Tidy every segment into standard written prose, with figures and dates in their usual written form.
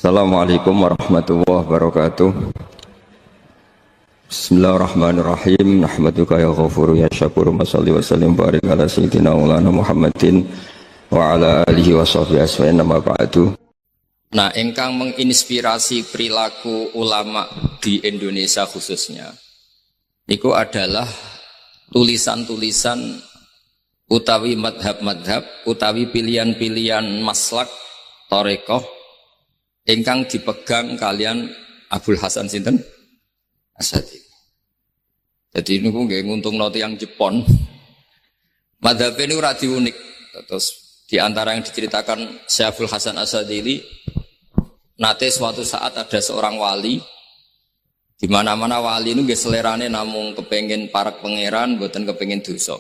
Assalamualaikum warahmatullahi wabarakatuh. Bismillahirrahmanirrahim. Nahmaduka ya ghafuru ya syakuru. Masalli wa sallim barik ala sayyidina maulana Muhammadin wa ala alihi wa sahbihi asfa'in nama ba'du. Nah, engkang menginspirasi perilaku ulama di Indonesia khususnya itu adalah tulisan-tulisan utawi madhab-madhab utawi pilihan-pilihan maslak tarekoh ingkang dipegang kalian Abul Hasan sinten Asy'adili. Jadi niku nggih nguntungno tiyang Jepon. Madhab ini ora diunik. Terus di antara yang diceritakan Syekh Abul Hasan Asy'adili, nate suatu saat ada seorang wali, di mana-mana wali itu nggih selerane namung kepengin parak pangeran, mboten kepengin dosa.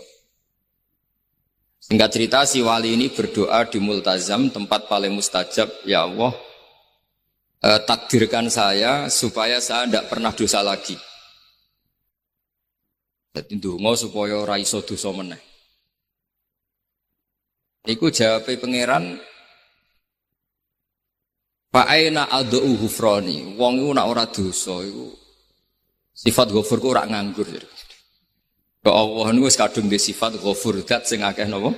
Singkat cerita si wali ini berdoa di multazam, tempat paling mustajab, ya Allah, takdirkan saya supaya saya tidak pernah dosa lagi. Jadi ndonga supaya ora iso dosa meneh. Iku jawabe pangeran, fa aina ad'u ghufrani. Wong iku nek ora dosa iku sifat ghafur ku ora nganggur. Kok Allah niku wis kadung di sifat ghafur, zat sing akeh napa?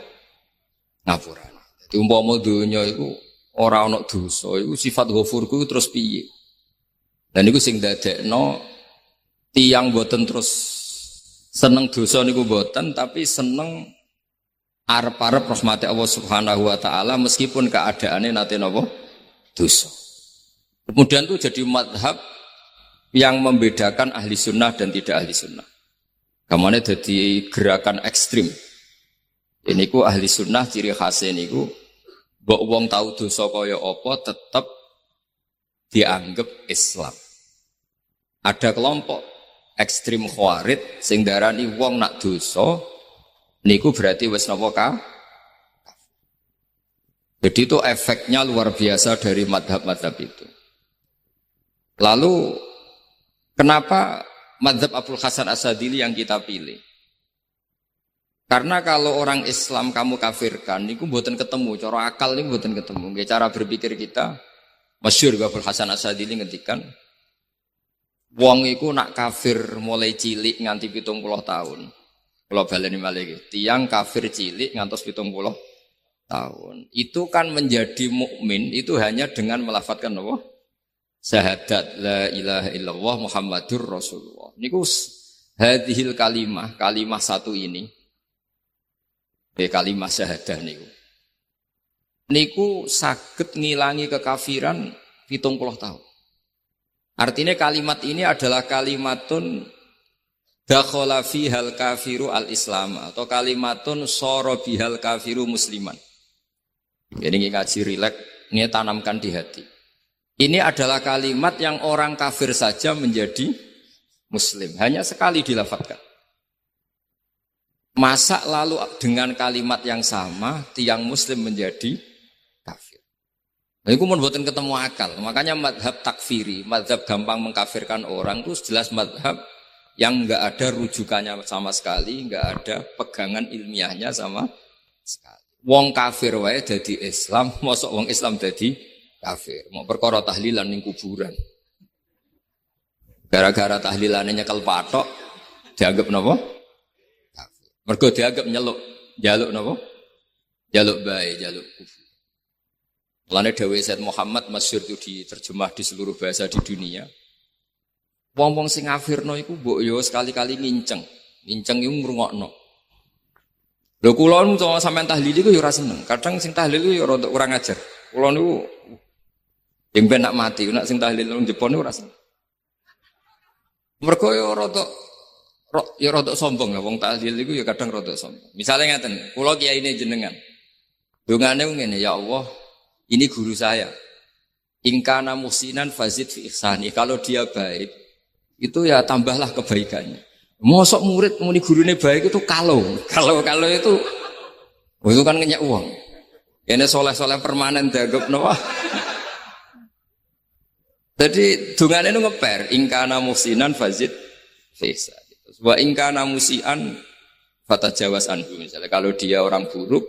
Ngapura. Dadi umpama donya iku ora ana dosa, iku sifat ghafurku terus piye? Dan niku sing dadekno tiyang boten terus seneng dosa niku boten, tapi seneng arep-arep rahmati Allah Subhanahu wa taala meskipun keadaannya nate napa? Dosa. Kemudian itu jadi madhab yang membedakan ahli sunnah dan tidak ahli sunnah. Kamane dadi gerakan ekstrim. Ini ku ahli sunnah ciri khasnya niku mbok wong tahu dosa kaya apa tetap dianggap Islam. Ada kelompok ekstrim khawarij sing darani wong nak dosa niku berarti wis napa ka? Jadi itu efeknya luar biasa dari madhab-madhab itu. Lalu kenapa madhab Abul Hasan Asy'adili yang kita pilih? Karena kalau orang Islam kamu kafirkan, niku mboten ketemu, cara akal niku mboten ketemu. Nggih cara berpikir kita, masyhur Abul Hasan Asy'adili ngendikan, wong iku nak kafir mulai cilik nganti 70 tahun. Kula baleni malih iki, tiyang kafir cilik ngantos 70 tahun. Itu kan menjadi mukmin itu hanya dengan melafadzkan apa? Syahadat la ilaha illallah Muhammadur Rasulullah. Niku hadhil kalimah satu ini. Kalimat syahadah niku saged ngilangi kekafiran 70 tahun. Artinya kalimat ini adalah kalimatun dakhala fihal kafiru al-islam atau kalimatun sara bihal kafiru musliman. Jadi ngaji rileks, ini tanamkan di hati. Ini adalah kalimat yang orang kafir saja menjadi muslim, hanya sekali dilafadzkan. Masa lalu dengan kalimat yang sama tiang muslim menjadi kafir. Nah, itu pun buatan ketemu akal. Makanya madhab takfiri, madhab gampang mengkafirkan orang itu jelas madhab yang enggak ada rujukannya sama sekali, enggak ada pegangan ilmiahnya sama sekali. Wong kafir wae dadi Islam, mosok wong Islam dadi kafir. Mau perkara tahlilan ning kuburan. Gara-gara tahlilannya nyekel patok dianggap napa? Mergo dianggap jaluk napa? Jaluk bae, jaluk kufur. Mulane dawuh Said Muhammad masyhur itu diterjemah di seluruh bahasa di dunia. Wong-wong sing ngafirno iku mbok yo sekali-kali nginceng. Nginceng iku ngrungokno. Lho kula nu sampean tahlil iku yo ora seneng. Kadang sing tahlil iku yo rada kurang ajar. Kula niku yang ben nak mati, nak sing tahlil nang Jepon niku ora seneng. Mergo yo rada sombong ya wong tahlil iku ya kadang rada sombong. Misale ngaten, kula kiyaine jenengan. Dongane ngene, ya Allah, ini guru saya. In kana muhsinan fazid fi ihsani. Kalau dia baik, itu ya tambahlah kebaikannya. Mosok murid muni gurune baik itu kalau itu itu kan ngenyek uang. Ini soleh-soleh permanen dianggap napa? Jadi dongane nu ngeper, in kana muhsinan fazid fi ihsani. Wa ingkana musian fatajawaz anhu. Misalnya kalau dia orang buruk,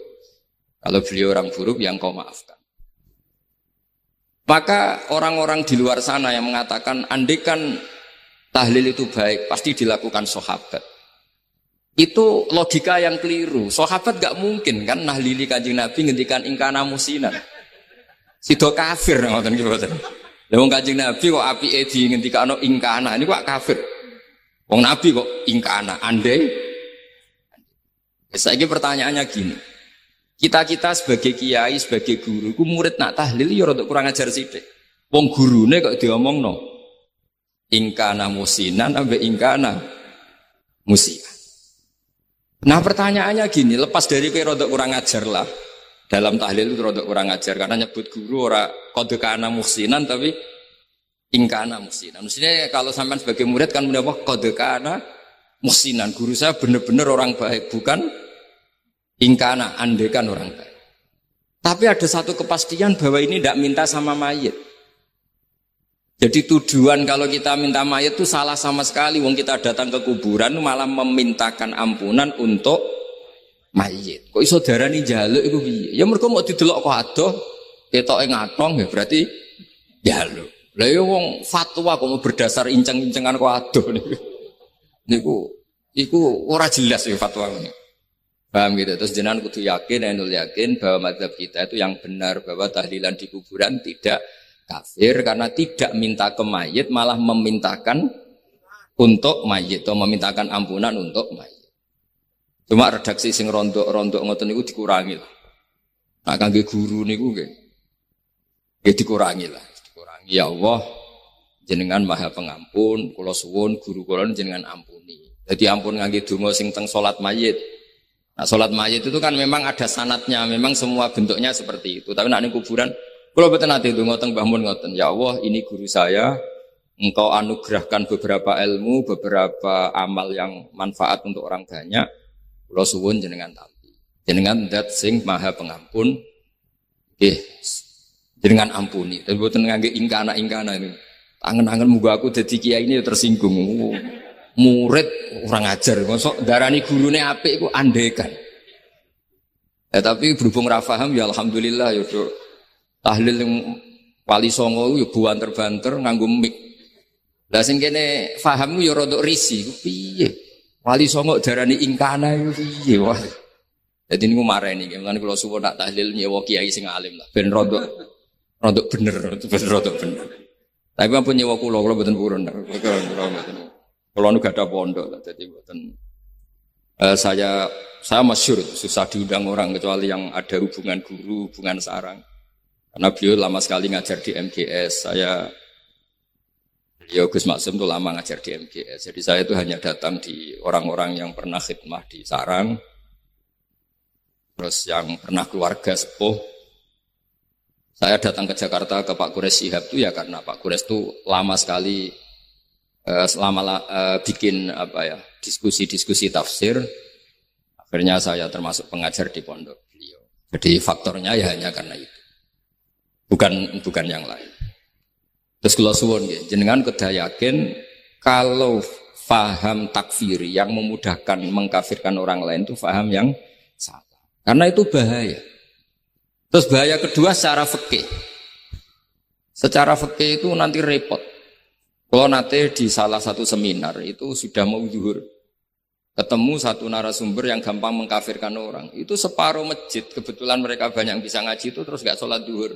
kalau beliau orang buruk yang kau maafkan. Maka orang-orang di luar sana yang mengatakan andekan tahlil itu baik, pasti dilakukan sahabat. Itu logika yang keliru. Sahabat gak mungkin kan nahlili Kanjeng Nabi ngendikan ingkana musinan. Sido kafir ngoten iki mboten. Lah wong Kanjeng Nabi kok apike di ngendikano ingkana, ini kok kafir. Wong Nabi kok ingkana, andai. Saiki pertanyaannya gini. Kita sebagai kiai, sebagai guru, ku murid nak tahlil ya rada kurang ajar sithik. Wong gurune kok diomongno ingkana musinan ambek ingkana musinan. Nah pertanyaannya gini, lepas dari kowe rada kurang ajar lah. Dalam tahlil itu rada kurang ajar karena nyebut guru ora qad kana musinan tapi ingkana musinan. Maksudnya kalau sampean sebagai murid kan menapa qad kana musinan. Guru saya benar-benar orang baik, bukan ingkana, andekan orang baik. Tapi ada satu kepastian bahwa ini tidak minta sama mayit. Jadi tujuan kalau kita minta mayit itu salah sama sekali. Wong kita datang ke kuburan malah memintakan ampunan untuk mayit. Kok iso darani njaluk iku piye? Ya mergo mau didelok kok adoh, ketoke ngatong ya berarti njaluk. Lah ya wong fatwa kok mau berdasar inceng-incengan kok adoh niku. Iku ora jelas ya fatwa ini. Paham gitu. Terus jenengan kudu yakin, ainul yakin bahwa mazhab kita itu yang benar bahwa tahlilan di kuburan tidak kafir karena tidak minta ke mayit malah memintakan untuk mayit atau memintakan ampunan untuk mayit. Cuma redaksi sing rontok-rontok ngoten niku dikurangi lah. Nah kangge guru niku nggih. Nggih dikurangi lah, dikurangi. Ya Allah, jenengan Maha Pengampun, kula suwun guru kula jenengan ampuni. Jadi ampun ngangge donga sing teng salat mayit. Nah salat mayit itu kan memang ada sanatnya, memang semua bentuknya seperti itu. Tapi nek ning kuburan kula mboten nate donga teng Mbah Mun ngoten. Ya Allah, ini guru saya, Engkau anugerahkan beberapa ilmu, beberapa amal yang manfaat untuk orang banyak. Kula suwun jenengan tampi. Jenengan zat sing Maha Pengampun. Nggih. Jenengan ampuni. Tapi mboten ngangge ingkana-ingkana ini. Angen-angen muga aku dadi kiai ini tersinggung. Murid orang ajar, mosok darani gurune apik iku andekan. Ya tapi berhubung ra paham ya alhamdulillah ya do. Tahlil yang Wali Songo ya buanter-banter nganggo mik. Lah sing kene paham ya rada risi, piye? Wali Songo darani ingkana iku piye wah. Dadi niku mareni, mulane kula suwun nak tahlil nyewa kiai sing alim lah ben rada bener, Tapi ampun nyewa kula mboten purun. Kalau nu gak ada pondok, jadi buatan saya masyhur susah diundang orang kecuali yang ada hubungan guru, hubungan sarang. Karena beliau lama sekali ngajar di MGS. Beliau Gus Maksum itu lama ngajar di MGS. Jadi saya itu hanya datang di orang-orang yang pernah khidmah di sarang, terus yang pernah keluarga sepuh. Saya datang ke Jakarta ke Pak Quraisy Shihab itu ya karena Pak Quraisy itu lama sekali bikin diskusi tafsir. Akhirnya saya termasuk pengajar di pondok beliau. Jadi faktornya ya hanya karena itu, bukan yang lain. Terus kula suwun nggih jenengan kedah yakin kalau faham takfiri yang memudahkan mengkafirkan orang lain itu faham yang salah, karena itu bahaya. Terus bahaya kedua secara fikih. Secara fikih itu nanti repot. Kalau nanti di salah satu seminar itu sudah mau zuhur, ketemu satu narasumber yang gampang mengkafirkan orang. Itu separuh masjid, kebetulan mereka banyak yang bisa ngaji itu terus gak sholat zuhur.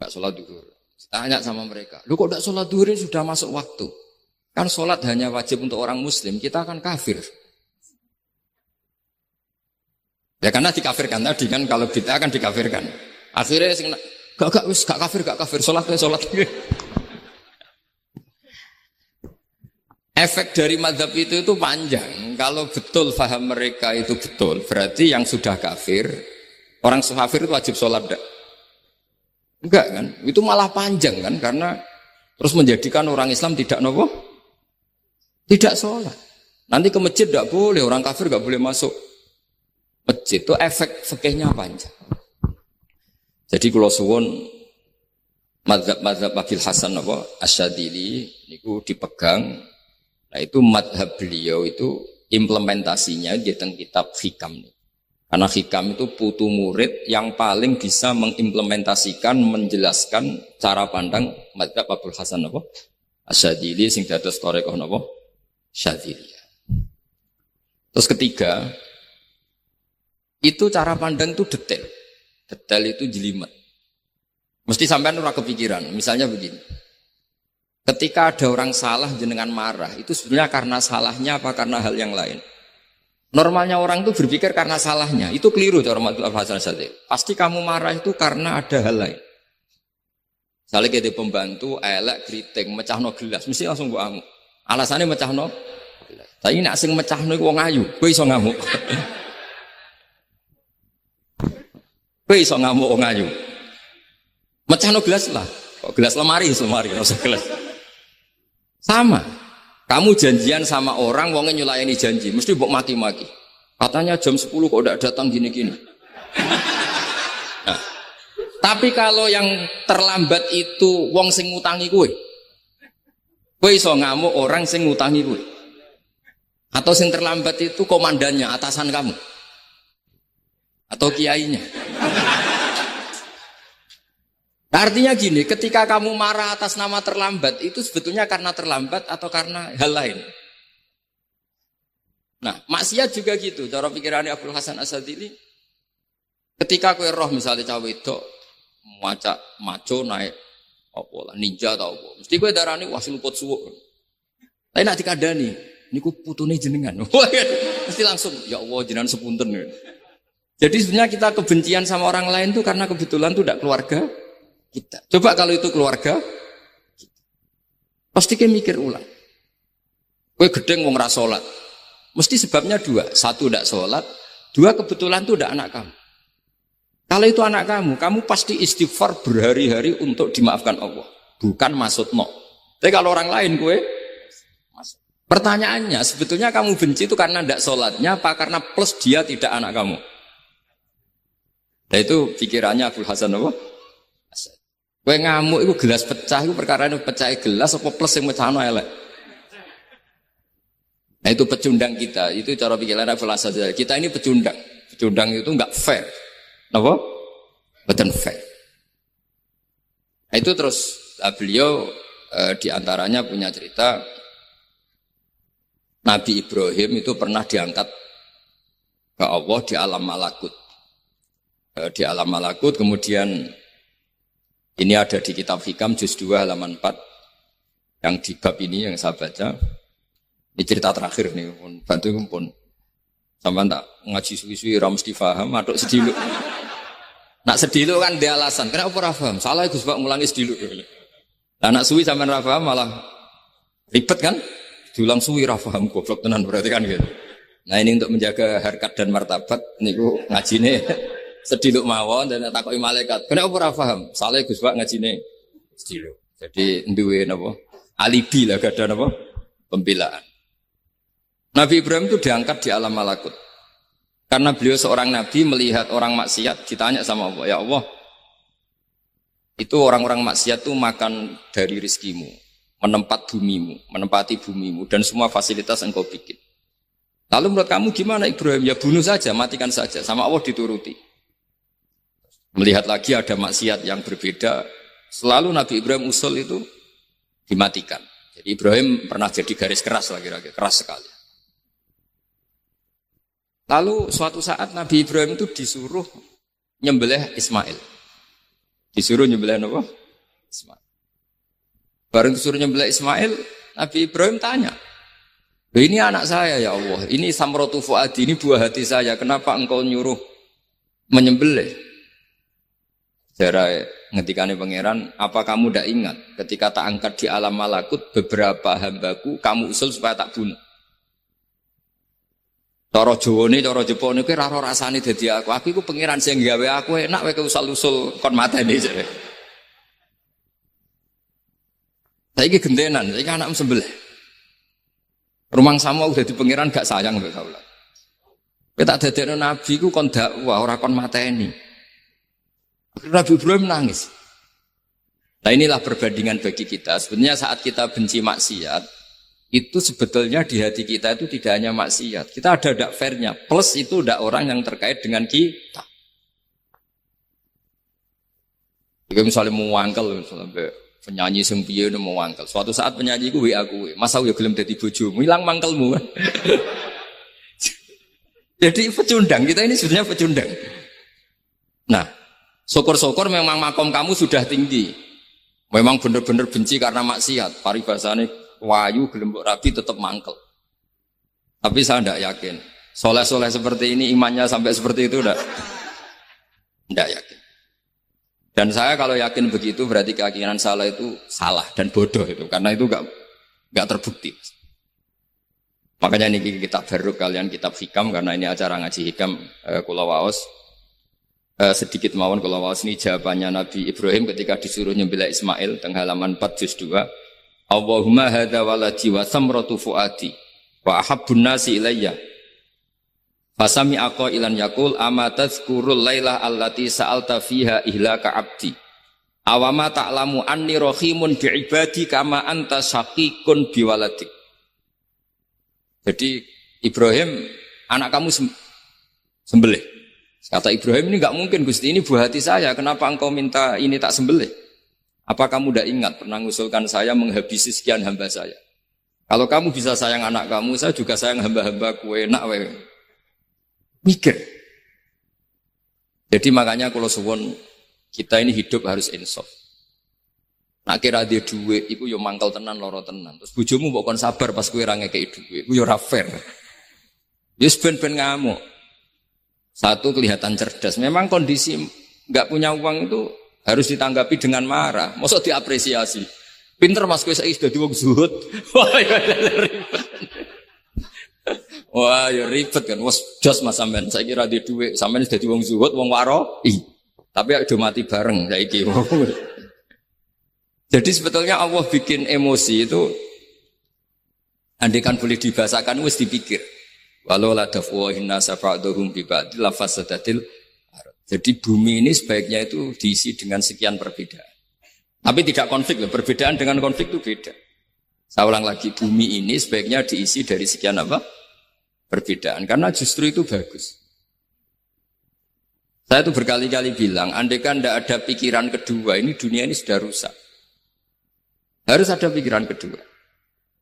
Gak sholat zuhur. Tanya sama mereka, lu kok gak sholat zuhur ini sudah masuk waktu? Kan sholat hanya wajib untuk orang muslim, kita akan kafir. Ya karena dikafirkan tadi kan, kalau kita akan dikafirkan. Akhirnya gak kafir, sholat. Efek dari mazhab itu panjang. Kalau betul faham mereka itu betul, berarti yang sudah kafir, orang kafir itu wajib sholat enggak kan? Itu malah panjang kan? Karena terus menjadikan orang Islam tidak sholat. Nanti ke masjid tidak boleh, orang kafir tidak boleh masuk masjid. Itu efek fikihnya panjang. Jadi kalau suwun mazhab Abil Hasan Asyadili niku dipegang. Nah itu madhab beliau itu implementasinya di teng kitab hikam nih. Karena hikam itu putu murid yang paling bisa mengimplementasikan, menjelaskan cara pandang madzhab Abul Hasan apa? Asyadzili sing dados thariqah napa? Syadziliyah. Terus ketiga, itu cara pandang itu detail. Detail itu jelimet. Mesti sampean ora kepikiran. Misalnya begini. Ketika ada orang salah jenengan marah, itu sebenarnya karena salahnya apa karena hal yang lain? Normalnya orang itu berpikir karena salahnya. Itu keliru cara Abul Hasan Asyadzili. Pasti kamu marah itu karena ada hal lain. Misalnya kita pembantu, elek, kriting, mecahno gelas, mesti langsung gua ngamuk. Alasannya mecahno gelas. Tapi nak sing mecahno iku wong ayu, kowe iso ngamuk. Kowe iso ngamuk wong ayu. Mecahno gelas lah. Kok gelas lemari, ora usah gelas. Sama. Kamu janjian sama orang, wongnya nyulayani janji, mesti mbok maki-maki. Katanya jam 10 kok udah datang gini-gini. Nah, tapi kalau yang terlambat itu wong sing ngutangi kowe iso ngamuk orang sing ngutangi kowe. Atau sing terlambat itu komandannya, atasan kamu. Atau kiainya. Artinya gini, ketika kamu marah atas nama terlambat, itu sebetulnya karena terlambat atau karena hal lain. Nah, maksiat juga gitu. Cara pikirannya Abul Hasan Asyadzili, ketika kowe roh misalnya cawe itu maca maco naik apa lah ninja atau apa, mesti kowe darani wah luput suwuk. Tapi nak dikandani, niku putune jenengan. Mesti langsung ya Allah jenengan sepunten. Jadi sebenarnya kita kebencian sama orang lain itu karena kebetulan itu tidak keluarga kita. Coba kalau itu keluarga kita. Pasti kita mikir ulang. Kowe gedeng wong ra salat. Mesti sebabnya dua. Satu tidak sholat, dua kebetulan itu tidak anak kamu. Kalau itu anak kamu pasti istighfar berhari-hari untuk dimaafkan Allah. Bukan maksud no. Tapi kalau orang lain kowe masuk. Pertanyaannya, sebetulnya kamu benci itu karena tidak sholatnya apa karena plus dia tidak anak kamu? Nah itu pikirannya Abul Hasan apa? Kowe ngamuk itu gelas pecah, itu perkara ini pecah gelas apa plus yang pecah elek. Nah itu pecundang kita, itu cara pikiran Abul Hasan. Kita ini pecundang. Pecundang itu enggak fair. Apa? Betul fair. Nah itu terus beliau diantaranya punya cerita Nabi Ibrahim itu pernah diangkat ke Allah di alam malakut. Di alam malakut kemudian ini ada di kitab Hikam juz 2 halaman 4 yang di bab ini yang saya baca. Ini cerita terakhir nih, bantu pun. Sampai tak ngaji suwi-suwi ra mesti paham, matuk sediluk. Nak sediluk kan dia alasan, kenapa ora paham? Salah Gus Pak ngulangi sediluk. Lah nak suwi sampean ra paham malah ribet kan? Diulang suwi ra paham goblok tenan berarti kan gitu. Nah ini untuk menjaga harkat dan martabat niku ngajine sediluk mawon dan takoki malaikat. Kenapa ora paham? Salah Gus Pak ngajine sediluk. Jadi duwe napa? Alibi lah gada napa? Pembelaan. Nabi Ibrahim itu diangkat di alam malakut. Karena beliau seorang nabi melihat orang maksiat, ditanya sama Allah, ya Allah, itu orang-orang maksiat itu makan dari rizkimu, menempati bumimu, dan semua fasilitas engkau bikin. Lalu menurut kamu gimana Ibrahim? Ya bunuh saja, matikan saja, sama Allah dituruti. Melihat lagi ada maksiat yang berbeda, selalu Nabi Ibrahim usul itu dimatikan. Jadi Ibrahim pernah jadi garis keras lagi, keras sekali. Lalu suatu saat Nabi Ibrahim itu disuruh nyembelih Ismail. Disuruh nyembelih apa? Ismail. Bareng disuruh nyembelih Ismail, Nabi Ibrahim tanya, ini anak saya ya Allah, ini samratu fuadi, ini buah hati saya, kenapa engkau nyuruh menyembelih? Cara ngetikane pangeran, apa kamu tidak ingat ketika tak angkat di alam malakut beberapa hambaku kamu usul supaya tak bunuh? Cara Jawane, cara Jepone kuwi ora rasane dadi aku. Aku iku pangeran sing gawe aku enak wae usul-usul kon mateni jare. Saiki gentenan, saiki anakmu sembelih. Rumang sama udah di pangeran gak sayang mbek kula. Kowe tak dadekno nabi ku kon dakwah ora kon mateni. Nabi Ibrahim nangis. Nah inilah perbandingan bagi kita. Sebenarnya saat kita benci maksiat, itu sebetulnya di hati kita itu tidak hanya maksiat. Kita ada dak fairnya. Plus itu dak orang yang terkait dengan kita. Jika misalnya mau wangkel, misalnya penyanyi sing piye mau wangkel. Suatu saat penyanyi ku WA kuwe, masa yo gelem dadi bojomu, ilang mangkelmu kan. Jadi pecundang, kita ini sebenarnya pecundang. Nah, syukur-syukur memang makom kamu sudah tinggi. Memang benar-benar benci karena maksiat. Paribasane wayu gelem mbok rabi tetap mangkel. Tapi saya tidak yakin. Soleh-soleh seperti ini imannya sampai seperti itu tidak yakin. Dan saya kalau yakin begitu berarti keyakinan salah itu salah dan bodoh itu karena itu enggak terbukti. Makanya ini kitab baru kalian kitab hikam karena ini acara ngaji hikam kula waos sedikit mawon kula waos ini jawabannya Nabi Ibrahim ketika disuruh nyembelih Ismail teng halaman 4 juz 2. Allahumma hadza waladi wa samratu fuadi wa ahabbun nasi ilayya. Fasami ilan yakul ama tazkurul lailah allati sa'alta fiha ihlaka abdi. Awama ta'lamu anni rahimun bi'ibadi kama anta syaqiqun biwaladik. Jadi Ibrahim anak kamu sembelih. Kata Ibrahim ini enggak mungkin Gusti, ini buah hati saya, kenapa engkau minta ini tak sembelih? Apa kamu tidak ingat pernah mengusulkan saya menghabisi sekian hamba saya? Kalau kamu bisa sayang anak kamu, saya juga sayang hamba-hamba kue enak wewe. Mikir. Jadi makanya kalau suwon kita ini hidup harus insaf. Nak kira dia duit, iku yo mangkal tenan loro tenan. Terus bojomu mbok kon sabar pas kowe ra ngekeki duit, iku yo ra fair. Wis ben-ben ngamuk. Satu kelihatan cerdas. Memang kondisi enggak punya uang itu harus ditanggapi dengan marah. Mosok diapresiasi. Pinter Mas kowe saiki dadi wong zuhud. Wah, ya ribet. Wah, ya ribet kan. Wes jos Mas sampean saiki ra duwe dhuwit, sampean dadi wong zuhud, wong waroi. Tapi do mati bareng saiki. Jadi sebetulnya Allah bikin emosi itu andaikan boleh dibahasakan wis dipikir. Walau la dafwahin nasa ba'dhum bi ba'd la fasadatil. Jadi bumi ini sebaiknya itu diisi dengan sekian perbedaan. Tapi tidak konflik loh, perbedaan dengan konflik itu beda. Saya ulang lagi, bumi ini sebaiknya diisi dari sekian apa? Perbedaan, karena justru itu bagus. Saya itu berkali-kali bilang, andaikan tidak ada pikiran kedua, ini dunia ini sudah rusak. Harus ada pikiran kedua.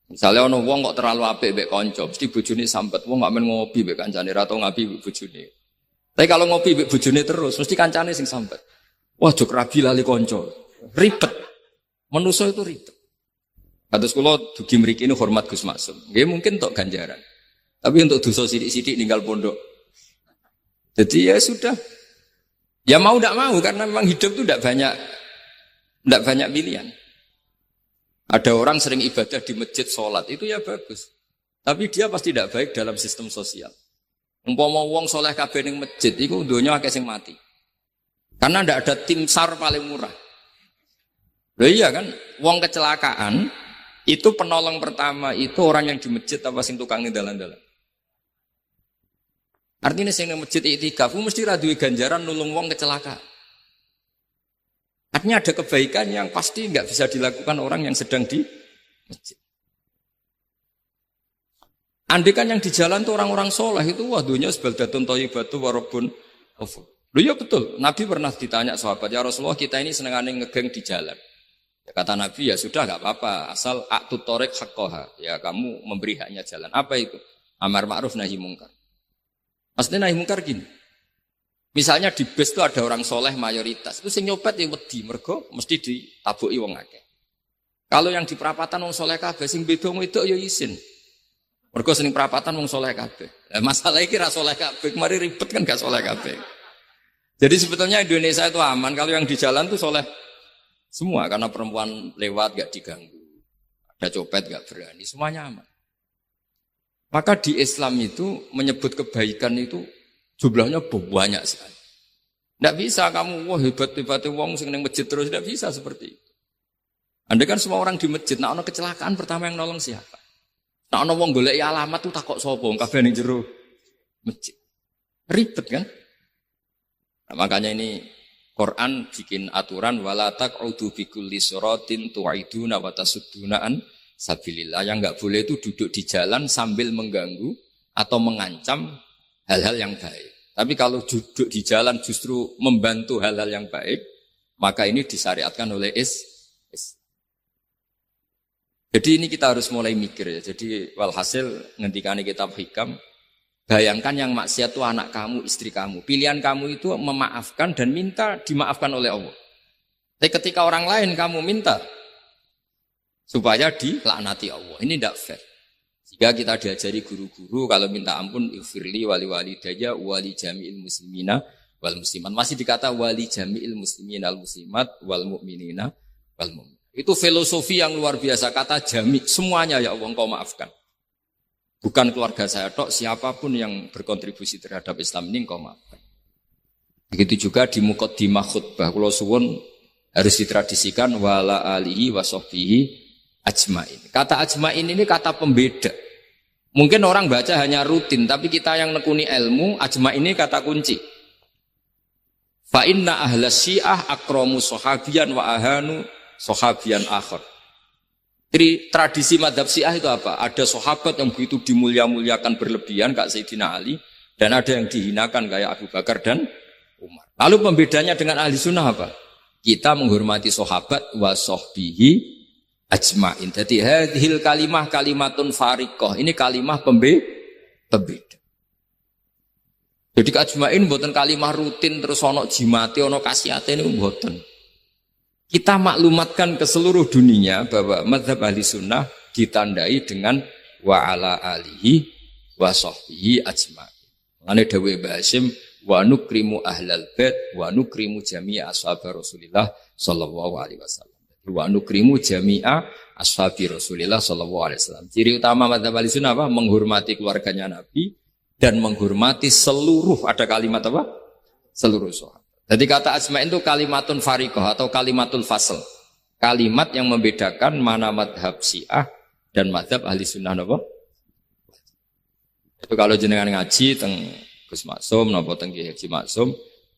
Misalnya ono wong kok terlalu apik mbek kanca, mesti bojone sampet, wong gak men ngopi mbek kancane ra tau ngapi mbek bojone. Tapi kalau ngopi mbek bojone terus, mesti kancane sing sampet. Wah, jok rabi lali kanca. Ribet. Manusa itu ribet. Kados kula dugi mriki ini hormat Gus Maksum. Nggih mungkin tok ganjaran. Tapi untuk dosa sidik-sidik ninggal pondok. Jadi ya sudah. Ya mau tidak mau karena memang hidup itu tidak banyak pilihan. Ada orang sering ibadah di masjid sholat itu ya bagus. Tapi dia pasti tidak baik dalam sistem sosial. Umpama wong soleh kabeh ning masjid iku donya akeh sing mati. Karena tidak ada tim SAR paling murah. Loh iya kan, wong kecelakaan itu penolong pertama itu orang yang di masjid apa sing tukang ning dalan-dalan. Artinya sing ning masjid iktikaf mesti ra duwe ganjaran nulung wong kecelakaan. Artinya ada kebaikan yang pasti enggak bisa dilakukan orang yang sedang di masjid. Andaikan yang di jalan itu orang-orang soleh itu wah dunya sebaldatun thayyibatu wa rabbun ghafur. Loh iya betul, Nabi pernah ditanya sahabat, ya Rasulullah kita ini senengane ngegeng di jalan. Ya, kata Nabi ya sudah enggak apa-apa, asal a'tut thariq haqqaha. Ya kamu memberi haknya jalan. Apa itu? Amar ma'ruf nahi mungkar. Maksudnya nahi mungkar gini. Misalnya di bus itu ada orang soleh mayoritas, itu sing nyopet ya wedi mergo mesti ditabuki wong akeh. Kalau yang di perapatan wong soleh kabeh sing beda itu ya isin. Mergo sing perapatan wong soleh kabeh. Lah masalah iki ra soleh kabeh, mari ribet kan gak soleh kabeh. Jadi sebetulnya Indonesia itu aman kalau yang di jalan itu soleh semua karena perempuan lewat gak diganggu. Ada copet gak berani, semuanya aman. Maka di Islam itu menyebut kebaikan itu jumlahnya banyak sekali. Tidak bisa kamu wah hebat-hebat wong sing ning masjid terus, tidak bisa seperti itu. Andai kan semua orang di masjid, nah ono kecelakaan pertama yang nolong siapa? Nah ono wong golek alamat tuh takok sapa kabeh ning jero masjid. Ribet kan? Nah, makanya ini Quran bikin aturan wala taq'udu bikulli siratin tu'iduna wa tasudduna an sabilillah. Yang enggak boleh itu duduk di jalan sambil mengganggu atau mengancam hal-hal yang baik. Tapi kalau duduk di jalan justru membantu hal-hal yang baik, maka ini disyariatkan oleh Islam. Jadi ini kita harus mulai mikir ya. Jadi walhasil ngendikane kitab hikam, bayangkan yang maksiat itu anak kamu, istri kamu. Pilihan kamu itu memaafkan dan minta dimaafkan oleh Allah. Tapi ketika orang lain kamu minta supaya dilaknati Allah. Ini tidak fair. Jika kita diajari guru-guru kalau minta ampun ighfirli wali walidayya wali jami'il muslimina wal muslimat. Masih dikata wali jami'il muslimina wal muslimat wal mu'minina wal mu'min. Itu filosofi yang luar biasa, kata jami, semuanya ya Allah engkau maafkan. Bukan keluarga saya tok, siapapun yang berkontribusi terhadap Islam ini engkau maafkan. Begitu juga di muqaddimah khutbah, kula suwun harus ditradisikan wala alihi wa sahbihi ajmain. Kata ajmain ini kata pembeda. Mungkin orang baca hanya rutin, tapi kita yang nekuni ilmu, ajmain ini kata kunci. Fa inna ahlas syiah akramu sahabiyan wa ahanu sahabian akhir. Jadi tradisi madhab Syiah itu apa? Ada sahabat yang begitu dimulia-muliakan berlebihan kayak Sayyidina Ali, dan ada yang dihinakan kayak Abu Bakar dan Umar. Lalu pembedanya dengan ahli sunnah apa? Kita menghormati sahabat wa sahbihi ajmain. Jadi hadhil kalimah kalimatun fariqah. Ini kalimah pembeda. Jadi ajmain buatan kalimah rutin terus ono jimate ono kasiate ini buatan. Kita maklumatkan ke seluruh dunia bahwa mazhab ahli sunnah ditandai dengan wa ala alihi wa sahbihi ajma'in. Lane dawe Basim wa nukrimu ahlal bait wa nukrimu jami'a ashab Rasulillah sallallahu alaihi wasallam. Wa nukrimu jami'a ashabi Rasulillah sallallahu alaihi wasallam. Ciri utama mazhab ahli sunnah apa? Menghormati keluarganya Nabi dan menghormati seluruh, ada kalimat apa? Seluruh sahabat. Jadi kata ajma'in itu kalimatun fariqah atau kalimatul fasl. Kalimat yang membedakan mana madhab Syiah dan madhab ahli sunnah apa? Itu kalau jenengan ngaji teng Gus Maksum napa teng Kiai Haji Maksum,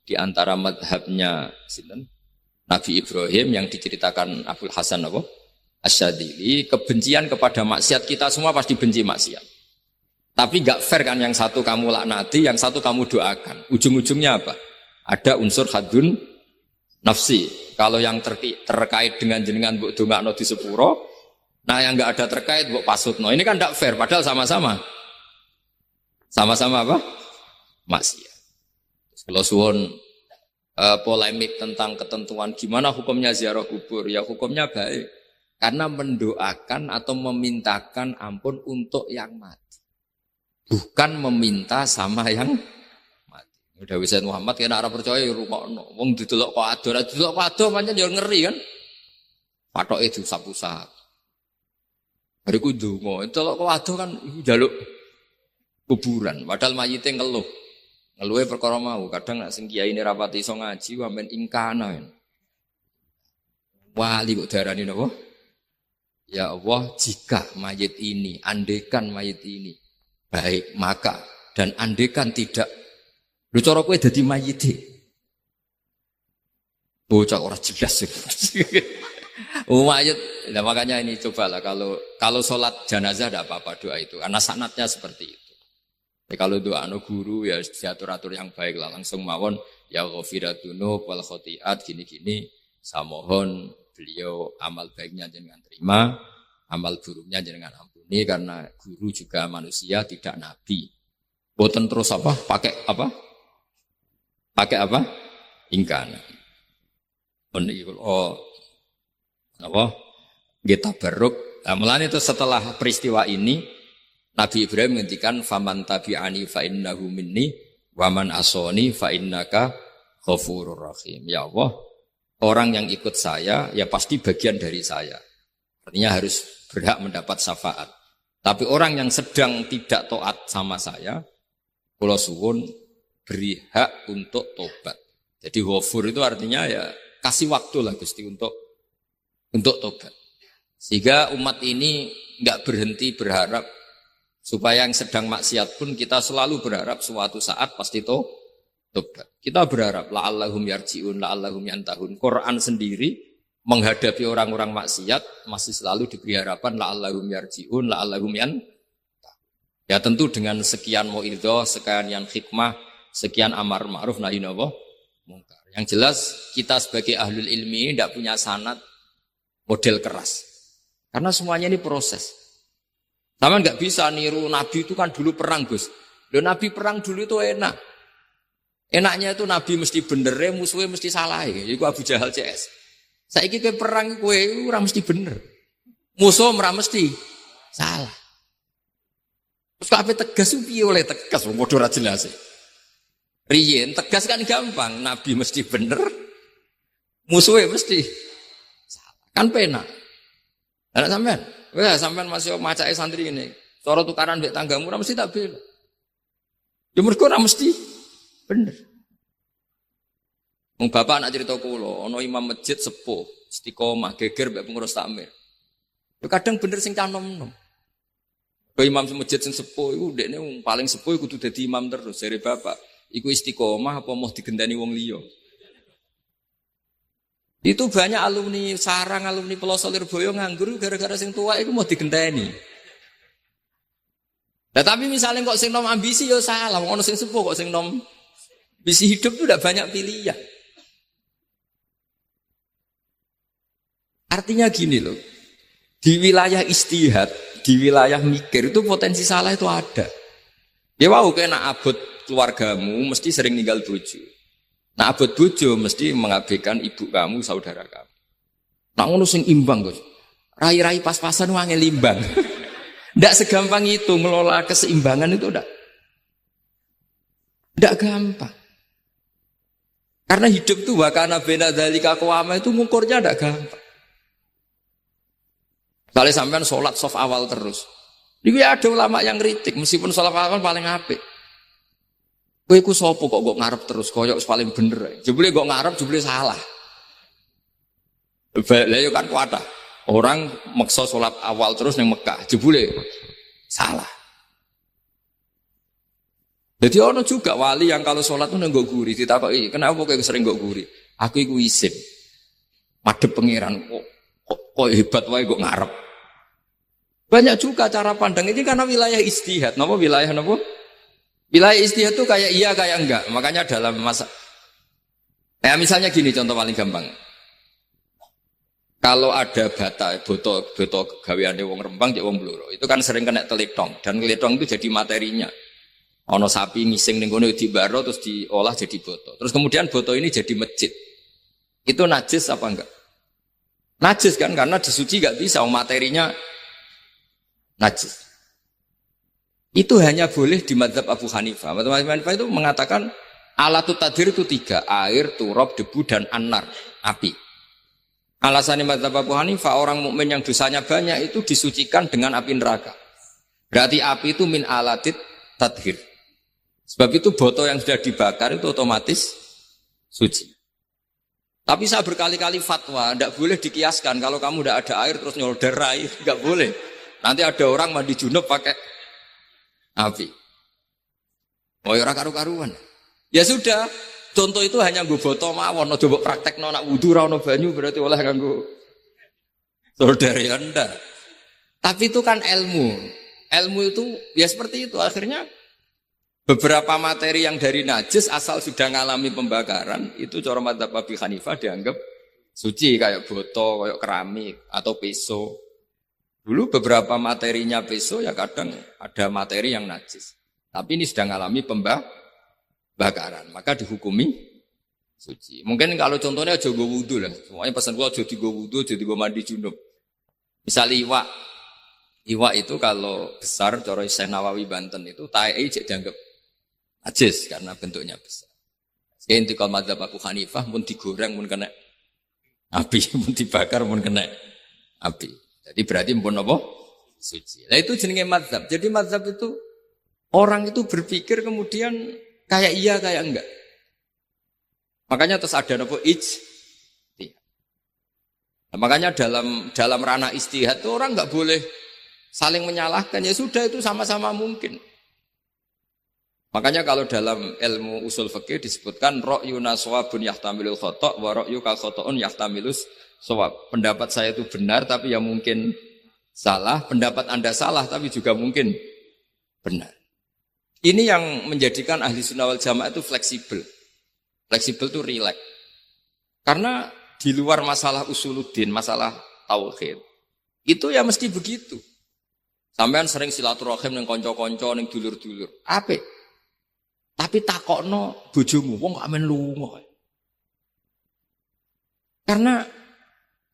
di antara madhabnya sinten? Nabi Ibrahim yang diceritakan Abdul Hasan apa? Asyadili, kebencian kepada maksiat, kita semua pasti benci maksiat. Tapi gak fair kan, yang satu kamu laknati, yang satu kamu doakan. Ujung-ujungnya apa? Ada unsur hadun nafsi. Kalau yang terkait dengan jenengan mbok dongakno di sepuro, nah yang enggak ada terkait mbok pasutno. Ini kan tidak fair, padahal sama-sama apa? Maksiat. Kalau suwun polemik tentang ketentuan gimana hukumnya ziarah kubur, ya hukumnya baik. Karena mendoakan atau memintakan ampun untuk yang mati. Bukan meminta sama yang udah bisa Muhammad kena arah percaya rukokno. Wong didelok kok ado pancen yo ngeri kan. Patoke diusap-usap. Bariku ndonga, delok kok ado kan njaluk kuburan, padahal mayite ngeluh. Ngeluhe perkara mau, kadang nek sing kiai ini rapati iso ngaji wamen ingkana. Wali kok darani napa? Ya Allah, jika mayit ini, andekan mayit ini baik, maka dan andekan tidak. Lu cara kowe dadi mayite. Bocah ora jelas. Mayit. Nah, makanya ini cobalah kalau salat jenazah tidak apa-apa doa itu karena sanatnya seperti itu. Ya, kalau doa guru ya diatur-atur yang baik lah, langsung mawon ya ghafiratunu wal khotiat gini-gini. Saya mohon beliau amal baiknya jangan terima, amal buruknya jangan ampuni karena guru juga manusia tidak nabi. Boten terus apa? Pakai apa? Ingkana. Apa? Kita beruk. Nah, mulanya itu setelah peristiwa ini, Nabi Ibrahim menghentikan faman tabi'ani fa innahu minni wa man asoni fa innaka ghafurur rahim. Ya Allah, orang yang ikut saya ya pasti bagian dari saya. Artinya harus berhak mendapat syafaat. Tapi orang yang sedang tidak taat sama saya, kula suwun beri hak untuk tobat. Jadi ghafur itu artinya ya kasih waktu lah Gusti untuk tobat. Sehingga umat ini enggak berhenti berharap supaya yang sedang maksiat pun kita selalu berharap suatu saat pasti tobat. Kita berharap la'allahum yarji'un, la'allahum yantahun. Quran sendiri menghadapi orang-orang maksiat masih selalu diberi harapan la'allahum yarji'un, la'allahum ya tentu dengan sekian mau'idhah, sekian yang hikmah, sekian amar ma'ruf nahi mungkar. Yang jelas kita sebagai ahlul ilmi tidak punya sanad model keras. Karena semuanya ini proses. Sama nggak bisa niru Nabi itu kan dulu perang Gus. Loh Nabi perang dulu itu enak. Enaknya itu Nabi mesti bener, musuhnya mesti salah. Itu Abu Jahal CS. Saiki kowe perang kowe ora mesti bener. Musuh ora mesti salah. Terus kabeh tegas piye oleh tegas wong padha ora jelas. Riyen tegas kan gampang, Nabi mesti bener, musuhnya mesti salah. Kan penak. Anak sampean, sampean masih macake santri ini. Cara tukaran mbek tanggamu ora mesti tak bela. Ya mergo ora mesti bener. Wong bapak anak cerita kula, ana imam masjid sepuh, istiqomah geger mbek pengurus takmir. Ya kadang bener sing canom-nom. Kaya imam masjid sing sepuh iku ndekne paling sepuh kudu dadi imam terus jare bapak. Iku istiqomah apa mau digenteni wong liya. Itu banyak alumni sarang, alumni Pelosok Lirboyo nganggur gara-gara sing tua iku mau digenteni. Nah, tapi misalnya kok sing nom ambisi ya salah, wong ono sing sepuh kok sing nom ambisi hidup itu udah banyak pilihan. Artinya gini loh. Di wilayah istihad, di wilayah mikir itu potensi salah itu ada. Ya wow, kena abot keluargamu mesti sering ninggal bojo. Nah abot bojo mesti mengabaikan ibu kamu, saudara kamu. Nah ngono sing imbang Gus. Rai-rai pas-pasan wangel imbang. Ndak segampang itu ngelola keseimbangan itu ndak gampang. Karena hidup tuh wakana bena dzalika qawama itu ngukurnya ndak gampang. Kalau sampean sholat soft awal terus. Ini ada ulama yang kritik meskipun sholat awal paling apik. Kowe iku sapa kok ngarep terus koyok paling bener. Jebule kok ngarep jebule salah. Lah yo kan kuat. Orang maksa sholat awal terus ning Mekah, jebule salah. Jadi ono juga wali yang kalau sholat itu nggak guri, ditakoki, kenapa kowe sering nggak guri? Aku iku isin. Madhep pangeran kok hebat wae kok ngarep. Banyak juga cara pandang ini karena wilayah istihad. Napa wilayah napa? Wilayah istihad itu kayak iya kayak enggak. Makanya dalam masa misalnya gini contoh paling gampang. Kalau ada boto gaweane wong Rembang cek wong Blora, itu kan sering kena teletong dan teletong itu jadi materinya. Ono sapi ngising ning kono dibaro terus diolah jadi boto. Terus kemudian boto ini jadi masjid. Itu najis apa enggak? Najis kan karena disuci enggak bisa materinya najis. Itu hanya boleh di mazhab Abu Hanifah. Abu Hanifah itu mengatakan alatut tadhir itu 3, air, turab, debu dan anar, api. Alasannya mazhab Abu Hanifah orang mukmin yang dosanya banyak itu disucikan dengan api neraka. Berarti api itu min alatit tadhir. Sebab itu botol yang sudah dibakar itu otomatis suci. Tapi saya berkali-kali fatwa, tidak boleh dikiaskan kalau kamu tidak ada air terus nyolder air, tidak boleh. Nanti ada orang mandi junub pakai api. Oh ya karu-karuan. Ya sudah, contoh itu hanya nggo botol mawon, aja mbok praktekno nak wudu ra ono banyu berarti oleh nganggo solder ya ndak. Tapi itu kan ilmu. Ilmu itu ya seperti itu akhirnya beberapa materi yang dari najis asal sudah ngalami pembakaran itu cara madzhab Abu Hanifah dianggap suci kayak botol, kayak keramik atau peso. Dulu beberapa materinya peso ya kadang ada materi yang najis. Tapi ini sudah ngalami pembakaran, maka dihukumi suci. Mungkin kalau contohnya aja nggo wudu lah. Semuanya pesan gua aja digo wudu, aja digo mandi junub. Misal iwak itu kalau besar cara Syekh Nawawi Banten itu tae cek dianggap najis karena bentuknya besar. Sehingga intikal madzhab Abu Hanifah pun digoreng pun kena api, pun dibakar pun kena api. Jadi berarti pun apa? Suci. Nah itu jenenge madzhab. Jadi madzhab itu orang itu berpikir kemudian kayak iya kayak enggak. Makanya terus ada apa? Nah, makanya dalam ranah istihad itu orang enggak boleh saling menyalahkan. Ya sudah itu sama-sama mungkin. Makanya kalau dalam ilmu usul fikih disebutkan ra'yuna shawabun yahtamilul khata' wa ra'yuka khata'un yahtamilus Sawab. Pendapat saya itu benar tapi ya mungkin salah, pendapat Anda salah tapi juga mungkin benar. Ini yang menjadikan ahli sunnah wal jamaah itu fleksibel. Fleksibel itu rileks. Karena di luar masalah usuluddin, masalah tauhid, itu ya mesti begitu. Sampean sering silaturahim ning kanca-kanca ning dulur-dulur. Apik. Tapi takokno bojomu, wong kok amen lunga. Karena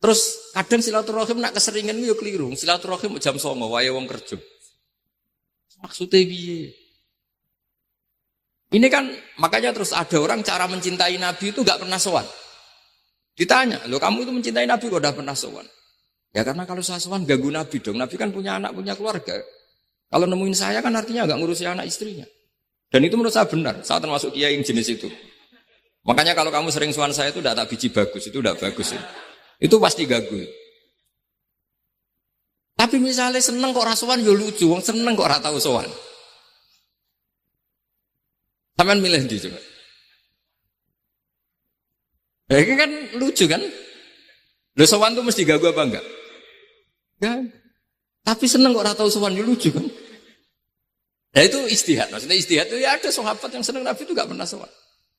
terus kadang silaturahim nak keseringan yo keliru. Silaturahim jam 09.00 wae wong kerja. Maksudnya piye? Ini kan makanya terus ada orang cara mencintai Nabi itu enggak pernah sowan. Ditanya, "Loh kamu itu mencintai Nabi kok udah pernah sowan?" Ya karena kalau saya sowan ganggu Nabi dong. Nabi kan punya anak, punya keluarga. Kalau nemuin saya kan artinya enggak ngurusi anak istrinya. Dan itu menurut saya benar. Saya termasuk kiai yang jenis itu. Makanya kalau kamu sering sowan saya itu enggak tak biji bagus, itu udah bagus. Itu pasti ganggu. Tapi misalnya seneng kok rasuan ya lucu, wong seneng kok ora tau sowan. Sampeyan milih ndi coba? Ya ini kan lucu kan? Lho sowan tuh mesti ganggu apa enggak? Enggak. Tapi seneng kok ora tau sowan ya lucu kan? Ya itu istihad. Maksudnya istihad itu ya ada sahabat yang seneng Nabi itu enggak pernah sowan.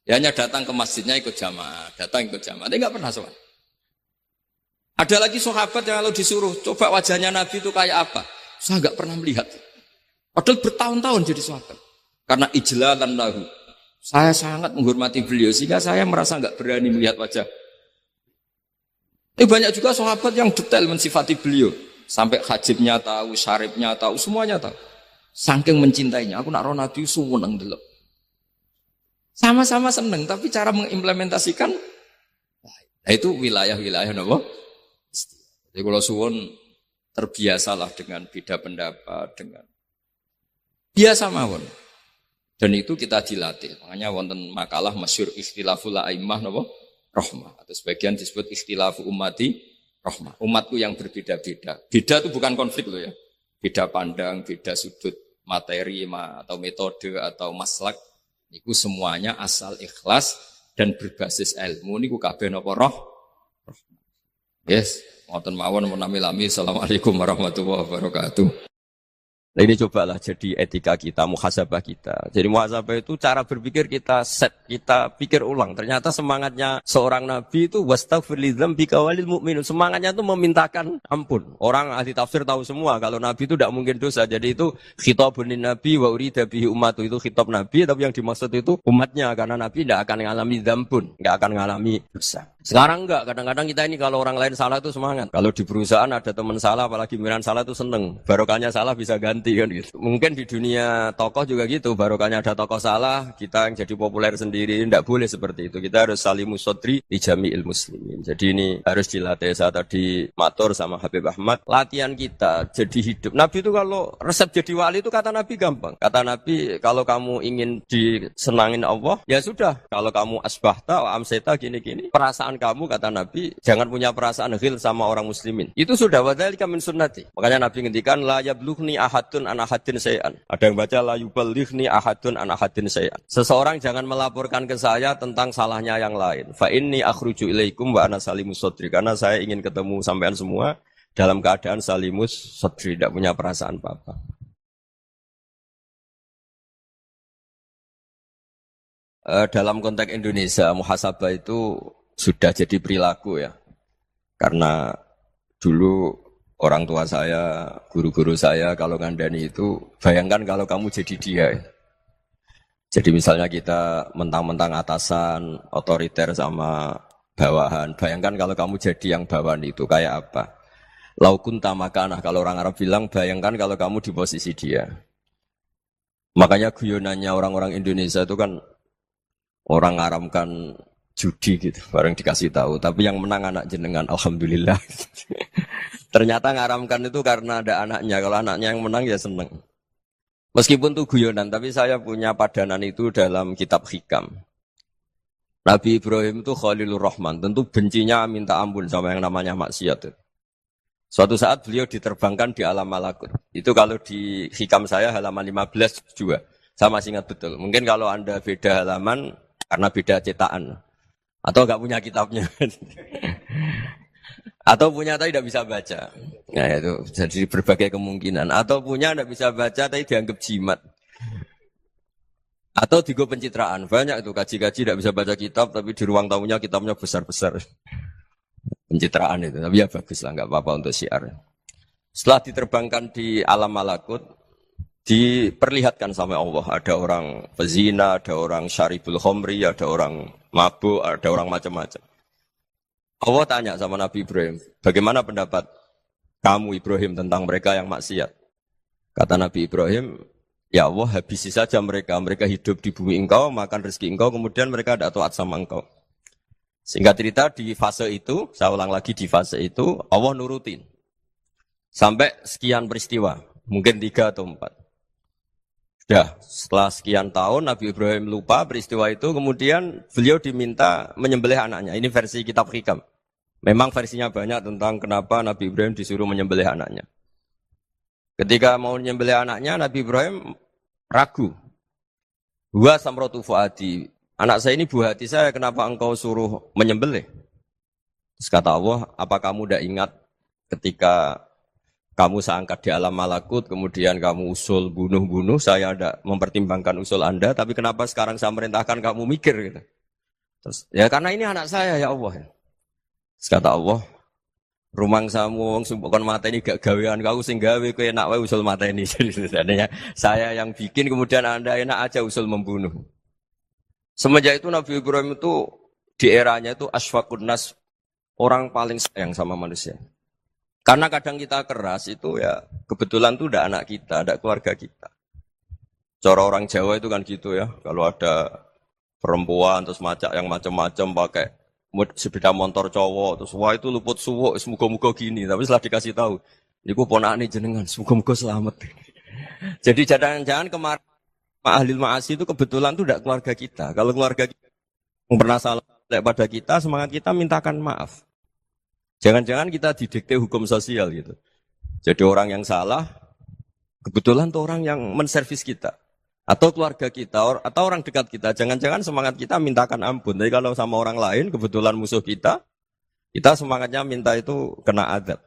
Ya hanya datang ke masjidnya ikut jamaah, tapi enggak pernah sowan. Ada lagi sahabat yang kalau disuruh coba wajahnya Nabi itu kayak apa? Saya enggak pernah melihat. Padahal bertahun-tahun jadi sahabat. Karena ijlalan lahu. Saya sangat menghormati beliau sehingga saya merasa enggak berani melihat wajah. Banyak juga sahabat yang detail mensifati beliau. Sampai hajibnya tahu, syaribnya tahu, semuanya tahu. Saking mencintainya, aku nak roh Nabi seneng delok. Sama-sama seneng, tapi cara mengimplementasikan nah itu wilayah-wilayah napa? Jadi kalau suwun terbiasalah dengan beda pendapat, dengan biasa mawon. Dan itu kita dilatih. Makanya wonten makalah masyhur ikhtilaful a'immah napa? Rahmah. Atau sebagian disebut ikhtilafu ummati rahmah. Umatku yang berbeda-beda. Beda itu bukan konflik loh ya. Beda pandang, beda sudut materi atau metode atau maslak. Niku semuanya asal ikhlas dan berbasis ilmu. Niku kabeh napa roh? Yes, ngoten mawon menami-lami. Assalamualaikum warahmatullahi wabarakatuh. Nah ini cobalah jadi etika kita, muhasabah kita. Jadi muhasabah itu cara berpikir kita set, kita pikir ulang. Ternyata semangatnya seorang nabi itu wastaghfir lidzambika walil mu'minun. Semangatnya itu memintakan ampun. Orang ahli tafsir tahu semua kalau nabi itu tidak mungkin dosa. Jadi itu khitabun nabi wa urida bihi ummatu, itu khitab nabi tapi yang dimaksud itu umatnya karena nabi tidak akan mengalami dzambun, enggak akan mengalami dosa. Sekarang enggak, kadang-kadang kita ini kalau orang lain salah itu semangat. Kalau di perusahaan ada teman salah, apalagi pimpinan salah itu seneng. Barokahnya salah bisa ganti kan gitu. Mungkin di dunia tokoh juga gitu, barokahnya ada tokoh salah, kita yang jadi populer sendiri. Tidak boleh seperti itu. Kita harus salimus sodri di jami'il muslimin. Jadi ini harus dilatih. Saya tadi matur sama Habib Ahmad, latihan kita jadi hidup. Nabi itu kalau resep jadi wali itu kata Nabi gampang. Kata Nabi kalau kamu ingin disenangin Allah, ya sudah. Kalau kamu asbahta, amseta gini-gini, perasaan kamu kata Nabi jangan punya perasaan ghil sama orang muslimin. Itu sudah wadzalika min sunnati. Makanya Nabi ngendikan la yablughni ahadun an ahadin syai'an. Ada yang baca la yuballighni ahadun an ahadin syai'an. Seseorang jangan melaporkan ke saya tentang salahnya yang lain. Fa inni akhruju ilaikum wa ana salimus sadri. Karena saya ingin ketemu sampean semua dalam keadaan salimus sadri, tidak punya perasaan apa-apa. Dalam konteks Indonesia muhasabah itu sudah jadi perilaku ya, karena dulu orang tua saya, guru-guru saya kalau ngandani itu, bayangkan kalau kamu jadi dia. Jadi misalnya kita mentang-mentang atasan, otoriter sama bawahan, bayangkan kalau kamu jadi yang bawahan itu kayak apa? Laukun tamakanah, kalau orang Arab bilang, bayangkan kalau kamu di posisi dia. Makanya guyonannya orang-orang Indonesia itu kan orang ngaramkan judi gitu, bareng dikasih tahu. Tapi yang menang anak jenengan, alhamdulillah. Ternyata ngaramkan itu karena ada anaknya. Kalau anaknya yang menang ya seneng. Meskipun itu guyonan, tapi saya punya padanan itu dalam kitab Hikam. Nabi Ibrahim itu Khalilur Rahman, tentu bencinya minta ampun sama yang namanya maksiat. Suatu saat beliau diterbangkan di alam malakut. Itu kalau di Hikam saya halaman 15 juga. Saya masih ingat betul. Mungkin kalau Anda beda halaman karena beda cetakan. Atau enggak punya kitabnya. Atau punya tapi tidak bisa baca. Nah itu jadi berbagai kemungkinan. Atau punya tidak bisa baca tapi dianggap jimat. Atau digo pencitraan. Banyak itu kaji-kaji tidak bisa baca kitab tapi di ruang tamunya kitabnya besar-besar. Pencitraan itu. Tapi ya bagus lah, nggak apa-apa untuk syiar. Setelah diterbangkan di alam malakut, diperlihatkan sama Allah. Ada orang pezina, ada orang syaribul khomri, ada orang mabuk, ada orang macam-macam. Allah tanya sama Nabi Ibrahim, bagaimana pendapat kamu Ibrahim tentang mereka yang maksiat? Kata Nabi Ibrahim, ya Allah habisi saja mereka. Mereka hidup di bumi engkau, makan rezeki engkau, kemudian mereka tidak taat sama engkau. Singkat cerita di fase itu, saya ulang lagi di fase itu, Allah nurutin. Sampai sekian peristiwa, mungkin 3 atau 4. Sudah, setelah sekian tahun Nabi Ibrahim lupa peristiwa itu, kemudian beliau diminta menyembelih anaknya. Ini versi kitab Hikam. Memang versinya banyak tentang kenapa Nabi Ibrahim disuruh menyembelih anaknya. Ketika mau menyembelih anaknya, Nabi Ibrahim ragu. Huwa samratu fuadi. Anak saya ini buah hati saya, kenapa engkau suruh menyembelih? Terus kata Allah, apa kamu tidak ingat ketika kamu saya angkat di alam malakut, kemudian kamu usul bunuh-bunuh, saya tidak mempertimbangkan usul Anda, tapi kenapa sekarang saya merintahkan kamu mikir? Gitu. Terus, ya karena ini anak saya ya Allah. Terus kata Allah, rumang samu wong sumpukon mata ini gak gawean kau sing gawe kowe enak wae usul mata ini. Jadi sebenarnya saya yang bikin kemudian Anda enak aja usul membunuh. Semenjak itu Nabi Ibrahim itu di eranya itu asfaqun nas, orang paling sayang sama manusia. Karena kadang kita keras itu ya kebetulan tuh udah anak kita, ada keluarga kita. Cara orang Jawa itu kan gitu ya, kalau ada perempuan terus macak yang macam-macam pakai sepeda motor cowok, terus wah itu luput suwuk, semoga-moga gini. Tapi setelah dikasih tahu, niku ponakane jenengan, semoga-moga selamat. Jadi jangan-jangan kemarin ahli ma'asi itu kebetulan tuh tidak keluarga kita. Kalau keluarga kita yang pernah salah pada kita, semangat kita mintakan maaf. Jangan-jangan kita didikte hukum sosial gitu. Jadi orang yang salah, kebetulan tuh orang yang menservis kita. Atau keluarga kita, atau orang dekat kita. Jangan-jangan semangat kita mintakan ampun. Tapi kalau sama orang lain, kebetulan musuh kita semangatnya minta itu kena adab.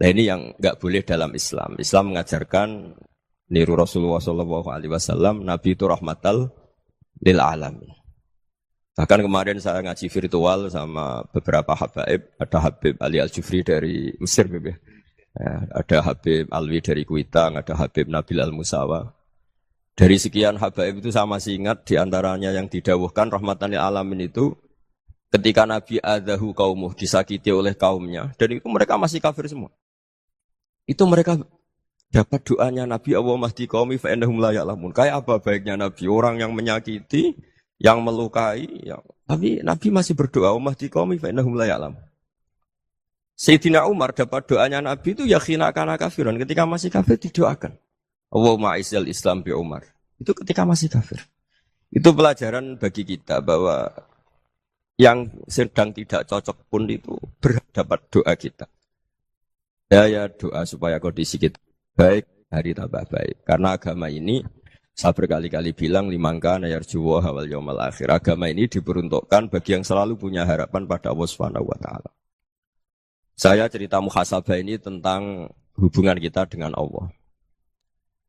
Nah ini yang nggak boleh dalam Islam. Islam mengajarkan niru Rasulullah SAW, Nabi itu rahmatal lil alamin. Bahkan kemarin saya ngaji virtual sama beberapa habaib. Ada Habib Ali Al-Jufri dari Mesir, ya, ada Habib Alwi dari Kuitang, ada Habib Nabil Al-Musawa. Dari sekian habaib itu saya masih ingat diantaranya yang didawuhkan rahmatan lil alamin itu ketika Nabi adahu kaumuh, disakiti oleh kaumnya, dan itu mereka masih kafir semua. Itu mereka dapat doanya Nabi Allah mahdi qaumi fa innahum la ya'lamun. Kayak apa baiknya Nabi, orang yang menyakiti, yang melukai, tapi Nabi masih berdoa mahdi qaumi fa innahum la ya'lamun. Sayyidina Umar dapat doanya Nabi itu yakhina kana kafiran, ketika masih kafir didoakan. Allahumma izzil Islam bi Umar. Itu ketika masih kafir. Itu pelajaran bagi kita bahwa yang sedang tidak cocok pun itu berdapat doa kita. Ya doa supaya kondisi kita baik, hari tambah baik. Karena agama ini, saya berkali-kali bilang, limangka nayarjuwa hawal yawmal akhir. Agama ini diperuntukkan bagi yang selalu punya harapan pada Allah Subhanahu wa Ta'ala. Saya cerita muhasabah ini tentang hubungan kita dengan Allah.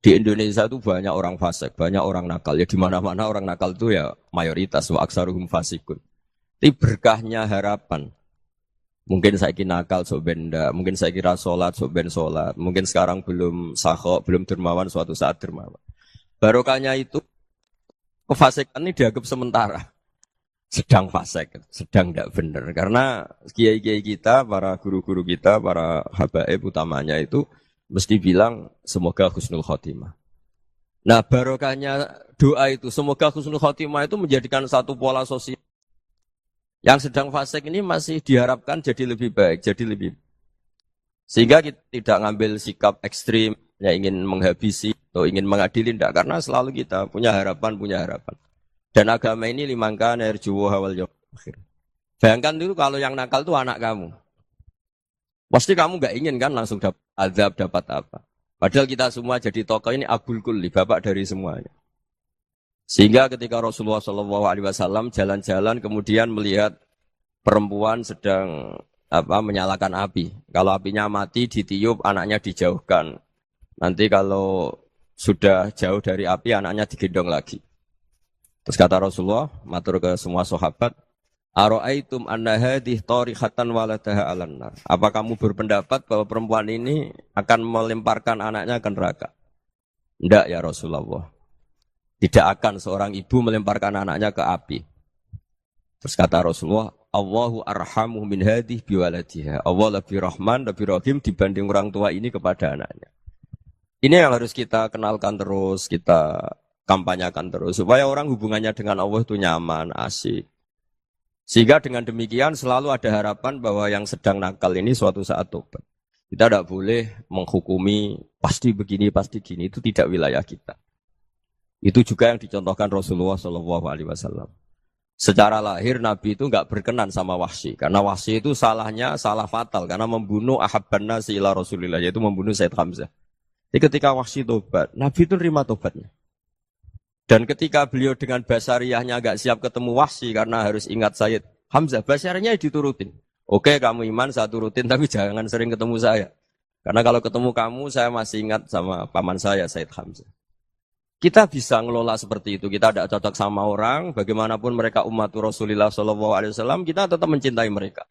Di Indonesia itu banyak orang fasik, banyak orang nakal. Ya di mana-mana orang nakal itu ya mayoritas, wa aksaruhum fasikun. Tapi berkahnya harapan. Mungkin saya kira nakal sok benda, mungkin saya kira sholat sok ben sholat, mungkin sekarang belum sakhok, belum dermawan, suatu saat dermawan. Barokahnya itu kefasikan ini dianggap sementara. Sedang fasik, sedang tidak benar. Karena kiai-kiai kita, para guru-guru kita, para habaib utamanya itu mesti bilang semoga husnul khotimah. Nah barokahnya doa itu semoga husnul khotimah itu menjadikan satu pola sosial. Yang sedang fasik ini masih diharapkan jadi lebih baik, jadi lebih. Sehingga kita tidak ngambil sikap ekstrim, yang ingin menghabisi atau ingin mengadili, tidak. Karena selalu kita punya harapan. Dan agama ini limangka nerjuwa hawal yawmal akhir. Bayangkan itu kalau yang nakal itu anak kamu. Pasti kamu nggak ingin kan langsung dapat azab, dapat apa. Padahal kita semua jadi tokoh ini abul kulli, bapak dari semuanya. Sehingga ketika Rasulullah SAW jalan-jalan kemudian melihat perempuan sedang menyalakan api. Kalau apinya mati ditiup, anaknya dijauhkan. Nanti kalau sudah jauh dari api, anaknya digendong lagi. Terus kata Rasulullah, matur ke semua sahabat, Aro'aitum anna hadih tarihatan waladaha alan nar. Apa kamu berpendapat bahwa perempuan ini akan melemparkan anaknya ke neraka? Tidak ya Rasulullah. Tidak akan seorang ibu melemparkan anaknya ke api. Terus kata Rasulullah, Allahu arhamu min hadih biwaladiha. Allah lebih rahman, lebih rahim dibanding orang tua ini kepada anaknya. Ini yang harus kita kenalkan terus, kita kampanyakan terus. Supaya orang hubungannya dengan Allah itu nyaman, asik. Sehingga dengan demikian selalu ada harapan bahwa yang sedang nakal ini suatu saat tobat. Kita tidak boleh menghukumi pasti begini, pasti gini. Itu tidak wilayah kita. Itu juga yang dicontohkan Rasulullah SAW. Secara lahir Nabi itu nggak berkenan sama Wahsy. Karena Wahsy itu salahnya salah fatal. Karena membunuh ahabban nasi ila Rasulillah. Yaitu membunuh Said Hamzah. Jadi ketika Wahsy tobat, Nabi itu nerima tobatnya. Dan ketika beliau dengan basariyahnya agak siap ketemu Wahsy karena harus ingat Sayyid Hamzah, basariyahnya diturutin. Oke, kamu iman, saya turutin, tapi jangan sering ketemu saya. Karena kalau ketemu kamu, saya masih ingat sama paman saya, Sayyid Hamzah. Kita bisa ngelola seperti itu. Kita tidak cocok sama orang, bagaimanapun mereka umat Rasulullah SAW, kita tetap mencintai mereka.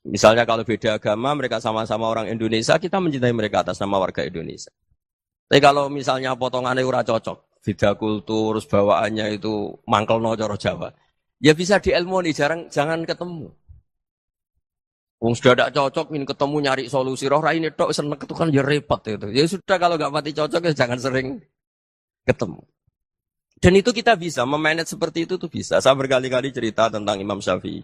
Misalnya kalau beda agama, mereka sama-sama orang Indonesia, kita mencintai mereka atas nama warga Indonesia. Tapi kalau misalnya potongannya ura cocok, beda kultur, bawaannya itu mangkelno cara Jawa. Ya bisa diilmoni, jangan ketemu. Wong sudah tidak cocok, ingin ketemu nyari solusi. Roh ini tok seneng itu kan ya repot itu. Ya sudah kalau nggak pati cocok ya jangan sering ketemu. Dan itu kita bisa memanage seperti itu tuh bisa. Saya berkali-kali cerita tentang Imam Syafi'i.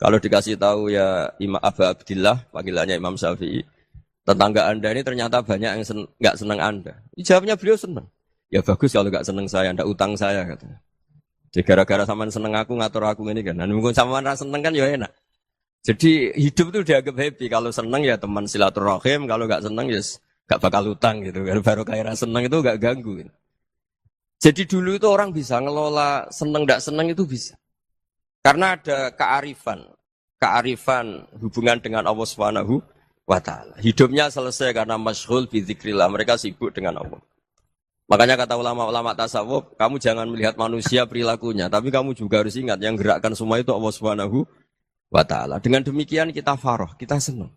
Kalau dikasih tahu ya Imam Abu Abdillah, panggilannya Imam Syafi'i, tetangga Anda ini ternyata banyak yang nggak senang Anda. Jawabnya beliau senang. Ya bagus kalau nggak seneng saya, ndak utang saya katanya. Jadi gara-gara sampean seneng aku ngatur aku ini kan. Nah, mungkin sampean ra seneng kan ya enak. Jadi hidup itu dianggap happy. Kalau seneng ya teman silaturahim, kalau nggak seneng ya nggak bakal utang gitu. Baru kayak seneng itu nggak ganggu. Gitu. Jadi dulu itu orang bisa ngelola seneng ndak seneng itu bisa. Karena ada kearifan hubungan dengan Allah Subhanahu wa taala. Hidupnya selesai karena masyghul bi dzikrillah. Mereka sibuk dengan Allah. Makanya kata ulama-ulama tasawuf, kamu jangan melihat manusia perilakunya, tapi kamu juga harus ingat yang gerakkan semua itu Allah Subhanahu wa taala. Dengan demikian kita faroh, kita senang.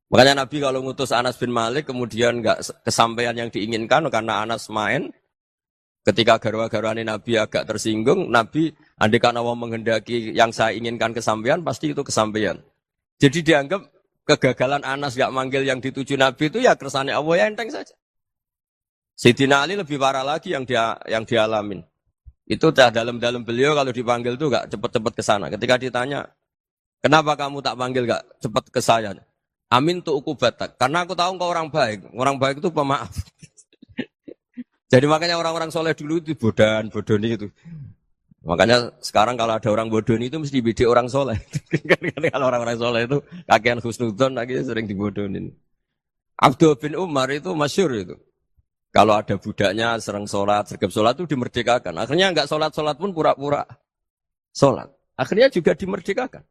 Makanya Nabi kalau ngutus Anas bin Malik kemudian enggak kesampaian yang diinginkan karena Anas main, ketika garwa-garwane Nabi agak tersinggung, Nabi andaikan Allah menghendaki yang saya inginkan kesampaian, pasti itu kesampaian. Jadi dianggap kegagalan Anas enggak manggil yang dituju Nabi itu ya kersane Allah ya enteng saja. Sayyidina Ali lebih parah lagi yang dialamin. Itu dalam beliau kalau dipanggil itu enggak cepat-cepat ke sana. Ketika ditanya, "Kenapa kamu tak panggil enggak cepat ke saya?" "Amin tu ukubatak." Karena aku tahu engkau orang baik. Orang baik itu pemaaf. Jadi makanya orang-orang soleh dulu itu bodoni itu. Makanya sekarang kalau ada orang bodoni itu mesti bidik orang soleh. Kalau orang-orang soleh itu kakean husnudzon lagi sering dibodonin. Abdul bin Umar itu masyhur itu. Kalau ada budaknya sering sholat, sergap sholat itu dimerdekakan. Akhirnya enggak sholat pun pura-pura sholat. Akhirnya juga dimerdekakan.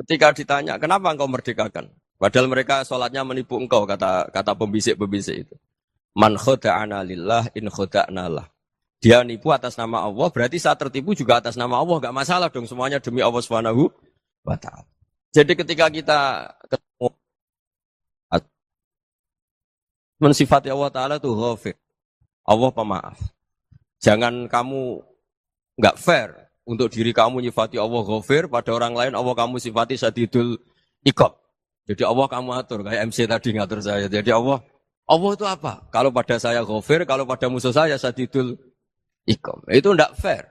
Ketika ditanya, kenapa engkau merdekakan? Padahal mereka sholatnya menipu engkau, kata pembisik-pembisik itu. Man khoda'ana lillah in khoda'na lah. Dia nipu atas nama Allah, berarti saat tertipu juga atas nama Allah. Enggak masalah dong, semuanya demi Allah Subhanahu wa ta'ala. Jadi ketika kita ketemu mensifati Allah Ta'ala itu ghafir. Allah pemaaf. Jangan kamu enggak fair untuk diri kamu nyifati Allah ghafir, pada orang lain Allah kamu sifati syadidul iqab. Jadi Allah kamu atur, kayak MC tadi ngatur saya. Jadi Allah itu apa? Kalau pada saya ghafir, kalau pada musuh saya syadidul iqab. Itu enggak fair.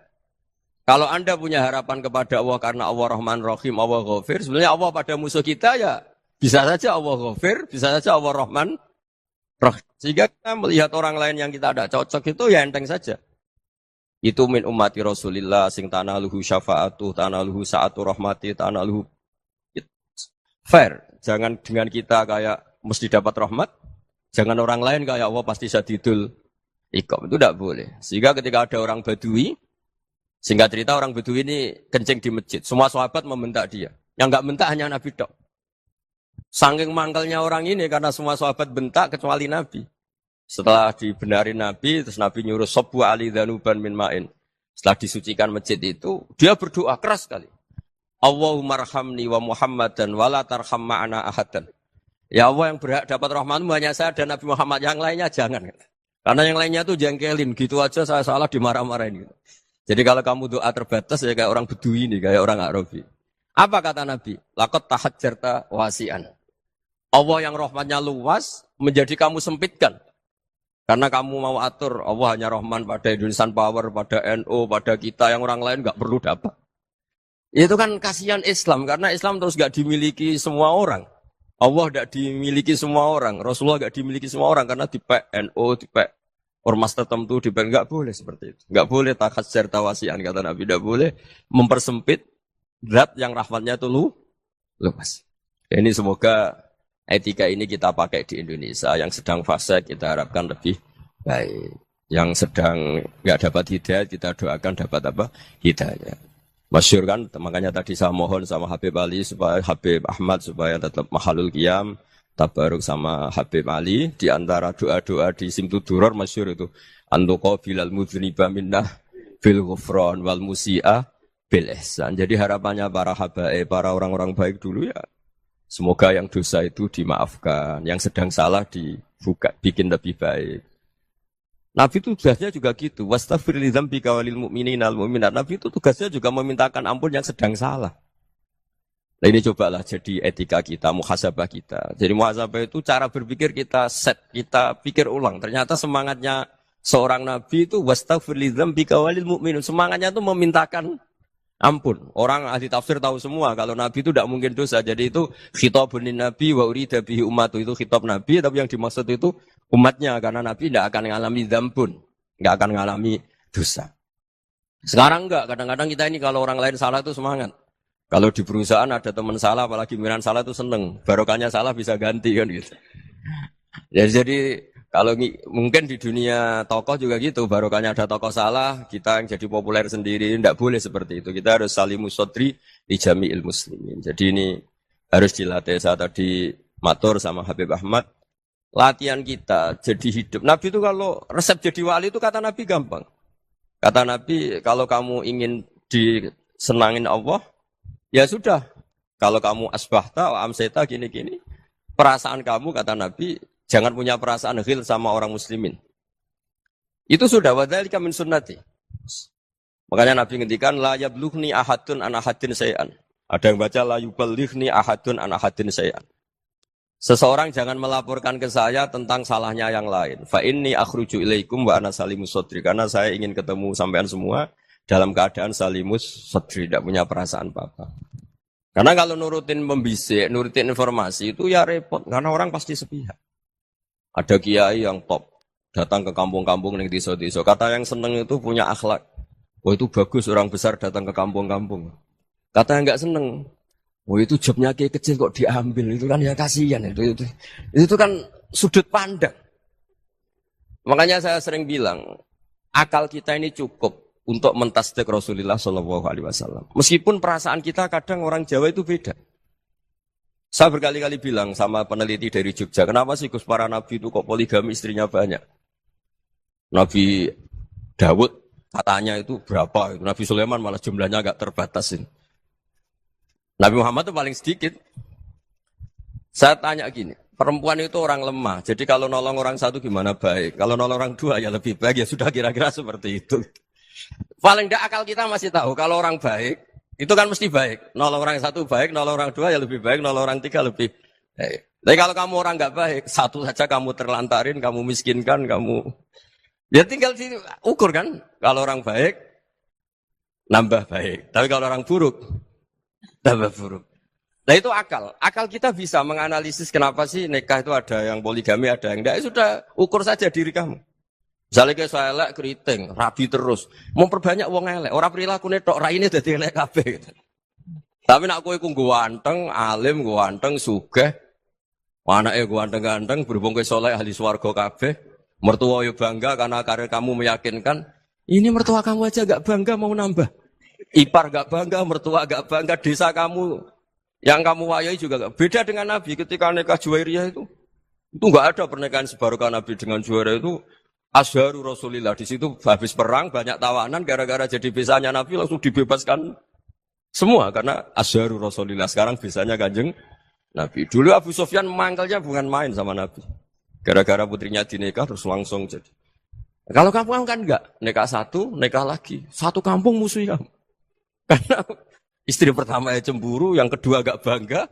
Kalau Anda punya harapan kepada Allah karena Allah Rahman Rahim, Allah ghafir, sebenarnya Allah pada musuh kita ya bisa saja Allah ghafir, bisa saja Allah Rahman Rahim. Sehingga kita melihat orang lain yang kita tidak cocok itu ya enteng saja. Itu min ummati Rasulillah sing tanaluhu syafa'atu, tanaluhu sa'atu rahmati, tanaluhu fair. Jangan dengan kita kayak mesti dapat rahmat. Jangan orang lain kayak Allah pasti syadidul iqab. Itu tidak boleh. Sehingga ketika ada orang Badui, singkat cerita orang Badui ini kencing di masjid. Semua sahabat membentak dia. Yang enggak bentak hanya Nabi tok. Saking mangkelnya orang ini karena semua sahabat bentak kecuali Nabi. Setelah dibenarin Nabi, terus Nabi nyuruh Sobu Ali Dhanuban min ma'in. Setelah disucikan masjid itu, dia berdoa keras sekali. Allahumma arhamni wa Muhammadan wa la tarham ma'ana ahadan. Ya Allah, yang berhak dapat rahmatmu hanya saya dan Nabi Muhammad, yang lainnya jangan. Karena yang lainnya tuh jengkelin, gitu aja saya salah dimarah-marahin. Gitu. Jadi kalau kamu doa terbatas ya kayak orang Bedui ini, kayak orang Arabi. Apa kata Nabi? Laqad tahajjarta wasi'an. Allah yang rahmatnya luas menjadi kamu sempitkan. Karena kamu mau atur Allah hanya rahman pada Indonesian Power, pada NU, pada kita yang orang lain nggak perlu dapat. Itu kan kasihan Islam karena Islam terus nggak dimiliki semua orang. Allah tidak dimiliki semua orang, Rasulullah tidak dimiliki semua orang karena di NU, di ormas tertentu, di nggak boleh seperti itu. Nggak boleh takhasyar tawasian kata Nabi, tidak boleh mempersempit zat yang rahmatnya itu luas. Ini semoga etika ini kita pakai di Indonesia. Yang sedang fase kita harapkan lebih baik. Yang sedang nggak dapat hidayah kita doakan dapat apa? Hidayah. Masyhur kan, makanya tadi saya mohon sama Habib Ali supaya Habib Ahmad supaya tetap mahalul qiyam, tabaruk sama Habib Ali di antara doa-doa di Simtud Duror masyhur itu antuqabilal mudhniba minnah bil ghufran wal musi'a bil ihsan. Jadi harapannya para habaib, para orang-orang baik dulu ya semoga yang dosa itu dimaafkan, yang sedang salah dibuka, bikin lebih baik. Nabi itu tugasnya juga gitu. Wastaghfir li dzambika walil mu'minina wal mu'minat. Nabi itu tugasnya juga memintakan ampun yang sedang salah. Nah ini cobalah jadi etika kita, muhasabah kita. Jadi muhasabah itu cara berpikir kita set, kita pikir ulang. Ternyata semangatnya seorang Nabi itu wastaghfir li dzambika walil mu'minin. Semangatnya itu memintakan ampun. Orang ahli tafsir tahu semua kalau Nabi itu tidak mungkin dosa. Jadi itu khitabun Nabi wa urida bihi ummatu, itu khitab Nabi tapi yang dimaksud itu umatnya karena Nabi tidak akan mengalami dzambun, tidak akan mengalami dosa. Sekarang enggak, kadang-kadang kita ini kalau orang lain salah itu semangat. Kalau di perusahaan ada teman salah, apalagi pimpinan salah itu seneng. Barokahnya salah bisa ganti kan gitu. Ya, jadi kalau mungkin di dunia tokoh juga gitu, barokahnya ada tokoh salah, kita yang jadi populer sendiri, tidak boleh seperti itu. Kita harus salimus sodri di jami'il muslimin. Jadi ini harus dilatih. Saya tadi matur sama Habib Ahmad, latihan kita jadi hidup. Nabi itu kalau resep jadi wali itu kata Nabi gampang. Kata Nabi, kalau kamu ingin disenangin Allah, ya sudah. Kalau kamu asbahta, amseta, gini-gini. Perasaan kamu, kata Nabi, jangan punya perasaan ghil sama orang muslimin. Itu sudah, wadzalika min sunnati. Makanya Nabi ngendikan, la yablughni ahadun an ahadin say'an. Ada yang baca, la yuballighni ahadun an ahadin say'an. Seseorang jangan melaporkan ke saya tentang salahnya yang lain. Fa inni akhruju ilaikum wa ana salimus sodri. Karena saya ingin ketemu sampean semua dalam keadaan salimus sodri, tidak punya perasaan apa-apa. Karena kalau nurutin membisik, nurutin informasi itu ya repot. Karena orang pasti sepihak. Ada kiai yang top, datang ke kampung-kampung yang desa-desa. Kata yang seneng itu punya akhlak. Oh itu bagus orang besar datang ke kampung-kampung. Kata yang enggak seneng, oh itu jobnya kayak kecil kok diambil, itu kan ya kasihan itu kan sudut pandang. Makanya saya sering bilang, akal kita ini cukup untuk mentasdik Rasulullah Shallallahu Alaihi Wasallam. Meskipun perasaan kita kadang orang Jawa itu beda. Saya berkali-kali bilang sama peneliti dari Jogja, kenapa sih Gus para nabi itu kok poligami istrinya banyak? Nabi Dawud katanya itu berapa? Nabi Sulaiman malah jumlahnya agak terbatas ini. Nabi Muhammad itu paling sedikit. Saya tanya gini, perempuan itu orang lemah. Jadi kalau nolong orang satu gimana baik? Kalau nolong orang dua ya lebih baik. Ya sudah kira-kira seperti itu. Paling tidak akal kita masih tahu kalau orang baik, itu kan mesti baik. Nolong orang satu baik, nolong orang dua ya lebih baik, nolong orang tiga lebih baik. Tapi kalau kamu orang nggak baik, satu saja kamu terlantarin, kamu miskinkan, kamu... Ya tinggal diukur kan. Kalau orang baik, nambah baik. Tapi kalau orang buruk, tambah buruk. Nah itu akal. Akal kita bisa menganalisis kenapa sih nikah itu ada yang poligami, ada yang enggak. Sudah ukur saja diri kamu. Misalnya kayak saya elek keriting, rabi terus. Memperbanyak wong elek. Orang perilaku netok, raine dadi elek kabeh. Tapi nak kowe ku ganteng, alim, ganteng, sugih. Anake ganteng-ganteng, berhubung kowe saleh ahli swarga kabeh. Mertua yo bangga karena karir kamu meyakinkan. Ini mertua kamu aja enggak bangga mau nambah. Ipar gak bangga, mertua gak bangga, desa kamu Yang kamu wayai juga gak. Beda dengan Nabi ketika nikah Juwairiyah itu nggak ada pernikahan sebarukan Nabi dengan Juwairiyah itu Azharu Rasulillah. Di situ habis perang banyak tawanan gara-gara jadi besanya Nabi langsung dibebaskan semua karena Azharu Rasulillah. Sekarang besanya Kanjeng Nabi. Dulu Abu Sufyan mangkalnya bukan main sama Nabi. Gara-gara putrinya dinikah terus langsung jadi. Kalau kamu kan enggak, nikah satu, nikah lagi. Satu kampung musuh kamu. Karena istri pertama ya cemburu, yang kedua agak bangga.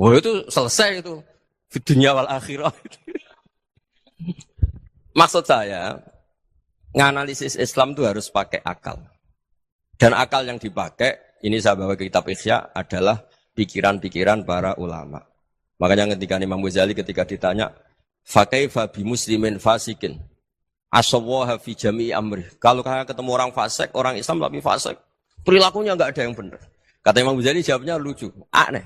Wah itu selesai itu. Dunia wal akhirah. Maksud saya, nganalisis Islam itu harus pakai akal. Dan akal yang dipakai, ini saya bawa ke kitab Ihya, adalah pikiran-pikiran para ulama. Makanya ketika Imam Ghazali ketika ditanya, fakaifa bi muslimin fasikin asawaha fi jami'i amri. Kalau kalian ketemu orang fasik, orang Islam tapi fasik, perilakunya enggak ada yang benar. Kata Imam Ghazali jawabnya lucu, aneh.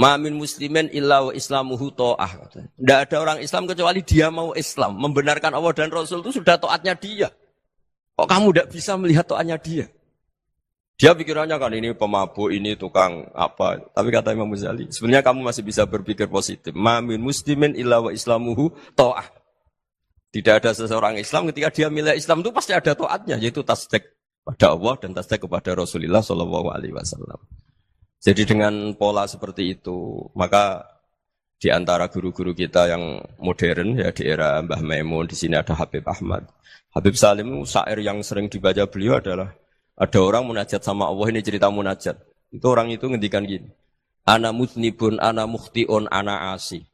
Ma min muslimin illa wa islamuhu ta'ah. Tidak ada orang Islam kecuali dia mau Islam, membenarkan Allah dan Rasul itu sudah taatnya dia. Kok kamu tidak bisa melihat taatnya dia? Dia pikirannya kan ini pemabuk, ini tukang apa. Tapi kata Imam Ghazali, sebenarnya kamu masih bisa berpikir positif. Ma min muslimin illa wa islamuhu ta'ah. Tidak ada seseorang Islam ketika dia milih Islam itu pasti ada taatnya, yaitu tasdik pada Allah dan tasdik kepada Rasulullah Shallallahu Alaihi Wasallam. Jadi dengan pola seperti itu, maka di antara guru-guru kita yang modern ya di era Mbah Maimun, di sini ada Habib Ahmad. Habib Salim, syair yang sering dibaca beliau adalah ada orang munajat sama Allah, ini cerita munajat. Itu orang itu ngendikan gini, ana mutnibun, ana mukhtiun, ana asi.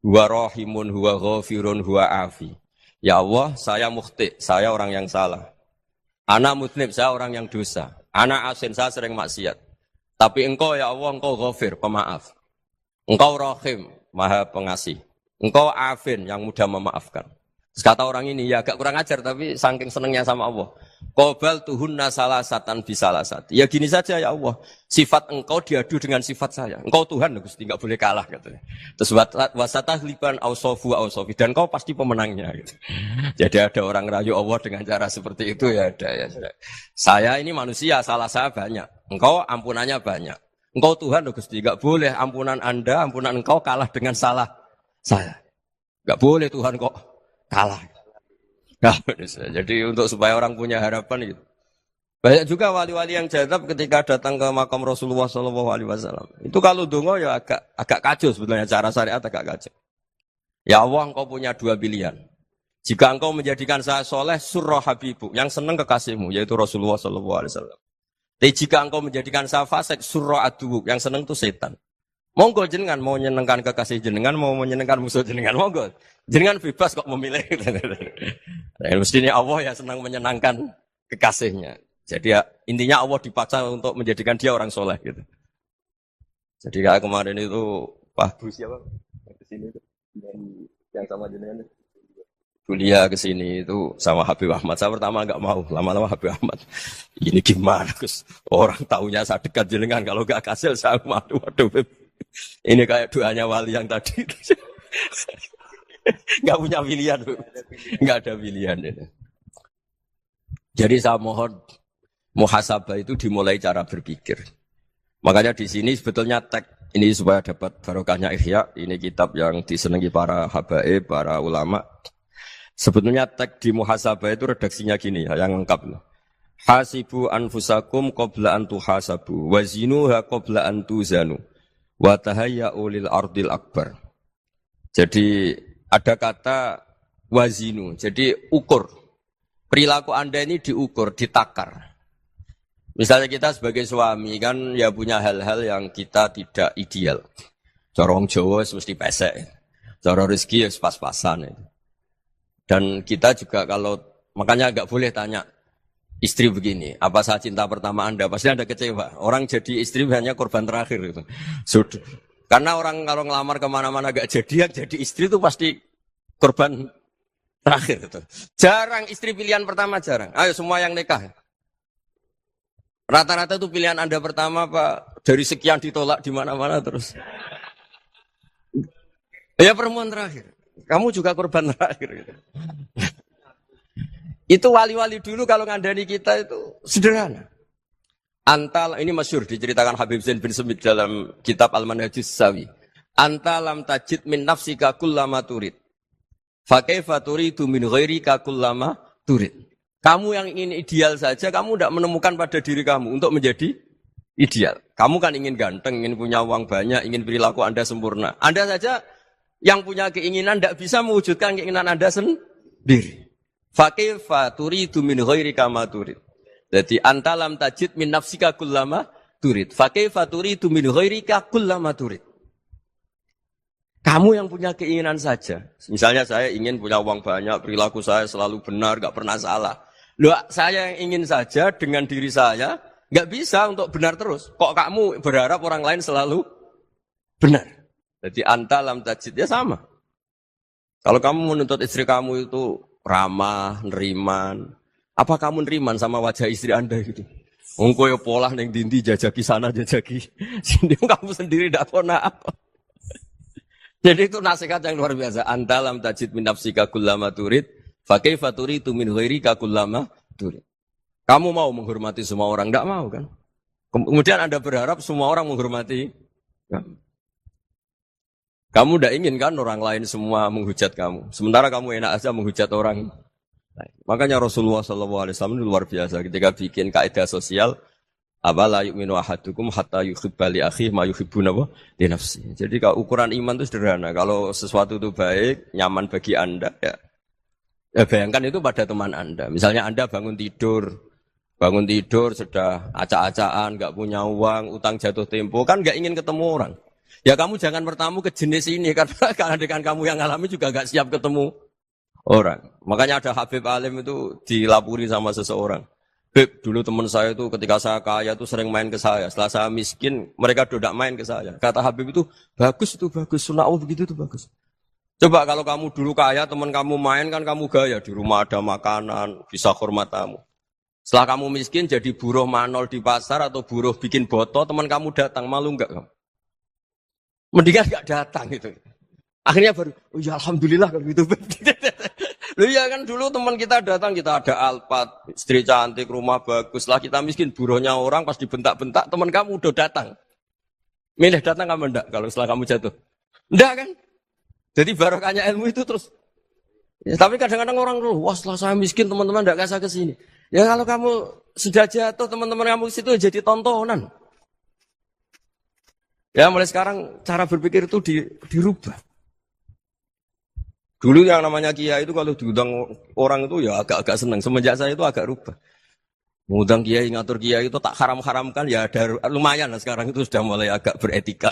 Huwa rahimun, huwa ghafirun, huwa afi. Ya Allah, saya mukhti, saya orang yang salah. Ana mutnib, saya orang yang dosa. Ana asin, saya sering maksiat. Tapi engkau ya Allah, engkau ghafir, pemaaf. Engkau rahim, maha pengasih. Engkau afin, yang mudah memaafkan. Terus kata orang ini, ya agak kurang ajar, tapi saking senengnya sama Allah. Qobal tuhunna salasatan bisalasat. Ya gini saja ya Allah, sifat engkau diadu dengan sifat saya. Engkau Tuhan, Gusti, enggak boleh kalah katanya. Terus wasatahliban ausofu ausofi, dan kau pasti pemenangnya gitu. Jadi ada orang rayu Allah dengan cara seperti itu ya ada ya. Saya ini manusia, salah saya banyak. Engkau ampunannya banyak. Engkau Tuhan, Gusti, enggak boleh ampunan Anda, ampunan engkau kalah dengan salah saya. Enggak boleh Tuhan kok kalah. Nah, jadi untuk supaya orang punya harapan gitu. Banyak juga wali-wali yang jadab ketika datang ke makam Rasulullah SAW. Itu kalau dongo ya agak kacau sebetulnya, cara syariat agak kacau. Ya Allah, engkau punya dua pilihan. Jika engkau menjadikan saya soleh, surah habibu, yang senang kekasihmu, yaitu Rasulullah SAW. Tapi jika engkau menjadikan saya fasik, surah adubu, yang senang itu setan. Monggo jenengan mau menyenangkan kekasih jenengan, mau menyenangkan musuh jenengan, monggo. Jenengan bebas kok memilih. Nah, mestinya Allah ya senang menyenangkan kekasihnya. Jadi ya, intinya Allah dipaksa untuk menjadikan dia orang soleh gitu. Jadi kayak kemarin itu Pak Bu siapa? Yang kesini itu, yang sama jenengan. Kuliah kesini itu sama Habib Ahmad. Saya pertama enggak mau, lama-lama Habib Ahmad. Ini gimana Gus? Orang taunya saya dekat jenengan, kalau enggak kasih saya waduh. Ini kayak doanya wali yang tadi. Enggak punya pilihan, Bu. Enggak ada pilihan. Jadi saya mohon muhasabah itu dimulai cara berpikir. Makanya di sini sebetulnya teks ini supaya dapat barokahnya Ihya. Ini kitab yang disenangi para habaib, para ulama. Sebetulnya teks di muhasabah itu redaksinya gini ya, yang lengkap. Hasibu anfusakum qabla an tuhasabu, wazinuha qabla an tuzanu, wa tahayya'u lil ardil akbar. Jadi ada kata wazinu, jadi ukur. Perilaku Anda ini diukur, ditakar. Misalnya kita sebagai suami kan ya punya hal-hal yang kita tidak ideal. Cara wong Jawa mesti pesek. Cara rezeki ya pas-pasan. Dan kita juga kalau, makanya enggak boleh tanya istri begini, apa saya cinta pertama Anda? Pasti Anda kecewa. Orang jadi istri hanya korban terakhir gitu. Sudah. Karena orang kalau ngelamar kemana-mana gak jadi, yang jadi istri itu pasti korban terakhir gitu. Jarang istri pilihan pertama, jarang. Ayo semua yang nikah. Rata-rata itu pilihan Anda pertama Pak, dari sekian ditolak di mana-mana terus. Ya perempuan terakhir. Kamu juga korban terakhir gitu. Itu wali-wali dulu kalau ngandani kita itu sederhana. Ini masyhur diceritakan Habib Zain bin Semit dalam kitab Al-Manhajus Sawi. Anta lam tajid min nafsika kullama turid. Fa kaifa turidu min ghairika kullama turid. Kamu yang ingin ideal saja, kamu tidak menemukan pada diri kamu untuk menjadi ideal. Kamu kan ingin ganteng, ingin punya uang banyak, ingin perilaku Anda sempurna. Anda saja yang punya keinginan tidak bisa mewujudkan keinginan Anda sendiri. Fa kaifa turidu min ghairika ma turid. Jadi anta lam tajid min nafsika kullama turid. Fa kaifa turidu min ghairika kullama turid. Kamu yang punya keinginan saja. Misalnya saya ingin punya uang banyak, perilaku saya selalu benar, enggak pernah salah. Loh, saya yang ingin saja dengan diri saya enggak bisa untuk benar terus. Kok kamu berharap orang lain selalu benar? Jadi anta lam tajid ya sama. Kalau kamu menuntut istri kamu itu ramah, neriman, apa kamu neriman sama wajah istri Anda gitu? Engko yo pola ning dindi jajaki sana jajaki sini kamu sendiri ndak pernah apa. Jadi itu nasihat yang luar biasa. Anta lam tajid min nafsika kullama turid, fa kaifa turidu min ghairika kullama turid. Kamu mau menghormati semua orang, enggak mau kan? Kemudian Anda berharap semua orang menghormati kamu. Kamu tidak ingin kan orang lain semua menghujat kamu. Sementara kamu enak aja menghujat orang. Makanya Rasulullah SAW itu luar biasa ketika bikin kaidah sosial. La yu'minu ahadukum hatta yuhibba li akhihi ma yuhibbu li nafsi. Jadi kalau ukuran iman itu sederhana. Kalau sesuatu itu baik, nyaman bagi Anda, ya bayangkan itu pada teman Anda. Misalnya Anda bangun tidur sudah acak-acakan, nggak punya uang, utang jatuh tempo, kan nggak ingin ketemu orang. Ya kamu jangan bertamu ke jenis ini, karena dengan kamu yang alami juga nggak siap ketemu orang. Makanya ada Habib Alim itu dilapuri sama seseorang. Beb, dulu teman saya itu ketika saya kaya itu sering main ke saya. Setelah saya miskin, mereka tidak main ke saya. Kata Habib itu bagus, sunnah Allah begitu itu bagus. Coba kalau kamu dulu kaya, teman kamu main kan kamu gaya. Di rumah ada makanan, bisa hormat tamu. Setelah kamu miskin jadi buruh manol di pasar atau buruh bikin boto, teman kamu datang, malu enggak kamu? Mendingan enggak datang gitu. Akhirnya baru, oh ya alhamdulillah kalau gitu. Loh ya kan dulu teman kita datang, kita ada Alphard, istri cantik, rumah bagus. Setelah kita miskin, buruhnya orang pas dibentak-bentak, teman kamu udah datang. Milih datang kamu enggak kalau setelah kamu jatuh? Enggak kan? Jadi barokahnya ilmu itu terus. Ya, tapi kadang-kadang orang tuh, wah setelah saya miskin teman-teman enggak kasih ke sini. Ya kalau kamu sudah jatuh, teman-teman kamu ke situ jadi tontonan. Ya mulai sekarang cara berpikir itu dirubah. Dulu yang namanya kiai itu kalau diundang orang itu ya agak-agak senang. Semenjak saya itu agak rubah. Mengundang kiai, ngatur kiai itu tak haram-haramkan ya ada lumayan lah sekarang itu sudah mulai agak beretika.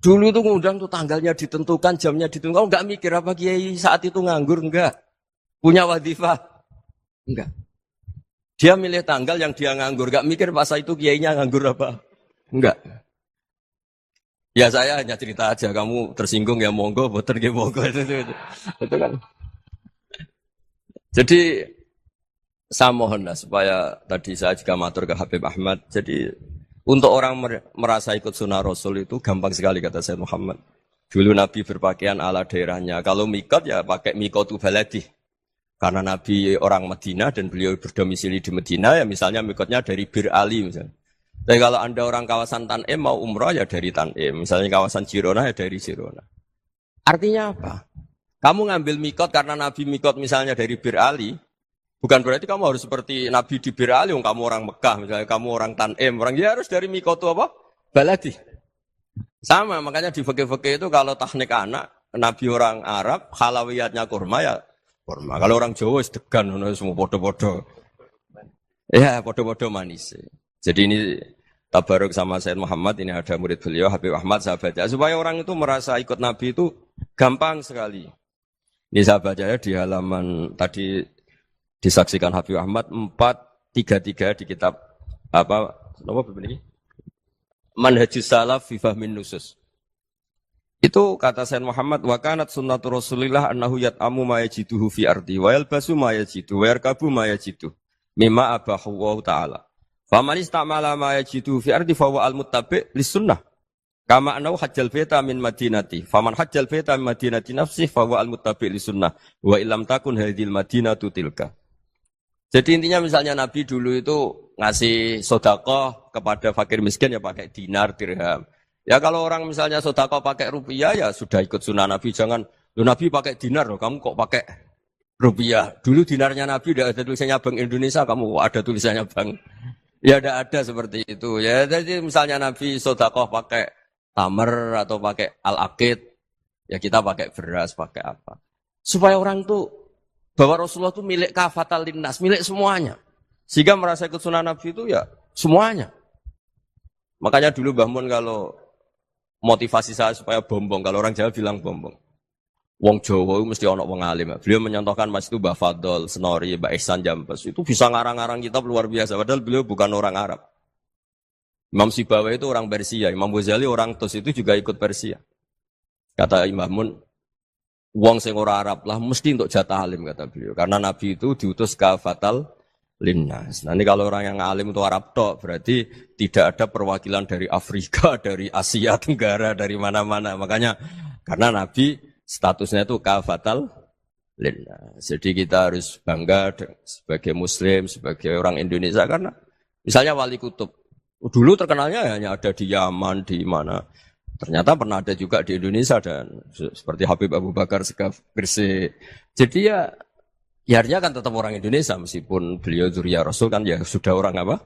Dulu itu ngundang tuh tanggalnya ditentukan, jamnya ditentukan. Oh, enggak mikir apa kiai saat itu nganggur, enggak. Punya wadifah, enggak. Dia milih tanggal yang dia nganggur, enggak mikir masa itu kiainya nganggur apa. Enggak. Ya saya hanya cerita aja, kamu tersinggung ya monggo, boten ya monggo itu kan. Jadi saya mohonlah supaya tadi saya juga matur ke Habib Ahmad. Jadi untuk orang merasa ikut sunnah Rasul itu gampang sekali kata Sayyid Muhammad. Dulu Nabi berpakaian ala daerahnya. Kalau mikot ya pakai mikotu baladi. Karena Nabi orang Madinah dan beliau berdomisili di Madinah ya misalnya mikotnya dari Bir Ali misalnya. Tapi kalau Anda orang kawasan Tanim mau umrah ya dari Tanim. Misalnya kawasan Jirona ya dari Jirona. Artinya apa? Kamu ngambil mikot karena Nabi mikot misalnya dari Bir Ali. Bukan berarti kamu harus seperti Nabi di Bir Ali. Kamu orang Mekah misalnya. Kamu orang Tanim. Orang ya harus dari mikot itu apa? Baladi. Sama makanya di fikih-fikih itu kalau teknik anak. Nabi orang Arab. Halawiyatnya kurma ya kurma. Kalau orang Jawa sedegan. Semua podo-podo. Ya podo-podo manis. Jadi ini tabaruk sama Sayyid Muhammad, ini ada murid beliau, Habib Ahmad, sahabatnya. Supaya orang itu merasa ikut Nabi itu gampang sekali. Ini sahabatnya di halaman, tadi disaksikan Habib Ahmad, 433 di kitab, apa ini? Manhajus Salaf fi Fahmin Nusus. Itu kata Sayyid Muhammad, wa kanat sunnatu Rasulillah annahu yat'amu ma yajiduhu fi ardi, wa yalbasu ma yajidu, wa yarkabu ma yajidu, mimma abahu wa ta'ala. Faman istamala ma yajidu fi ardi fa huwa al-muttabi' lis-sunnah. Kama annahu hajjal baita min madinati. Faman hajjal baita min madinati nafsi fa huwa al-muttabi' lis-sunnah. Wa illam takun hadhil madinatu tilka. Jadi intinya misalnya Nabi dulu itu ngasih sodakoh kepada fakir miskin ya pakai dinar, dirham. Ya kalau orang misalnya sodakoh pakai rupiah ya sudah ikut sunnah Nabi. Jangan, lo Nabi pakai dinar loh, kamu kok pakai rupiah. Dulu dinarnya Nabi udah ada tulisannya Bank Indonesia, kamu kok ada tulisannya Bank. Ya ada seperti itu. Ya jadi misalnya Nabi sodakoh pakai tamer atau pakai al-akid, ya kita pakai beras, pakai apa. Supaya orang tuh bahwa Rasulullah itu milik kafatal linnas, milik semuanya. Sehingga merasa ikut sunnah Nabi itu ya semuanya. Makanya dulu Mbah Mun kalau motivasi saya supaya bombong, kalau orang Jawa bilang bombong. Wong Jawa itu mesti ono wong alim. Beliau menyontohkan mas itu Mbah Fadol, Senori, Mbah Ihsan Jambes. Itu bisa ngarang-ngarang kitab luar biasa. Padahal beliau bukan orang Arab. Imam Sibawai itu orang Persia. Imam Ghazali orang Tus itu juga ikut Persia. Kata Imam Mun, wong sing ora Arab lah mesti untuk jatah alim kata beliau. Karena Nabi itu diutus kafatal linnas. Nanti kalau orang yang alim itu Arab tok, berarti tidak ada perwakilan dari Afrika, dari Asia Tenggara, dari mana-mana. Makanya karena Nabi statusnya itu kafatal linnas. Jadi kita harus bangga sebagai Muslim, sebagai orang Indonesia karena misalnya Wali Kutub dulu terkenalnya hanya ada di Yaman, di mana. Ternyata pernah ada juga di Indonesia dan seperti Habib Abu Bakar Segaf Gresik. Jadi ya artinya kan tetap orang Indonesia meskipun beliau zuriyah Rasul kan ya sudah orang apa?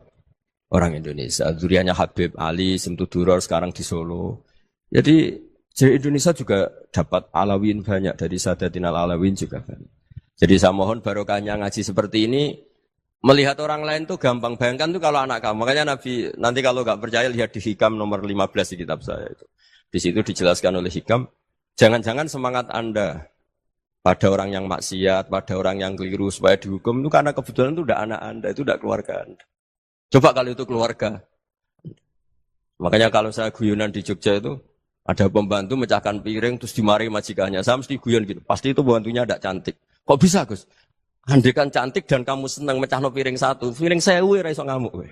Orang Indonesia. Zuriyahnya Habib Ali Simtuduror sekarang di Solo. Jadi Indonesia juga dapat alawin banyak dari Sadatin al-Alawin juga banyak. Jadi saya mohon barokahnya ngaji seperti ini. Melihat orang lain tuh gampang. Bayangkan tuh kalau anak kamu. Makanya Nabi, nanti kalau nggak percaya lihat di Hikam nomor 15 di kitab saya itu. Di situ dijelaskan oleh Hikam, jangan-jangan semangat Anda pada orang yang maksiat, pada orang yang keliru supaya dihukum itu karena kebetulan itu udah anak Anda, itu udah keluarga Anda. Coba kalau itu keluarga. Makanya kalau saya guyonan di Jogja itu, ada pembantu mecahkan piring terus dimarahi majikannya. Saya mesti guyon gitu. Pasti itu pembantunya tidak cantik. Kok bisa, Gus? Andekan cantik dan kamu senang mecahno piring satu, piring 1000 ora iso ngamuk kowe.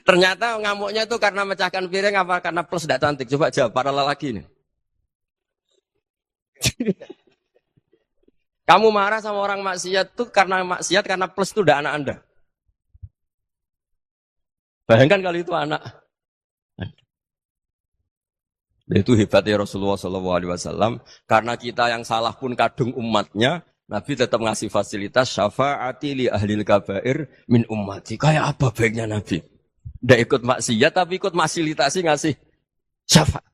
Ternyata ngamuknya itu karena mecahkan piring apa karena plus tidak cantik. Coba jawab para lelaki ini. Kamu marah sama orang maksiat itu karena maksiat karena plus itu udah anak Anda. Bayangkan kalau itu anak. Itu hebatnya Rasulullah SAW. Karena kita yang salah pun kadung umatnya, Nabi tetap ngasih fasilitas syafaati li ahlil kabair min ummati. Kayak apa baiknya Nabi? Tidak ikut maksiat tapi ikut fasilitasi ngasih syafaat.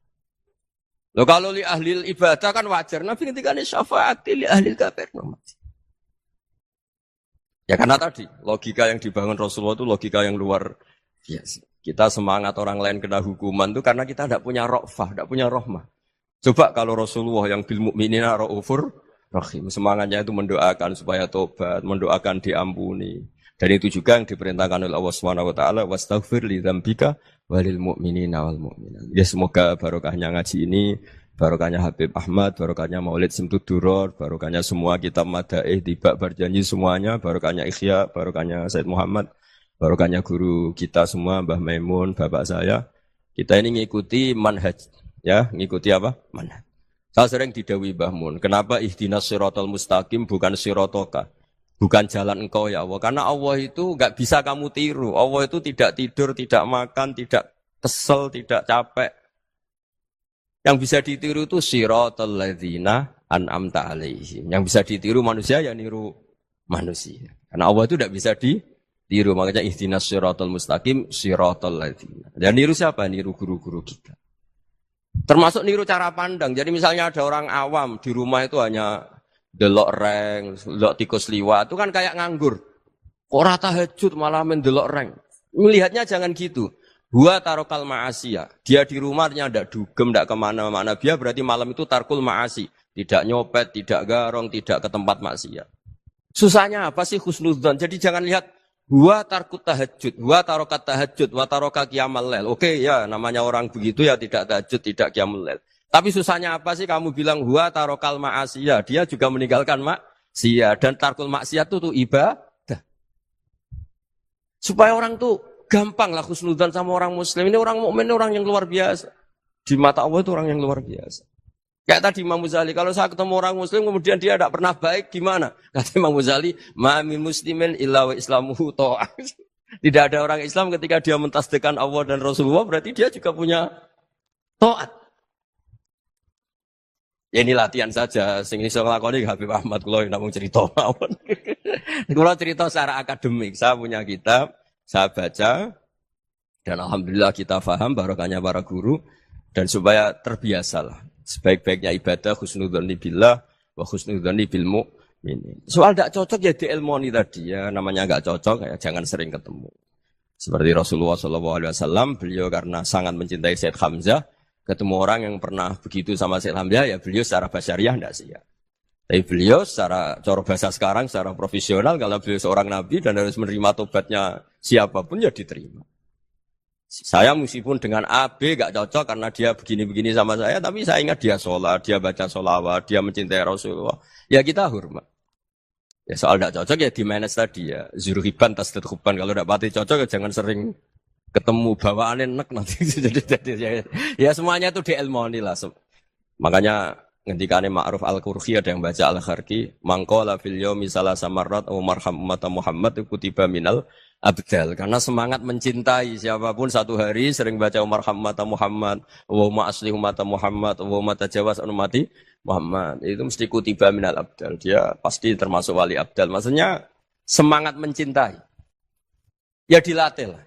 Loh kalau li ahlil ibadah kan wajar. Nabi ketika ini syafaati li ahlil kabair min ummati. Ya karena tadi logika yang dibangun Rasulullah itu logika yang luar biasa. Kita semangat orang lain kena hukuman itu karena kita tidak punya ra'fah, tidak punya rahmah. Coba kalau Rasulullah yang bil mu'minina ra'ufur rahim, semangatnya itu mendoakan supaya tobat, mendoakan diampuni. Dan itu juga yang diperintahkan oleh Allah Subhanahu wa taala, wastaghfir li dzambika walil mu'minina wal mu'minat. Ya semoga barokahnya ngaji ini, barokahnya Habib Ahmad, barokahnya Maulid Simtuduror, barokahnya semua kitab madaih tiba berjanji semuanya, barokahnya Ikhya, barokahnya Said Muhammad, barokahnya guru kita semua, Mbah Maimun, bapak saya. Kita ini ngikuti manhaj, ya, ngikuti apa? Manhaj. Saya sering didhawuhi Mbah Mun, kenapa ihdinas siratal mustaqim bukan sirotoka, bukan jalan engkau ya Allah. Karena Allah itu enggak bisa kamu tiru. Allah itu tidak tidur, tidak makan, tidak kesel, tidak capek. Yang bisa ditiru itu siratal ladzina an'amta alaihim. Yang bisa ditiru manusia ya niru manusia. Karena Allah itu tidak bisa ditiru. Makanya ihdinas siratal mustaqim siratal ladzina. Dan niru siapa? Niru guru-guru kita. Termasuk niru cara pandang. Jadi misalnya ada orang awam di rumah itu hanya delok reng, delok tikus liwat, itu kan kayak nganggur. Ora tahajud malah mendelok reng. Melihatnya jangan gitu. Huwa tarokal ma'asiyah. Dia di rumahnya tidak dugem, tidak kemana-mana. Dia berarti malam itu tarkul ma'asi. Tidak nyopet, tidak garong, tidak ke tempat maksiat. Susahnya apa sih husnudzon? Jadi jangan lihat huwa tarkut tahajud, huwa tarokat tahajud, wa taroka qiyamal lail. Oke ya, namanya orang begitu ya tidak tahajud, tidak qiyamul lail. Tapi susahnya apa sih kamu bilang huwa tarokal ma'asiyah? Dia juga meninggalkan maksiat dan tarkul maksiat itu ibadah. Supaya orang tuh gampang lah husnudzon sama orang muslim. Ini orang mukmin, orang yang luar biasa. Di mata Allah itu orang yang luar biasa. Kayak tadi Imam Ghazali, kalau saya ketemu orang muslim kemudian dia tidak pernah baik, gimana? Kata Imam Ghazali, ma min muslimin illa wa islamuhu ta'ah. Tidak ada orang Islam ketika dia mentasdihkan Allah dan Rasulullah, berarti dia juga punya taat. Ya ini latihan saja, sing iso nglakoni Habib Ahmad kula namung cerita mawon. Kula cerita secara akademik, saya punya kitab, saya baca dan alhamdulillah kita paham barokahnya para guru dan supaya terbiasalah. Sebaik-baiknya ibadah husnudzon billah wa husnudzon bil mu'minin. Soal tidak cocok ya diilmoni tadi ya, namanya enggak cocok ya jangan sering ketemu. Seperti Rasulullah SAW, beliau karena sangat mencintai Sayyid Hamzah, ketemu orang yang pernah begitu sama Sayyid Hamzah, ya beliau secara basyariah tidak siap. Tapi beliau secara cara bahasa sekarang, secara profesional, kalau beliau seorang nabi dan harus menerima tobatnya siapapun, ya diterima. Saya meskipun dengan A, B gak cocok karena dia begini-begini sama saya, tapi saya ingat dia sholat, dia baca sholawat, dia mencintai Rasulullah. Ya kita hormat. Ya soal gak cocok ya di manage tadi ya. Zuruhiban tasdid huban. Kalau gak pati cocok ya jangan sering ketemu bawaannya enak nanti. Ya semuanya itu diilmoni lah. Makanya ngendikane Ma'ruf al-Qurhi ada yang baca al-Kharki. Mangqala fil yaumi salasa marrat wa marham umat Muhammad kutiba minal abdal. Karena semangat mencintai siapapun satu hari sering baca Umar Hamata Muhammad, wa asli umata Muhammad, wa tajawaz an umati Muhammad. Itu mesti kutiba minal abdal. Dia pasti termasuk wali abdal. Maksudnya semangat mencintai. Ya dilatih lah.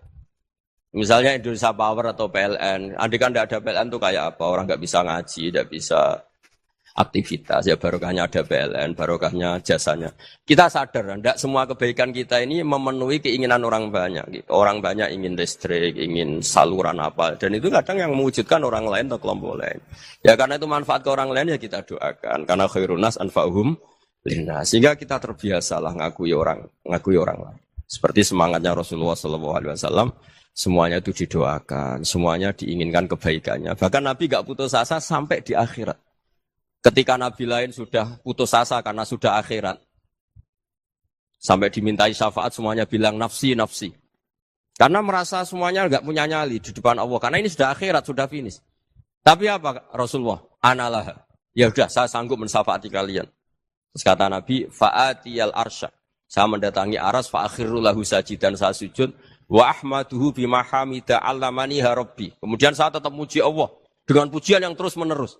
Misalnya Indonesia Power atau PLN. Andai kan tidak ada PLN itu kayak apa? Orang nggak bisa ngaji, tidak bisa aktivitas, ya barokahnya ada PLN, barokahnya jasanya. Kita sadar, tidak semua kebaikan kita ini memenuhi keinginan orang banyak. Gitu. Orang banyak ingin listrik, ingin saluran apa, dan itu kadang yang mewujudkan orang lain atau kelompok lain. Ya karena itu manfaat ke orang lain ya kita doakan, karena khairun nas anfa'uhum linnas. Sehingga kita terbiasalah ngakui orang lain. Seperti semangatnya Rasulullah SAW, semuanya itu didoakan, semuanya diinginkan kebaikannya. Bahkan Nabi gak putus asa sampai di akhirat. Ketika Nabi lain sudah putus asa karena sudah akhirat. Sampai dimintai syafaat semuanya bilang nafsi, nafsi. Karena merasa semuanya enggak punya nyali di depan Allah. Karena ini sudah akhirat, sudah finish. Tapi apa Rasulullah? Analah. Ya udah saya sanggup mensyafaati kalian. Terus kata Nabi, fa'atiyal arsya. Saya mendatangi aras, fa'akhiru lahu sajidan, saya sujud. Wa ahmaduhu bimahamida allamani harabbi. Kemudian saya tetap muji Allah. Dengan pujian yang terus menerus.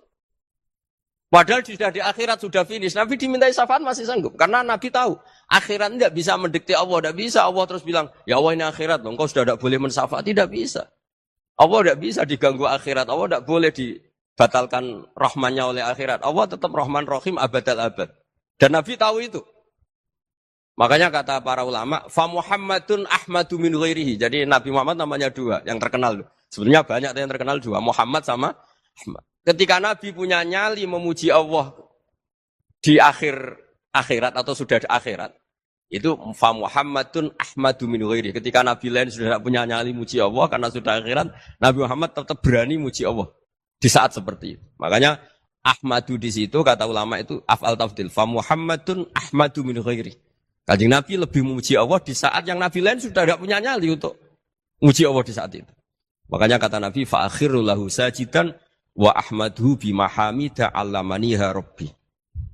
Padahal sudah di akhirat, sudah finish. Nabi dimintai syafaat masih sanggup. Karena Nabi tahu, akhirat tidak bisa mendikte Allah. Tidak bisa Allah terus bilang, ya Allah ini akhirat. Engkau sudah tidak boleh mensyafaat. Tidak bisa. Allah tidak bisa diganggu akhirat. Allah tidak boleh dibatalkan rahmannya oleh akhirat. Allah tetap rahman rahim abadal abad. Dan Nabi tahu itu. Makanya kata para ulama, fa Muhammadun ahmadu min ghairihi. Jadi Nabi Muhammad namanya dua, yang terkenal. Sebenarnya banyak yang terkenal dua, Muhammad sama Ahmad. Ketika Nabi punya nyali memuji Allah di akhirat atau sudah di akhirat, itu fa Muhammadun ahmadu min ghairi. Ketika Nabi lain sudah tidak punya nyali muji Allah karena sudah akhirat, Nabi Muhammad tetap berani muji Allah di saat seperti itu. Makanya ahmadu di situ kata ulama itu af'al tafdil, fa Muhammadun ahmadu min ghairi. Kanjeng Nabi lebih memuji Allah di saat yang Nabi lain sudah tidak punya nyali untuk muji Allah di saat itu. Makanya kata Nabi fa akhiru lahu sajidan wa ahmadhu bimahamida allamaniha rabbi.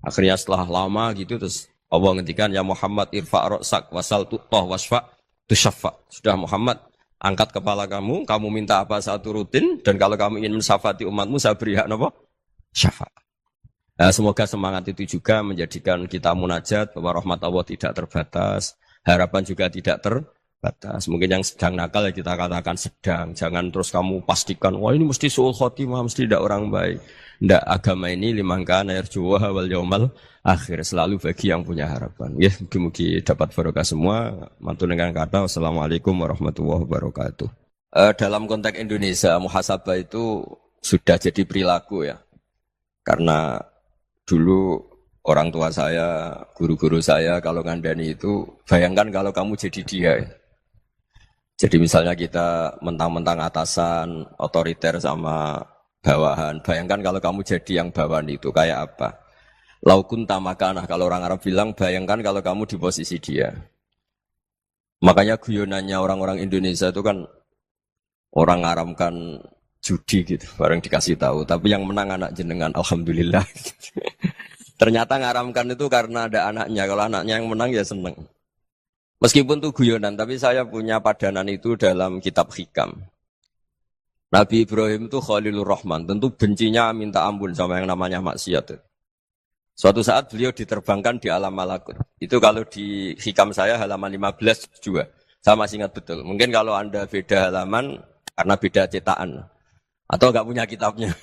Akhirnya setelah lama gitu terus Allah ngendikan ya Muhammad irfa' ra'sak wasal tu'tah wasfa' tusyaffa. Sudah Muhammad angkat kepala kamu minta apa saat turutin dan kalau kamu ingin mensyafaati umatmu saya beri hak napa? Syafaat. Nah, semoga semangat itu juga menjadikan kita munajat bahwa rahmat Allah tidak terbatas, harapan juga tidak terbatas. Mungkin yang sedang nakal ya kita katakan sedang. Jangan terus kamu pastikan, wah ini mesti su'ul khotimah, mesti tidak orang baik. Tidak, agama ini limangkan air juwa wal yaumal akhir. Selalu bagi yang punya harapan. Ya, mungkin dapat barokah semua. Mantu dengan kata, wassalamualaikum warahmatullahi wabarakatuh. Dalam konteks Indonesia, muhasabah itu sudah jadi perilaku ya. Karena dulu orang tua saya, guru-guru saya kalau ngandani itu, bayangkan kalau kamu jadi dia ya. Jadi misalnya kita mentang-mentang atasan, otoriter sama bawahan. Bayangkan kalau kamu jadi yang bawahan itu kayak apa? Laukun tamakana, kalau orang Arab bilang, bayangkan kalau kamu di posisi dia. Makanya guyonannya orang-orang Indonesia itu kan orang ngaramkan judi gitu, bareng dikasih tahu. Tapi yang menang anak jenengan, alhamdulillah. Ternyata ngaramkan itu karena ada anaknya. Kalau anaknya yang menang ya seneng. Meskipun itu guyonan, tapi saya punya padanan itu dalam kitab Hikam. Nabi Ibrahim itu Khalilur Rahman, tentu bencinya minta ampun sama yang namanya maksiat. Suatu saat beliau diterbangkan di alam malakut. Itu kalau di Hikam saya halaman 15 juga. Saya masih ingat betul. Mungkin kalau Anda beda halaman karena beda cetakan. Atau nggak punya kitabnya.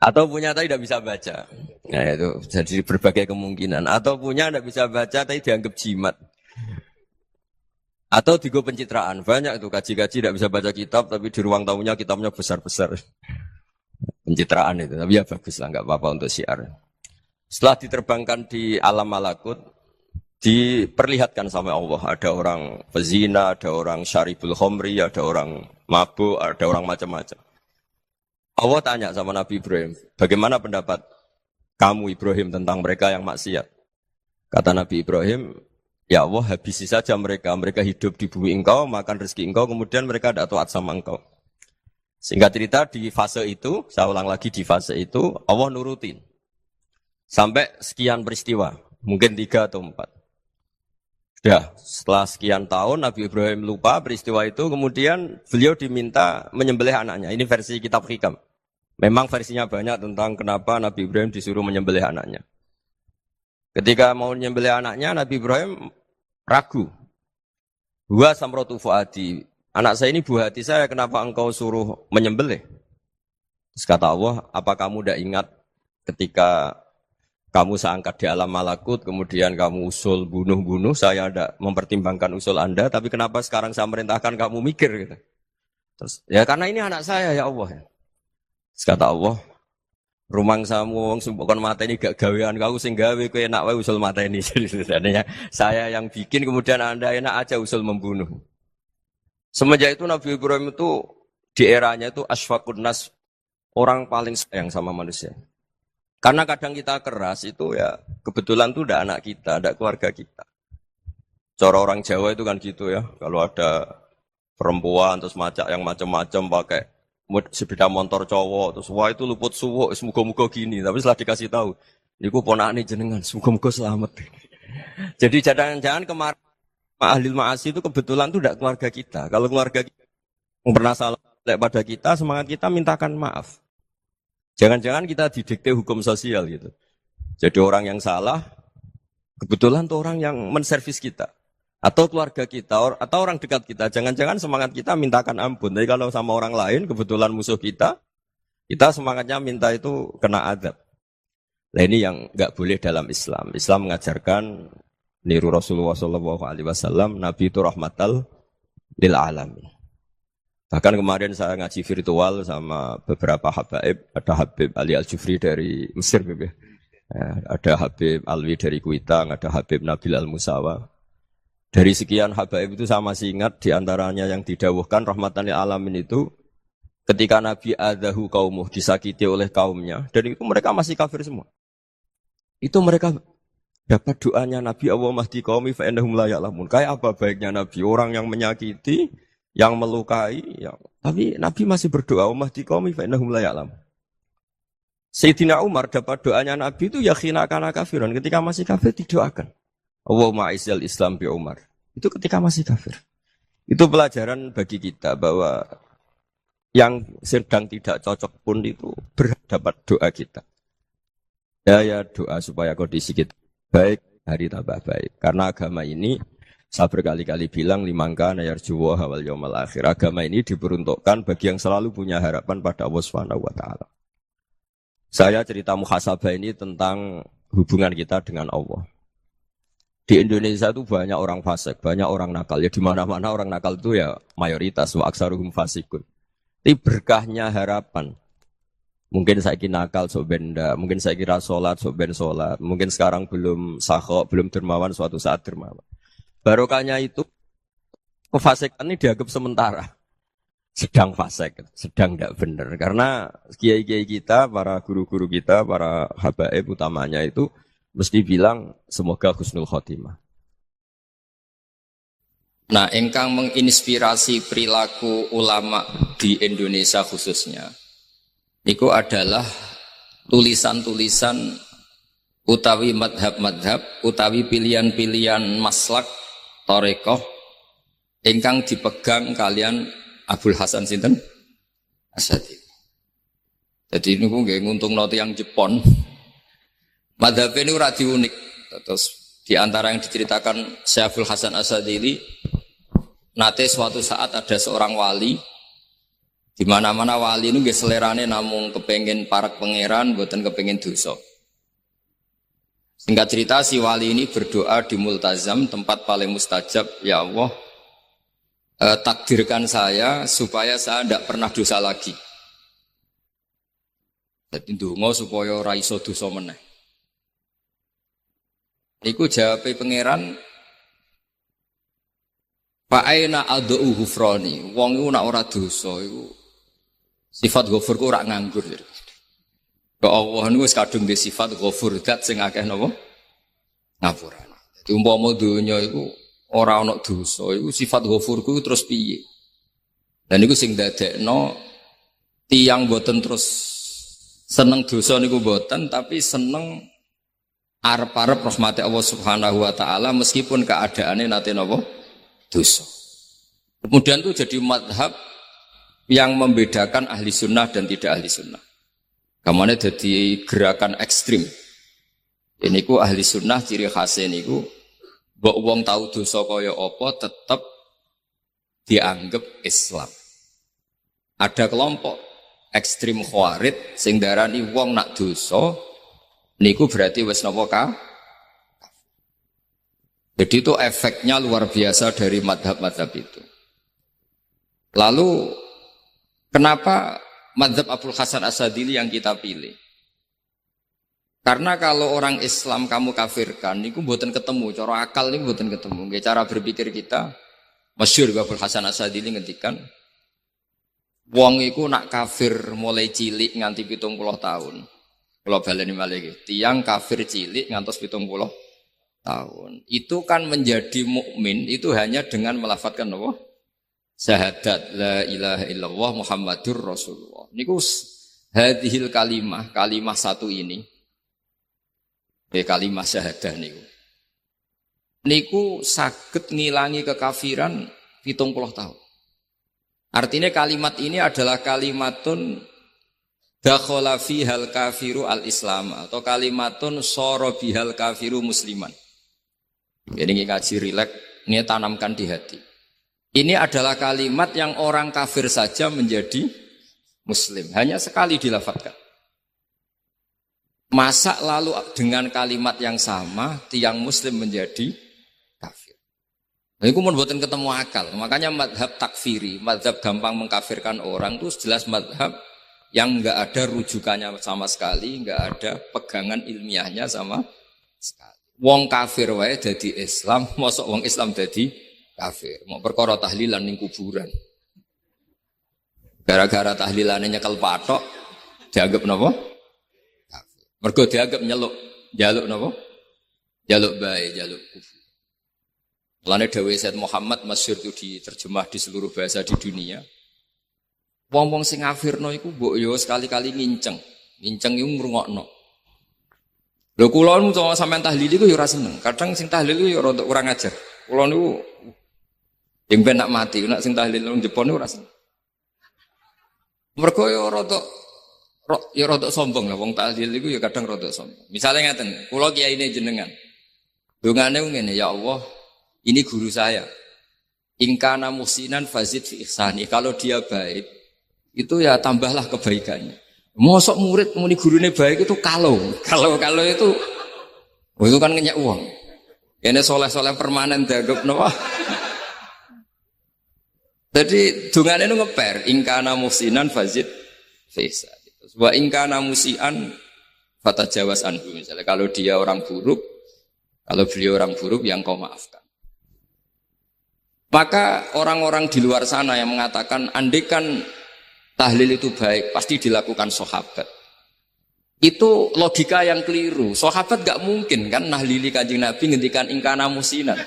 Atau punya tapi tidak bisa baca. Nah itu jadi berbagai kemungkinan. Atau punya tidak bisa baca tapi dianggap jimat. Atau digo pencitraan. Banyak itu kaji-kaji tidak bisa baca kitab tapi di ruang tamunya kitabnya besar-besar. Pencitraan itu. Tapi ya bagus lah, nggak apa-apa untuk syiar. Setelah diterbangkan di alam malakut, diperlihatkan sama Allah. Ada orang pezina, ada orang syaribul khomri, ada orang mabuk, ada orang macam-macam. Allah tanya sama Nabi Ibrahim, bagaimana pendapat kamu Ibrahim tentang mereka yang maksiat? Kata Nabi Ibrahim, ya Allah habisi saja mereka. Mereka hidup di bumi engkau, makan rezeki engkau, kemudian mereka tidak taat sama engkau. Singkat cerita di fase itu, saya ulang lagi di fase itu, Allah nurutin. Sampai sekian peristiwa, mungkin 3 atau 4. Sudah, setelah sekian tahun Nabi Ibrahim lupa peristiwa itu, kemudian beliau diminta menyembelih anaknya. Ini versi kitab Hikam. Memang versinya banyak tentang kenapa Nabi Ibrahim disuruh menyembelih anaknya. Ketika mau menyembelih anaknya, Nabi Ibrahim ragu. Huwa samratu fuadi. Anak saya ini buah hati saya, kenapa engkau suruh menyembelih? Terus kata Allah, apa kamu tidak ingat ketika kamu seangkat di alam malakut, kemudian kamu usul bunuh-bunuh, saya tidak mempertimbangkan usul Anda, tapi kenapa sekarang saya merintahkan kamu mikir? Gitu. Terus, ya karena ini anak saya ya Allah. Terus kata Allah, rumang samu wong sumpukon mata ini gak gawean kau sing gawe kowe enak wae usul mata ini. Jadi sebenarnya saya yang bikin, kemudian Anda enak aja usul membunuh. Semenjak itu Nabi Ibrahim itu di eranya itu asfaqun nas, orang paling sayang sama manusia. Karena kadang kita keras itu ya kebetulan tuh udah anak kita, ada keluarga kita. Cara orang Jawa itu kan gitu ya, kalau ada perempuan terus macak yang macam-macam pakai sepeda motor cowok terus wah itu luput suwuk, semoga-moga gini. Tapi setelah dikasih tahu, niku ponakane jenengan, semoga-moga selamat. Jadi jangan-jangan kemarin ahli ma'asi itu kebetulan tuh tidak keluarga kita. Kalau keluarga kita yang pernah salah pada kita, semangat kita mintakan maaf. Jangan-jangan kita didikte hukum sosial gitu. Jadi orang yang salah, kebetulan tuh orang yang menservis kita. Atau keluarga kita, atau orang dekat kita. Jangan-jangan semangat kita mintakan ampun. Tapi kalau sama orang lain, kebetulan musuh kita semangatnya minta itu kena azab. Nah ini yang nggak boleh dalam Islam. Islam mengajarkan niru Rasulullah SAW, Nabi itu rahmatal lil alamin. Bahkan kemarin saya ngaji virtual sama beberapa habaib, ada Habib Ali Al-Jufri dari Mesir, ada Habib Alwi dari Kuitang, ada Habib Nabil Al-Musawa. Dari sekian habaib itu saya masih ingat diantaranya yang didawuhkan rahmatan lil alamin itu ketika Nabi adahu kaumuh, disakiti oleh kaumnya, dan itu mereka masih kafir semua. Itu mereka dapat doanya Nabi, Allah mahdi qaumi fa innahum la ya'lamun. Kayak apa baiknya Nabi, orang yang menyakiti, yang melukai, tapi Nabi masih berdoa, Allah mahdi qaumi fa innahum la ya'lamun. Sayyidina Umar dapat doanya Nabi itu ya khina kana kafirun, ketika masih kafir didoakan. Allahumma a'izzal Islam bi Umar. Itu ketika masih kafir. Itu pelajaran bagi kita bahwa yang sedang tidak cocok pun itu berdapat doa kita. Ya doa supaya kondisi kita baik, hari tambah baik. Karena agama ini, saya berkali-kali bilang, limangka nayarjuwa hawal yawmal akhir. Agama ini diperuntukkan bagi yang selalu punya harapan pada Allah Subhanahu wa Ta'ala. Saya cerita muhasabah ini tentang hubungan kita dengan Allah. Di Indonesia itu banyak orang fasik, banyak orang nakal. Ya di mana-mana orang nakal itu ya mayoritas, wa aksaruhum fasikun. Tapi berkahnya harapan. Mungkin saya kira nakal sok benda, mungkin saya kira sholat sok ben sholat, mungkin sekarang belum sakhok, belum dermawan, suatu saat dermawan. Barokahnya itu kefasikan ini dianggap sementara, sedang fasik, sedang tidak benar. Karena kiai-kiai kita, para guru-guru kita, para habaib utamanya itu mesti bilang semoga husnul khotimah. Nah, engkang menginspirasi perilaku ulama di Indonesia khususnya, itu adalah tulisan-tulisan utawi madhab-madhab, utawi pilihan-pilihan maslak, torekoh, engkang dipegang kalian Abul Hasan sinten Asy'ari. Jadi ini nggih nguntungno tiyang Jepon. Madhab ini ora unik. Terus di antara yang diceritakan Syekh Abul Hasan Asy'ari, nate suatu saat ada seorang wali, di mana-mana wali itu nggih selerane namung kepengin parak pangeran, mboten kepengin dosa. Singkat cerita si wali ini berdoa di multazam, tempat paling mustajab, ya Allah, takdirkan saya supaya saya tidak pernah dosa lagi. Jadi ndonga supaya ora iso dosa meneh. Iku jawabe pangeran, fa aina ad'u ghufrani. Wong iku nek ora dosa iku sifat ghafur ku ora nganggur. Kok Allah niku wis kadung di sifat ghafur, zat sing akeh napa? Ngapura. Dadi umpama donya iku ora ana dosa, iku sifat ghafurku terus piye? Dan iku sing dadekno tiyang boten terus seneng dosa niku boten, tapi seneng arep-arep rahmati Allah Subhanahu wa taala meskipun keadaannya nate napa? Dosa. Kemudian itu jadi madhab yang membedakan ahli sunnah dan tidak ahli sunnah. Kamane jadi gerakan ekstrim. Ini ku ahli sunnah ciri khasnya niku mbok wong tahu dosa kaya apa tetap dianggap Islam. Ada kelompok ekstrim khawarid sing darani wong nak dosa niku berarti wis napa ka? Jadi itu efeknya luar biasa dari madhab-madhab itu. Lalu kenapa madhab Abul Hasan Asy'ari yang kita pilih? Karena kalau orang Islam kamu kafirkan, niku mboten ketemu, cara akal niku mboten ketemu. Nggih cara berpikir kita, masyhur Abul Hasan Asy'ari ngendikan, wong iku nak kafir mulai cilik nganti 70 tahun. Kula baleni malih iki, tiyang kafir cilik ngantos 70 tahun. Itu kan menjadi mukmin itu hanya dengan melafadzkan apa? Syahadat la ilaha illallah Muhammadur Rasulullah. Niku hadhil kalimah satu ini. Kalimah syahadah niku. Niku saged ngilangi kekafiran 70 tahun. Artinya kalimat ini adalah kalimatun dakhala fihal kafiru al-islam atau kalimatun sara bihal kafiru musliman. Ini ngaji rileks, ini tanamkan di hati. Ini adalah kalimat yang orang kafir saja menjadi muslim. Hanya sekali dilafadzkan. Masa lalu dengan kalimat yang sama tiang muslim menjadi kafir. Ini pun buatan ketemu akal. Makanya madhab takfiri, madhab gampang mengkafirkan orang itu jelas madhab yang enggak ada rujukannya sama sekali, enggak ada pegangan ilmiahnya sama sekali. Wong kafir wae dadi Islam, mosok wong Islam dadi kafir. Mau perkara tahlilan ning kuburan. Gara-gara tahlilane nyekel patok dianggap napa? Kafir. Mergo dianggap njaluk napa? Jaluk bae, jaluk kufur. Mulane dawuh Sayyid Muhammad masyhur itu diterjemah di seluruh bahasa di dunia. Wong-wong sing ngafirno iku mbok yo sekali-kali nginceng. Nginceng iku ngrungokno. Lho kula nu sampean tahlil iku yo ora seneng. Kadang sing tahlil iku yo rada kurang ajar. Kula niku yang ben nak mati, nak sing tahlil nang Jepun niku ora seneng. Mergo yo rada sombong lah wong tahlil iku yo kadang rada sombong. Misale ngaten, kula kiyaine jenengan. Dongane ngene, ya Allah, ini guru saya. In kana muhsinan fazid fi ihsani. Kalau dia baik, itu ya tambahlah kebaikannya. Mosok murid muni gurune baik itu kalau itu kan ngenyak uang. Ini soleh-soleh permanen dianggap napa? Jadi dungane itu ngeper, in kana muhsinan fazid fi ihsani. Wa in kana musian fatajawaz anhu. Misalnya kalau dia orang buruk, kalau beliau orang buruk yang kau maafkan. Maka orang-orang di luar sana yang mengatakan andekan tahlil itu baik, pasti dilakukan sahabat. Itu logika yang keliru. Sahabat gak mungkin kan nahlili Kanjeng Nabi ngendikan ingkana musinan.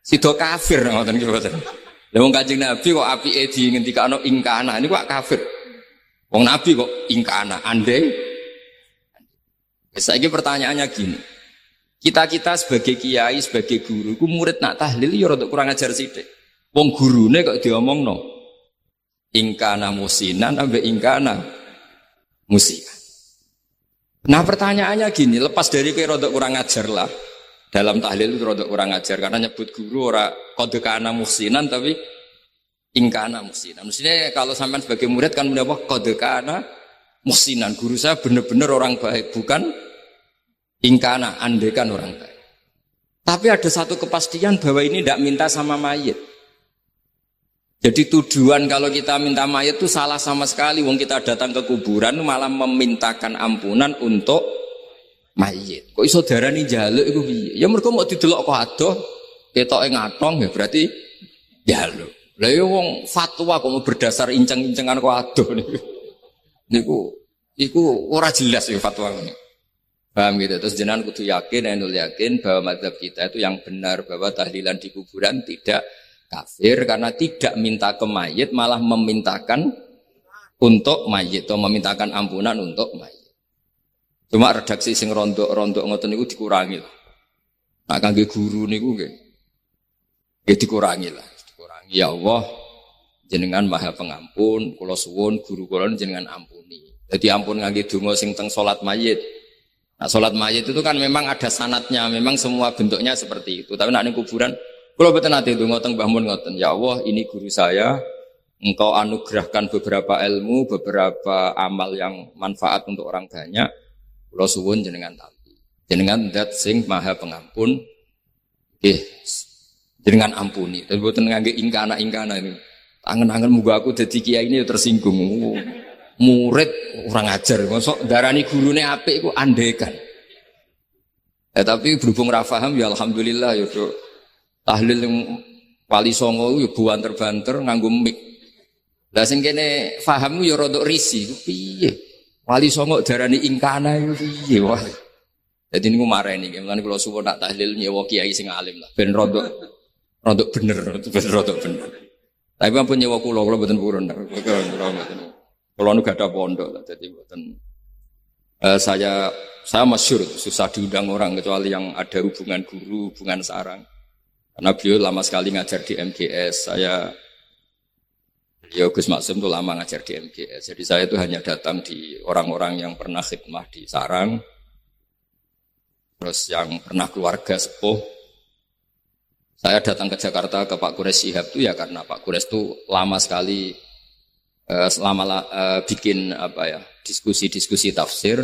Sido kafir ngoten nggih mboten. Lah wong Kanjeng Nabi kok apike ngendikano ingkana niku kok kafir. Wong Nabi kok ingkana andai. Saiki pertanyaannya gini. Kita sebagai kiai, sebagai guru, ku murid nak tahlil ya rada kurang ajar sithik. Wong gurune kok diomongno ingkana musinan ambek ingkana musikan. Nah pertanyaannya gini, lepas dari kira rada kurang ajar lah. Dalam tahlil itu rada kurang ajar karena nyebut guru ora kode kana musinan tapi ingkana musinan. Maksudnya kalau sampean sebagai murid kan mendapat kode kana musinan. Guru saya benar-benar orang baik, bukan ingkana andekan orang baik. Tapi ada satu kepastian bahwa ini tidak minta sama mayit. Jadi tujuan kalau kita minta mayit itu salah sama sekali. Wong kita datang ke kuburan malah memintakan ampunan untuk mayit. Kok iso darani njaluk iku piye? Ya mergo mau didelok kok adoh, ketoke ngatong ya berarti njaluk. Lah ya wong fatwa kok mau berdasar inceng-incengan kok adoh niku. Niku ora jelas ya fatwa ini. Paham gitu. Terus jenengan kudu yakin, enul yakin bahwa mazhab kita itu yang benar bahwa tahlilan di kuburan tidak kafir karena tidak minta ke mayit malah memintakan untuk mayit atau memintakan ampunan untuk mayit. Cuma redaksi sing rondok ngoten niku dikurangi lah. Nah kangge guru niku nggih. Nggih dikurangi lah, dikurangi. Ya Allah, jenengan Maha Pengampun, kula suwun guru kula jenengan ampuni. Jadi ampun ngangge donga sing teng salat mayit. Nah salat mayit itu kan memang ada sanatnya, memang semua bentuknya seperti itu. Tapi nek ning kuburan kula mboten nate donga teng Mbah Mun ngoten. Ya Allah, ini guru saya. Engkau anugerahkan beberapa ilmu, beberapa amal yang manfaat untuk orang banyak. Kula suwun jenengan tampi. Jenengan zat sing Maha Pengampun. Nggih. Jenengan ampuni. Tapi mboten ngangge ingkana-ingkana ini. Angen-angen muga aku dadi kiai ini tersinggung. Murid orang ajar. Mosok darani gurune apik iku andekan. Tapi berhubung ra paham ya alhamdulillah ya do. Tahlil yang Wali Songo ya buanter-banter nganggo mik. Lah sing kene paham ya rada risi. Piye? Wali Songo darani ingkana iku piye wae. Dadi niku mareni, mulane kula suwun nak tahlil nyewa kiai sing alim lah ben rada bener, ben rada bener. Tapi ampun nyewa kula mboten purun. Kula nu gak ada pondok lah dadi mboten saya masyhur susah diundang orang kecuali yang ada hubungan guru, hubungan sarang. Karena beliau lama sekali ngajar di MGS. Beliau Gus Maksum itu lama ngajar di MGS. Jadi saya itu hanya datang di orang-orang yang pernah khidmah di sarang. Terus yang pernah keluarga sepuh. Saya datang ke Jakarta ke Pak Quraisy Shihab itu ya karena Pak Quraisy itu lama sekali bikin diskusi-diskusi tafsir.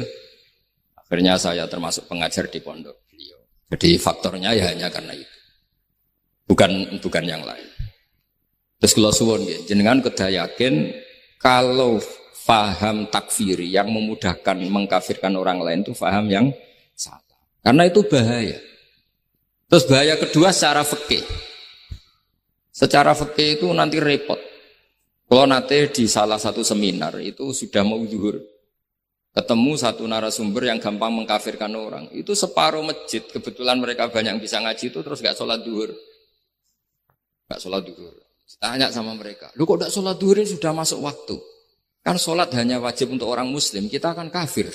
Akhirnya saya termasuk pengajar di pondok beliau. Jadi faktornya ya hanya karena itu. Bukan yang lain. Terus kalau suwun nggih, jenengan kedah yakin kalau faham takfiri yang memudahkan mengkafirkan orang lain itu faham yang salah. Karena itu bahaya. Terus bahaya kedua secara fikih. Secara fikih itu nanti repot. Kalau nanti di salah satu seminar itu sudah mau zuhur. Ketemu satu narasumber yang gampang mengkafirkan orang. Itu separuh masjid, kebetulan mereka banyak yang bisa ngaji itu terus gak sholat zuhur. Gak sholat zuhur. Tanya sama mereka, lu kok gak sholat zuhur ini sudah masuk waktu? Kan sholat hanya wajib untuk orang muslim, kita akan kafir.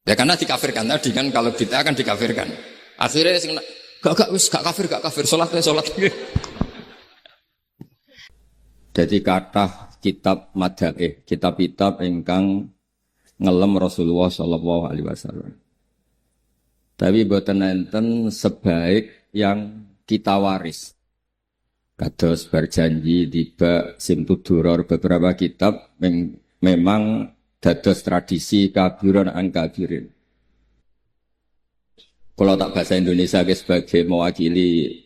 Ya karena dikafirkan tadi kan, kalau kita akan dikafirkan. Akhirnya gak kafir, sholat. Jadi kata kitab madhaih, kitab-kitab ingkang ngelem Rasulullah sallallahu alaihi wasallam. Tapi boten enten sebaik yang kita waris. Kados berjanji tiba simtuduror beberapa kitab memang dados tradisi kabiran angkabirin. Kalau tak bahasa Indonesia sebagai mewakili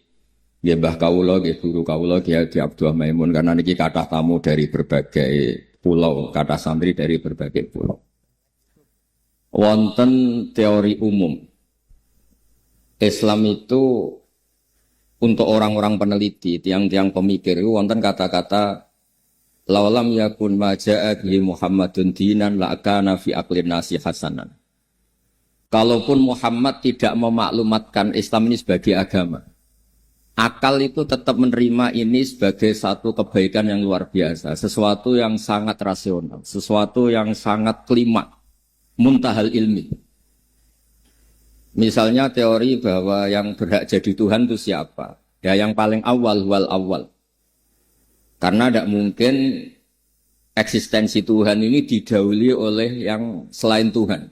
Mbah Kawula, guru Kawula Ki Haji Abdul Maimun karena niki kathah tamu dari berbagai pulau, kathah santri dari berbagai pulau. Wonten teori umum. Islam itu untuk orang-orang peneliti, tiang-tiang pemikir itu wonten kata-kata laulam yakun maja'a bihi Muhammadun dinan la kana fi aqlin nasi hasanan. kalaupun Muhammad tidak memaklumatkan Islam ini sebagai agama, akal itu tetap menerima ini sebagai satu kebaikan yang luar biasa, sesuatu yang sangat rasional, sesuatu yang sangat klimak, muntahal ilmi. Misalnya teori bahwa yang berhak jadi Tuhan itu siapa? Ya yang paling awal, wal awal. Karena tidak mungkin eksistensi Tuhan ini didahului oleh yang selain Tuhan.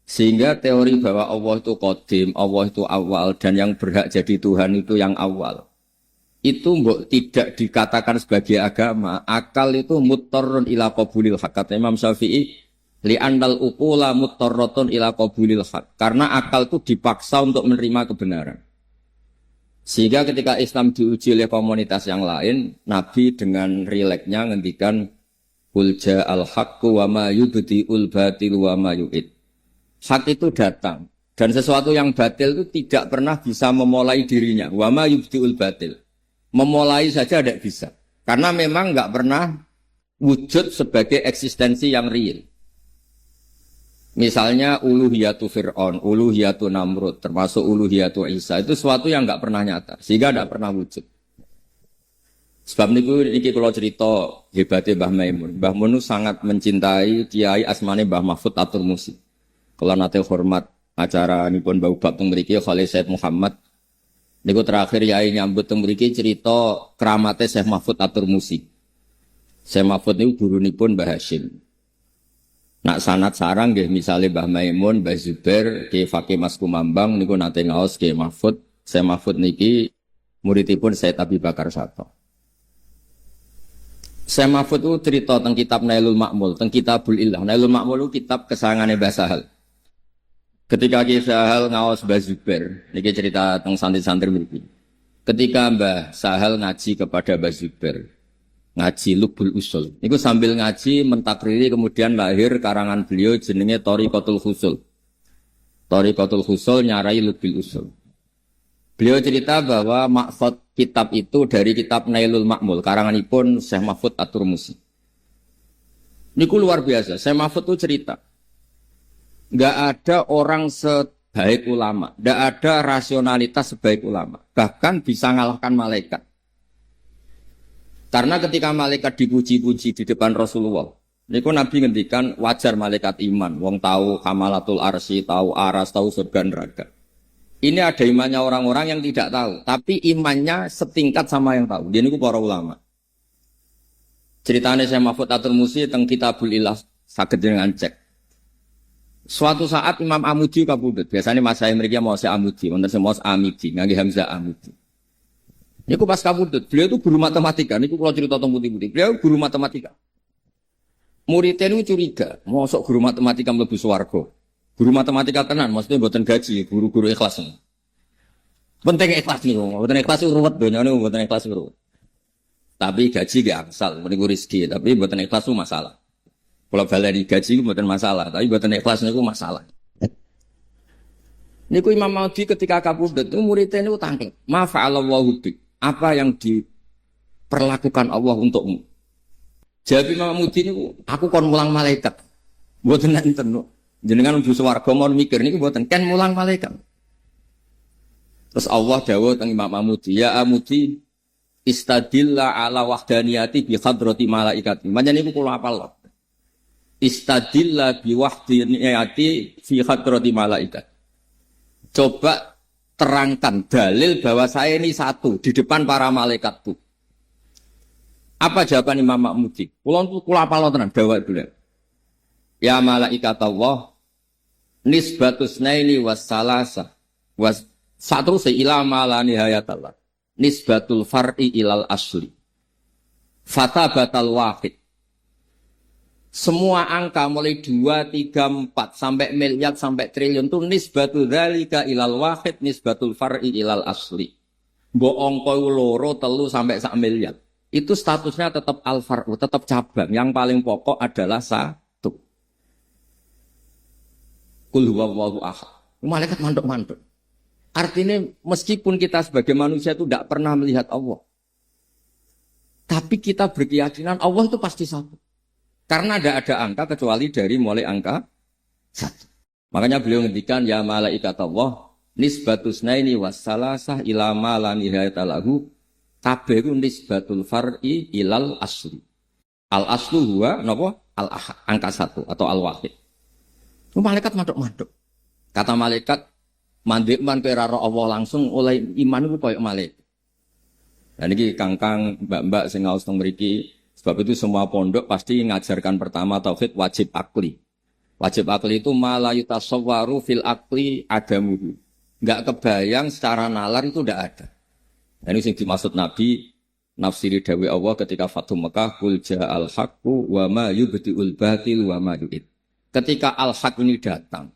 Sehingga teori bahwa Allah itu qadim, Allah itu awal, dan yang berhak jadi Tuhan itu yang awal. Itu tidak dikatakan sebagai agama. Akal itu muttarrun ila qabulil haq. Kata Imam Syafi'i, li'annal uqula muttarratun ila qabulil haq. Karena akal itu dipaksa untuk menerima kebenaran. Sehingga ketika Islam diuji oleh komunitas yang lain, Nabi dengan rileksnya ngendikan qul ja'al haqqu wa ma yubdi'ul batilu wa ma yu'id. Hak itu datang dan sesuatu yang batil itu tidak pernah bisa memulai dirinya. Wa ma yubdi'ul batil. Memulai saja tidak bisa. Karena memang enggak pernah wujud sebagai eksistensi yang real. Misalnya uluhiyatu Fir'aun, uluhiyatu Namrud, termasuk uluhiyatu Isa, itu sesuatu yang enggak pernah nyata, sehingga enggak pernah wujud. Sebab ini kalau cerita hebatnya Mbah Maimun. Mbah Mun sangat mencintai Kiai asmane Mbah Mahfud Atur Musi. Kalau nanti hormat acara nipun bau bab teng mriki Khalil Said Muhammad. Niku terakhir Yai nyambut teng mriki cerita keramate Syekh Mahfud Atur Musi. Syekh Mahfud niku gurunipun Mbah Hasyim. Nak sanad sarang nggih misale Mbah Maimun, Mbah Zubair, Ki Fakih Mas Kumambang niku nate ngaos Ki Mahfud. Syekh Mahfud niki muridipun Said Abi Bakar Sato. Syekh Mahfud itu cerita tentang kitab Nailul Ma'mul, tentang Kitabul Ilah. Nailul Ma'mul itu kitab kesangane Mbah Sahal. Ketika Ki Sahal ngaos Mbah Zubair, niki cerita tentang santri-santri mriki. Ketika Mbah Sahal ngaji kepada Mbah Zubair, ngaji Lubul Usul. Niku sambil ngaji mentakriri kemudian lahir karangan beliau jenenge Thariqatul Husul. Thariqatul Husul nyarai Lubul Usul. Beliau cerita bahwa maksud kitab itu dari kitab Nailul Ma'mul, karanganipun Syekh Mahfud Atur Musi. Niku luar biasa. Syekh Mahfud itu cerita, nggak ada orang sebaik ulama, nggak ada rasionalitas sebaik ulama, bahkan bisa ngalahkan malaikat. Karena ketika malaikat dipuji-puji di depan Rasulullah, niku Nabi ngendikan wajar malaikat iman, wong tahu kamalatul arsy, tahu aras, tahu surga neraka. Ini ada imannya orang-orang yang tidak tahu, tapi imannya setingkat sama yang tahu. Dia niku para ulama. Ceritanya Syekh Mahfud Atur Musi tentang Kitabul Ilah saged dengan cek. Suatu saat Imam Amudi kabudut. Biasanya Mas saya mereka mau saya Amudi, wonten sing mau Amidi, ngangge hamzah Amudi. Niku pas kabudut, beliau itu guru matematika. Niku kalau cerita tentang putih-putih, beliau guru matematika. Muridnya itu curiga, mosok guru matematika mlebu swarga. Guru matematika tenan, maksudnya mboten gaji, guru-guru ikhlas. Penting ikhlas niku, mboten ikhlas ruwet donyane, mboten ikhlas ruwet. Tapi gaji gak angsal, meniku rezeki, tapi mboten ikhlas itu masalah. Kalau baleni gaji mboten masalah, tapi mboten ikhlas niku masalah. Niku Imam Maudi ketika kabudut itu muridnya niku tangkel, "Ma fa'alallahu bik?" Apa yang diperlakukan Allah untukmu? Jawab Imam Maudi niku, "Aku kon mulang malaikat." Mboten enten. Jenengan mlebu swarga mon mikir niku mboten kan mulang malaikat. Terus Allah dawuh teng Imam Maudi, "Ya Amudi, istadilla ala wahdaniyati bi hadrati malaikati." Manjen niku kula hafal. Istadilla bi wahdaniyati fi hadrati malaikat. Coba terangkan dalil bahwa saya ini satu di depan para malaikatku. Apa jawaban Imam Maudi? Kula hafal tenan dawuh dulu. Ya malaikat Allah, nisbatus naili was salasa was satruse ila ma nihayatallah. Nisbatul far'i ilal asli. Fatabatal wahid. Semua angka mulai 2, 3, 4 sampai miliar sampai triliun itu nisbatul dzalika ilal wahid, nisbatul far'i ilal asli. Mbok angka loro, telu sampai 1 miliar. Itu statusnya tetap al-far'u, tetap cabang. Yang paling pokok adalah satu. Qul huwallahu ahad. Malaikat manduk-manduk. Artinya meskipun kita sebagai manusia itu tidak pernah melihat Allah, tapi kita berkeyakinan Allah itu pasti satu. Karena tidak ada angka kecuali dari mulai angka 1. Makanya beliau ngendikan ya malaikat Allah nisbatusnaini wassalasah ila ma la nihayata lahu kabeh ku nisbatul far'i ilal asli. Al aslu huwa napa? Al ahad, angka 1 atau al wahid. Itu malaikat manduk-manduk. Kata malaikat mandek man kowe ora Allah langsung oleh iman ku koyo malaikat. Dan ini kangkang mbak-mbak sing ngaos teng mriki sebab itu semua pondok pasti ngajarkan pertama tauhid wajib akli. Wajib akli itu malah yutasawwaru fil akli adamuhu. Enggak kebayang secara nalar itu ndak ada. Dan ini yang dimaksud Nabi nafsiri dawe Allah ketika Fathu Mekah qul ja'al haqqu wa ma yubtiul batil wa ma yu'id. Ketika al-haq ini datang.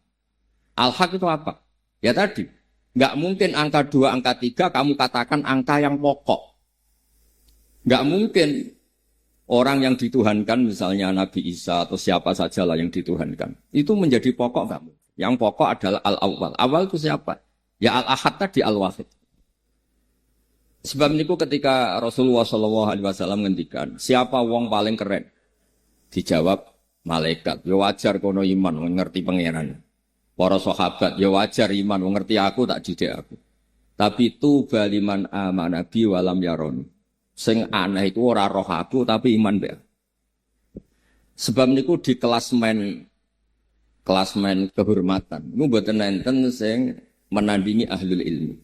Al-haq itu apa? Ya tadi, enggak mungkin angka 2, angka 3 kamu katakan angka yang pokok. Enggak mungkin orang yang dituhankan misalnya Nabi Isa atau siapa sajalah yang dituhankan. Itu menjadi pokok kamu. Yang pokok adalah al-awwal. Awal itu siapa? Ya al-ahad tadi al-wahid. Sebab niku ketika Rasulullah SAW ngendikan, siapa wong paling keren? Dijawab malaikat. Ya wajar kono iman mengerti pangeran. Para sahabat ya wajar iman mengerti aku tak didik aku. Tapi tu baliman amana bi walam yaroni. Sing aneh itu ora roh aku tapi iman be. Sebab niku di klasmen kehormatan. Niku mboten enten sing menandingi ahlul ilmi.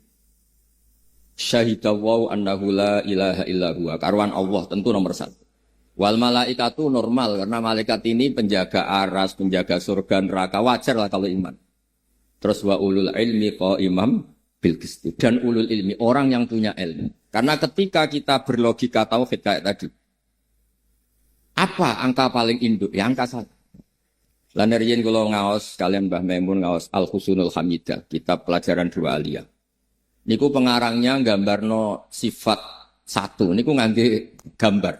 Syahidallahu annahu la ilaha illa huwa. Karuan Allah tentu nomor 1. Wal malaikatu normal karena malaikat ini penjaga aras, penjaga surga neraka, wajar lah kalau iman. Terus wa ulul ilmi qaimam bil qisti. Dan ulul ilmi orang yang punya ilmu. Karena ketika kita berlogika tauhid kayak tadi. Apa angka paling induk? Ya angka 1. Lan riyen kula ngaos kalian Mbah Maimun ngaos Al-Husnul Hamidah, kitab pelajaran dua aliyah. Niku pengarangnya gambarno sifat 1. Niku ngangge gambar.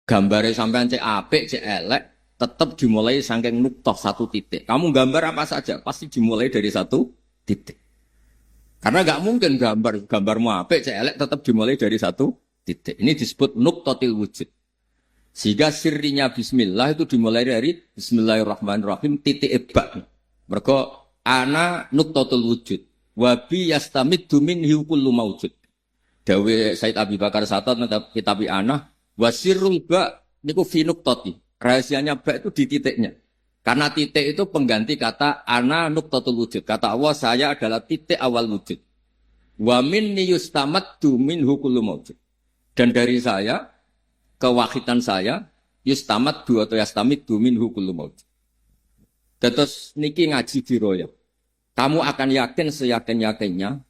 Gambare sampean cek apik, cek elek, tetap dimulai saking nuktah 1 titik. Kamu gambar apa saja pasti dimulai dari 1 titik. Karena nggak mungkin gambarmu apik, cek elek tetap dimulai dari 1 titik. Ini disebut nuqtatil wujud. Sehingga sirrinya bismillah itu dimulai dari bismillahirrahmanirrahim titik ibak. Mergo ana nuqtatul wujud. Wa bi yastamiddu minhu kullu maujud. Dawe Said Abi Bakar Satot kitab ana wa sirrul ba niku fi nuqtati. Rahasianya ba itu di titiknya. Karena titik itu pengganti kata ana nuqtatul wujud. Kata Allah saya adalah titik awal wujud. Wa minni yustamaddu minhu kullu maujud. Dan dari saya kewahidan saya yustamaddu atau yastamiddu minhu kullu maujud. Terus niki ngaji diroya. Kamu akan yakin seyakin-yakinnya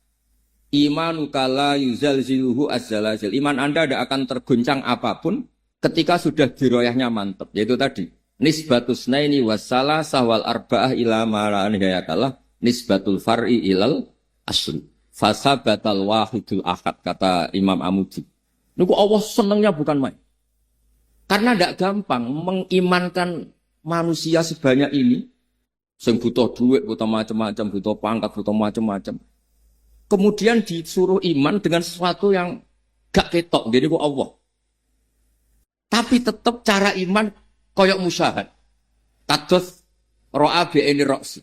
imanuka la yuzalziluhu azzalazil. Iman Anda tidak akan terguncang apapun ketika sudah diroyahnya mantap. Yaitu tadi nisbatus naini wassalasah wal arba'ah ila ma la nihayatalah nisbatul far'i ilal asli. Fasabatal wahidul ahad kata Imam Amudi. Niku Allah senangnya bukan main. Karena tidak gampang mengimankan manusia sebanyak ini. Sing butuh duit, butuh macam-macam, butuh pangkat, butuh macam-macam. Kemudian disuruh iman dengan sesuatu yang gak ketok. Jadi kok Allah. Tapi tetap cara iman koyok musyahad. Kados ro'a bi'ini roksi.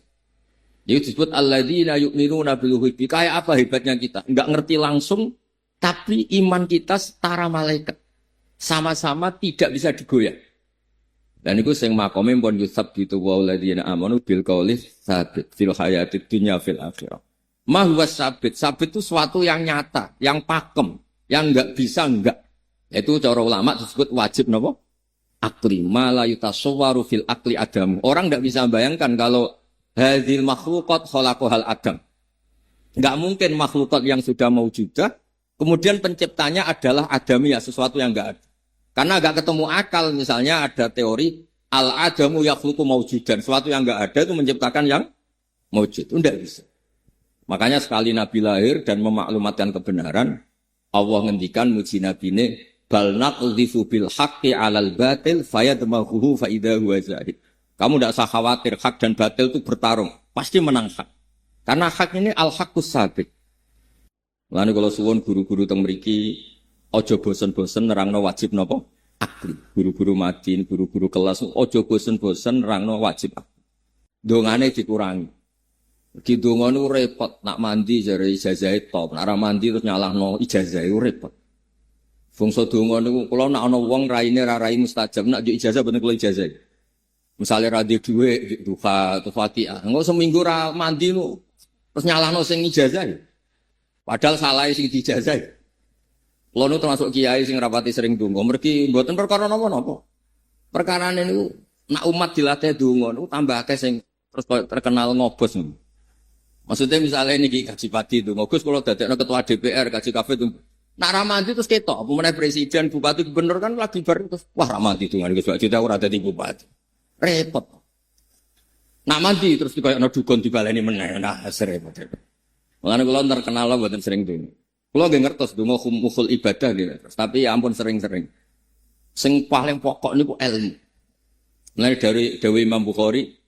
Jadi disebut alladzina yu'minuna bil ghaibi. Kayak apa hebatnya kita? Enggak ngerti langsung, tapi iman kita setara malaikat. Sama-sama tidak bisa digoyah. Dan itu sing makome pun yusab gitu wa alladzina amanu bil qauli sabit fil hayatid dunya fil akhirah. Ma huwa sabit. Sabit itu sesuatu yang nyata, yang pakem, yang enggak bisa enggak. Itu cara ulama disebut wajib napa? Akli. Ma la yutasawwaru fil akli adam. Orang enggak bisa bayangkan kalau hadzil makhluqat khalaqahal adam. Enggak mungkin makhlukat yang sudah maujudah kemudian penciptanya adalah adamiyah, sesuatu yang enggak ada. Karena agak ketemu akal, misalnya ada teori al-adamu yakhluqu maujudan, sesuatu yang enggak ada itu menciptakan yang maujud. Itu enggak bisa. Makanya sekali Nabi lahir dan memaklumatkan kebenaran, Allah ngendikan muji nabine bal naqdhifu bil haqqi 'alal batil fayadmaghuhu fa idza huwa zahid. Kamu enggak usah khawatir, hak dan batil itu bertarung, pasti menang hak. Karena hak ini al-haqqus sabit. Mulane kalau suwun guru-guru teng mriki ojo bosen-bosen nerangno wajib napa? Akli. Guru-guru madin, guru-guru kelas ojo bosen-bosen nerangno wajib akli. dongane dikurangi. Di donga niku repot, nak mandi jare ijazah top, nak ora mandi terus nyalahno ijazah iku repot. Fungsi donga niku kula nak ana wong raine ra rai mustajab, nak njuk ijazah boten kula ijazah. Misale ra duwe dhuwit, duha atau Fatihah, engko seminggu ra mandi niku terus nyalahno sing ijazah. Padahal salah sing dijazah. Kula niku termasuk kiai sing rapati sering donga, mergi mboten perkara napa-napa. Perkarane niku nak umat dilatih donga niku tambah akeh sing terus terkenal ngobos niku. Maksudnya misalnya ini kaji pati itu, Gus kalau dadekno ketua DPR, kaji kafe itu, nak ramadi terus ketok, apa meneh presiden, bupati, gubernur kan lagi bar terus, wah ramadi itu nggak Gus, kita ora dadi bupati, repot. Nak mandi terus kayak no dukun dibaleni meneh, nah serempet. Mulane kula terkenal lah buatan sering dulu. Kula nggih ngertos donga khumul ibadah gitu, terus tapi ya ampun sering-sering. Sing paling pokok niku ilmu. Mulai dari Dewi Imam Bukhari.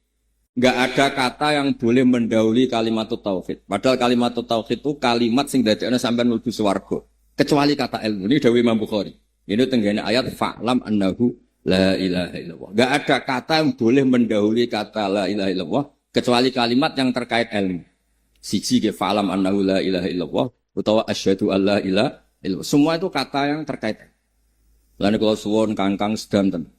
Enggak ada kata yang boleh mendahului kalimat tauhid. Padahal kalimat tauhid itu kalimat sing dadekne sampean mlebu swarga. Kecuali kata ilmu. Ini dawuh Imam Bukhari. Ini tenggene ayat fa'lam annahu la ilaha illallah. Enggak ada kata yang boleh mendahului kata la ilaha illallah kecuali kalimat yang terkait ilmu. Siji ge fa'lam annahu la ilaha illallah utawa asyhadu alla ilaha illallah. Semua itu kata yang terkait. Lan kula suwun Kangkang sedanten.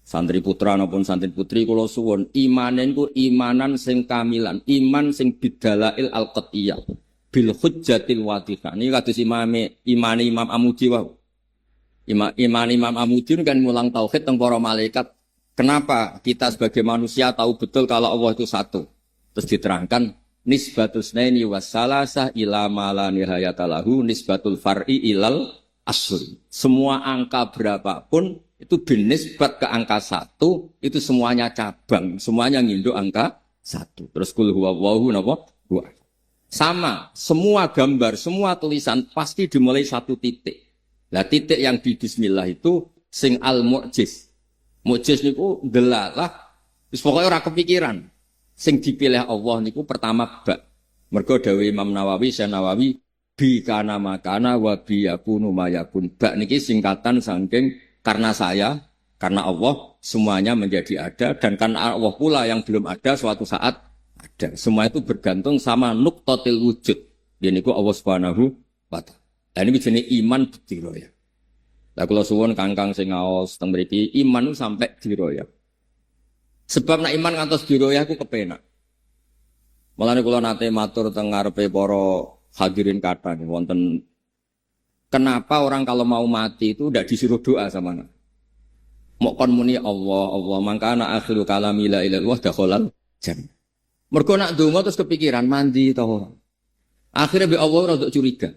Santri putra maupun santri putri kula suwun imanen ku imanan sing kamilan, iman sing bidalail al-qat'iyah bil hujjatil wadihah. Niki kados imane Imam Amudi wae. Imam Amudi kan mulang tauhid teng para malaikat. Kenapa kita sebagai manusia tahu betul kalau Allah itu satu? Terus diterangkan nisbatus naini wassalasah ila ma la nihayata lahu nisbatul far'i ilal asri. Semua angka berapapun itu binisbat ke angka 1, itu semuanya cabang, semuanya nginduk angka 1. Terus kul huwallahu napa? Sama, semua gambar, semua tulisan pasti dimulai satu titik. Lah titik yang di bismillah itu sing al-mu'jiz. Mu'jiz niku delalah, wis pokoke ora kepikiran. Sing dipilih Allah niku pertama ba. Mergo dawuh Imam Nawawi, Syekh Nawawi, bi kana makana wa bi yakunu mayakun. Ba niki singkatan saking karena saya, karena Allah, semuanya menjadi ada. Dan karena Allah pula yang belum ada, suatu saat ada. Semua itu bergantung sama nuktotil wujud. Ini ku Allah subhanahu wa ta'ala. Dan ini jenis iman diroya. Lah kalau suwun Kangkang sing ngaos teng mriki iman itu sampai diroya. Sebab nak iman ngantos diroya aku kepenak. Mulane kula nate matur teng ngarepe para hadirin kathah wonten. Kenapa orang kalau mau mati itu tidak disuruh doa sama anak? Mau kon muni Allah, Allah mangkana akhiru kalami la ilaha illallah dakhalal jannah. Mergo nak donga terus kepikiran mandi ta ora. Akhirnya be Allah ora curiga.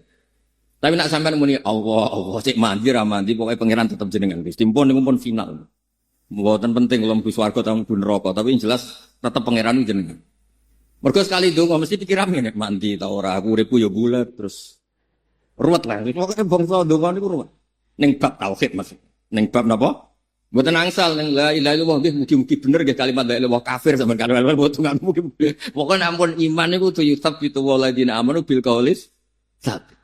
Tapi nak sampean muni Allah, Allah cek mandi ra mandi pokoke pangeran tetep jenengan Gusti. Pun niku pun final. Mboten penting kula mlebu swarga ta mlebu neraka, tapi yang jelas tetep pangeran jenengan. Mergo sekali donga mesti pikiran ngene mandi ta ora, aku uripku ya bulat terus ruwet lah, pokoknya bangsa donga niku ruwet. Ning bab tauhid Mas. Ning bab napa? Mboten angsal ning la ilaha illallah nggih mugi-mugi bener nggih kalimat la ilaha illallah kafir sampean kan mboten mungkin. Pokoke ampun iman niku tu yuthabbitu waladina amanu bil qaulis sabit.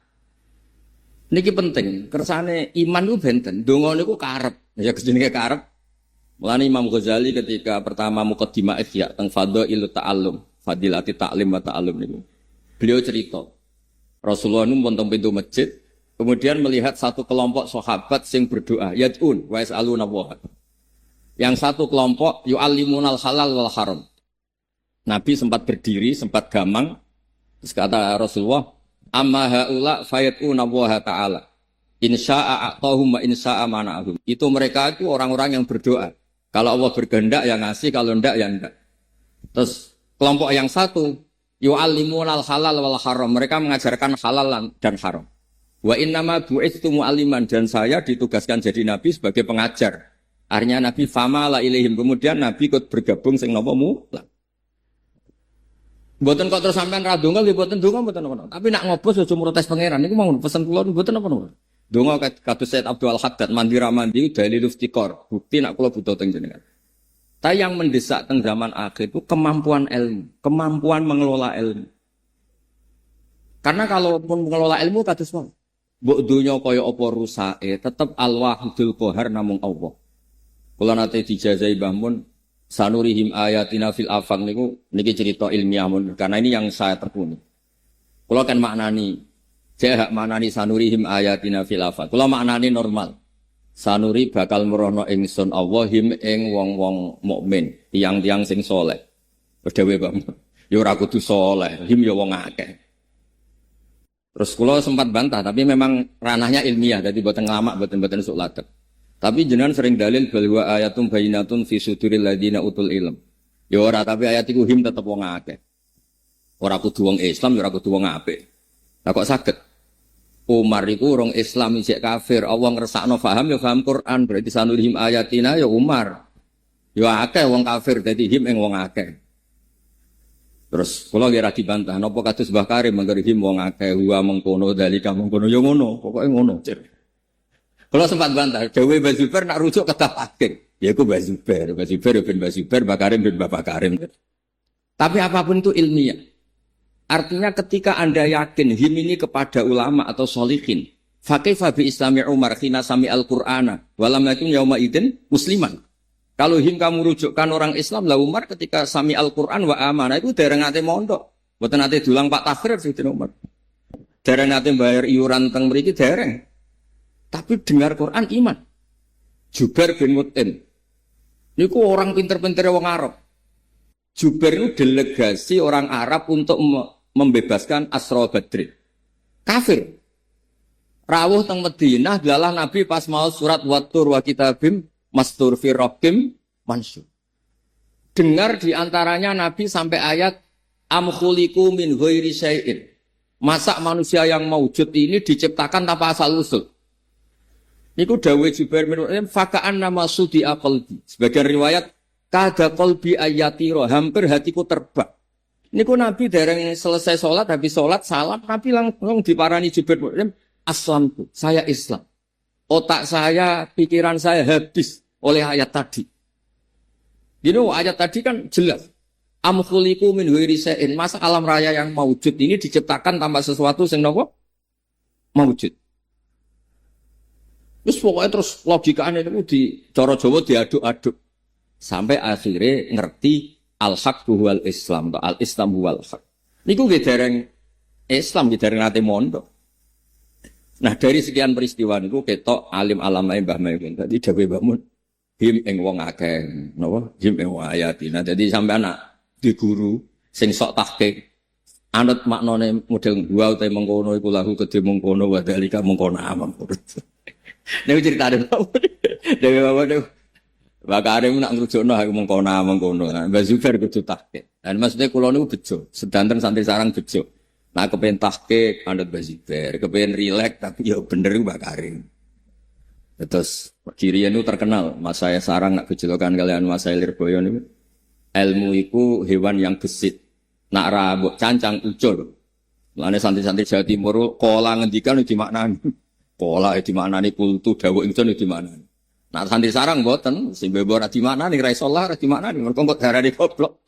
Niki penting, kersane iman niku benten, donga niku karep. Ya jenenge karep. Mulane Imam Ghazali ketika pertama muqaddimah Ihya teng Fadhailut Ta'allum, Fadilati Ta'lim wa Ta'allum niku. Beliau cerita Rasulullah nu montong pintu masjid, kemudian melihat satu kelompok sahabat sing berdoa, yad'un wa yas'aluna Allah. Yang satu kelompok yu'allimunal halal wal haram. Nabi sempat berdiri, sempat gamang, terus kata Rasulullah, amma haula fayad'una Allah ta'ala. Insya'a a'tahum wa insya'a mana'ahum. Itu mereka itu orang-orang yang berdoa. Kalau Allah berkehendak ya ngasih, kalau enggak ya enggak. Terus kelompok yang satu yu'allimunal halal wal haram. Mereka mengajarkan halal dan haram. Wa innama bu'itsu mu'alliman, dan saya ditugaskan jadi nabi sebagai pengajar. Akhirnya Nabi fama la ilaihim. Kemudian Nabi ikut bergabung sing napa mutlak. Mboten kok terus sampean ra ndonga nggih mboten ndonga mboten apa. Tapi nak ngobos aja protes pangeran niku mau pesen kula mboten apa-apa. Ndonga kados Said Abdul Haddad mandi ra mandi dalil iftikar. Bukti nak kula butuh teng jenengan. Tapi yang mendesak teng zaman akhir itu kemampuan ilmu, kemampuan mengelola ilmu. Karena kalau pun mengelola ilmu kados wae. Mbok donya kaya apa rusake, tetep al-wahidul qahar namung Allah. Kula nate dijazahi Mbah Mun sanurihim ayatina fil afaq niku niki cerita ilmiah mun karena ini yang saya tekuni. Kula kan maknani saya hak maknani sanurihim ayatina fil afaq. Kula maknani normal. Sanuri bakal merono ingsun Allah him ing wong-wong mukmin, tiang-tiang sing saleh. Wis dhewe Pak. Ya ora kudu saleh, him ya wong akeh. Terus kula sempat bantah tapi memang ranahnya ilmiah, jadi boten nglamak, boten sok ladeg. Tapi jenengan sering dalil bahwa ayatum bayinatun fi suduril ladina utul ilm. Ya ora, tapi ayat iku him tetep wong akeh. Ora kudu wong Islam, ya ora kudu wong apik. Lah kok saged? Umar iku orang Islam isih kafir, Allah ngersakno paham ya paham Quran, berarti sanurihim ayatina ya Umar. Ya akeh wong kafir dadi him ing wong akeh. Terus kula kira dibantah, napa kados Mbah Karim mangger him wong akeh wa mengkono dalika mengkono ya ngono, pokoke ngono. Kula sempat bantah, dawuh Mbah Zubair nak rujuk ke tahqiq. Ya iku Mbah Zubair ya ben Mbah Zubair, Mbah Karim ben Mbah Karim. Tapi apapun itu ilmiah. Artinya ketika Anda yakin him ini kepada ulama atau sholihin, fakaifa bi islami Umar khina sami al-Qur'ana walam yakun yauma idzin musliman. Kalau him kamu rujukkan orang Islam, lah Umar ketika sami al-Qur'an wa amana itu dereng ate mondok. Mboten ate dulang Pak Takfir Sayyidina Umar. Dereng ate bayar iuran teng mriki dereng. Tapi dengar Quran iman. Jubair bin Mut'im. Niku orang pinter-pintere wong Arab. Jubair itu delegasi orang Arab untuk membebaskan Asra Badrin. Kafir. Rawuh teng Madinah dalah Nabi pas mau surat Wattur wa kitabim mastur fi rabbim mansur. Dengar diantaranya Nabi sampai ayat am khuliqu min ghairi syai'in. Masa manusia yang maujud ini diciptakan tanpa asal usul. Niku dawuh Jubair bin Mut'im faka'an nama sudi qalbi. Sebagian riwayat kada qalbi ayatiro, hampir hatiku terbang. Niku Nabi dereng selesai sholat, habis sholat salam, Nabi langsung diparani Jubair bin Mut'im, aslamtu, saya Islam. Otak saya, pikiran saya habis oleh ayat tadi. Ayat tadi kan jelas. Am khuliqu min ghairi syai'in. Masa alam raya yang maujud ini diciptakan tanpa sesuatu sing napa? Maujud. Terus pokoknya terus logikanya itu di cara Jawa diaduk-aduk. Sampai akhirnya ngerti al-haq huwal Islam atau al-Islam huwal haq. Niku nggih dereng Islam nggih dereng nate mondok. Nah, dari sekian peristiwa niku ketok alim alamae Mbah Maimun. Dadi dawuh Mbah Mun him ing wong akeh, napa? Him ing wong ayatina. Dadi sampai anak di guru sing sok tahqiq anut maknane model gua utawa mengkono iku lahu kedhe mengkono wa dalika mengkono amam. Nek critane dhewe wae Mbak Karim nak ngrujukno aku mengkono. Mbak Zubair kudu tahqiq. Dan maksudnya kula niku bejo, sedanten santri sarang bejo. Nah kepen tahqiq anut Mbak Zubair, kepen rileks tapi ya bener Mbak Karim. Terus kiri niku terkenal, Mas saya sarang nak gejolokan kalian Mas saya Lirboyo niku. Ilmu iku hewan yang gesit. Nak ra mbok cancang ucul. Lane santri-santri Jawa Timur kola ngendikan dimaknani. Kola dimaknani kultu dawuh ingsun dimaknani. Nah santri sarang mboten, sing bebo ora dimaknani ra iso lah, ora dimaknani mergo kok darane goblok.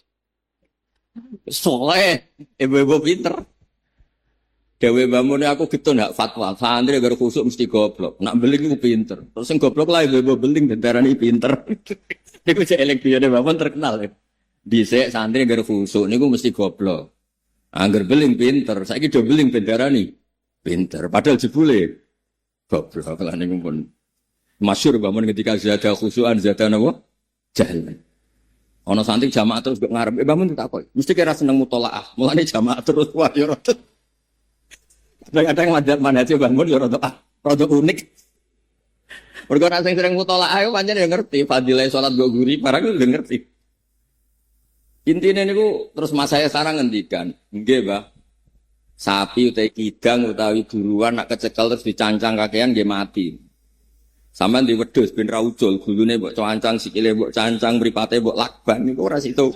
Soleh, ibu-ibu pinter. Dewe mbamune aku getun hak fatwa, santri gara khusuk mesti goblok. Nak beling iku pinter. Terus sing goblok lah ibu-ibu beling darane pinter. Niku cek elek biyane mbamune terkenal. Dhisik santri gara khusuk niku mesti goblok. Angger beling pinter, saiki do beling ben darani pinter. Padahal jebule goblok lah niku pun. Masyhur bangun ketika zada khusuan zada napa? Jahil. Ana santri jamaah terus mbok ngarep, bangun tak kok. Mesti kira seneng mutolaah. Mulane jamaah terus wah ya rada. Kadang-kadang manhaj bangun ya rada unik. Mergo nek sing sering mutolaah yo pancen ya ngerti fadilah salat go guri, barang udah ngerti. Intine niku terus mas saya sarang ngendikan, nggih, Mbah. Sapi utawi kidang utawi buruan nak kecekel terus dicancang kakean nggih mati. Sampeyan di wedhus ben ra ucul, gulune mbok cancang, sikile mbok cancang, mripate mbok lakban niku ora situ.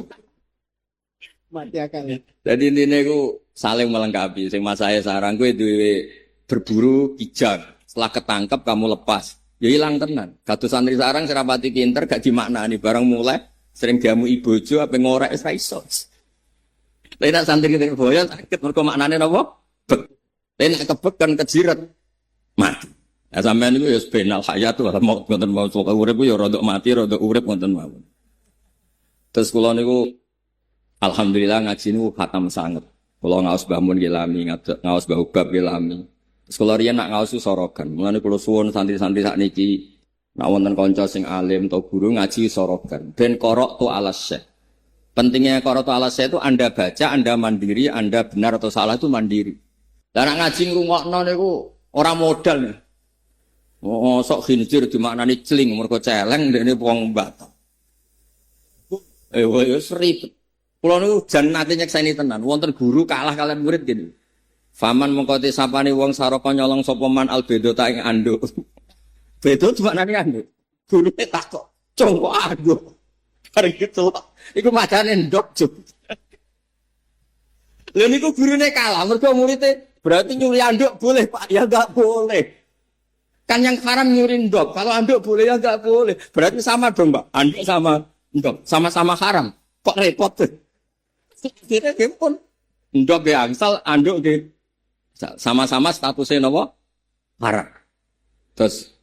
Mati akal. Dadi intine iku saling melengkapi. Sing mas saya sarang kowe duwe berburu kijang, setelah ketangkep kamu lepas. Ya ilang tenan. Kados santri sarang serapati pinter gak dimaknani barang mulai sering diamu ibojo apa ngorek wis ra iso. Lha nek santri kene boyo sakit mergo maknane napa? Bek. Lha nek kebek kan kejiret. Mati. Ya sampean niku ya benal hayat tuh mau ngoten mau sok urip ya rada mati rada urip ngoten mawon. Terus kula niku alhamdulillah ngaji niku khatam sanget. Kula ngaos Mbah Mun nggih lami, ngaos Mbah Ubab nggih lami. Terus kula riyen nak ngaos sorogan. Mulane kula suwun santri-santri sakniki nak wonten kanca sing alim atau guru ngaji sorogan. Ben qara'tu ala syekh. Pentingnya qara'tu ala syekh itu Anda baca, Anda mandiri, Anda benar atau salah itu mandiri. Lah nak ngaji ngrungokno niku ora modal. Oh, sok khinjir dimaknani celing mergo celeng ndekne wong Batak. Wis ribet. Kula niku jan nate nyekseni tenan. Wonten guru kalah kalian murid gini. Faman mengko sapane wong saraka nyolong sapa man albedo ta ing anduk. Bedo dimaknani anduk. Gurune takok, "Cung kok anduk?" Bareng gitu. Iku macane ndok, Juk. Lha niku gurune kalah mergo muridé berarti nyuri anduk boleh, Pak. Ya enggak boleh. Kan yang haram nyuri ndok. Kalau anduk boleh ya enggak boleh. Berarti sama dong, Mbak. Anduk sama ndok. Sama-sama haram. Kok repot tuh? Kita pun ndok ge angsal, anduk ge sama-sama statusnya napa? Haram. Terus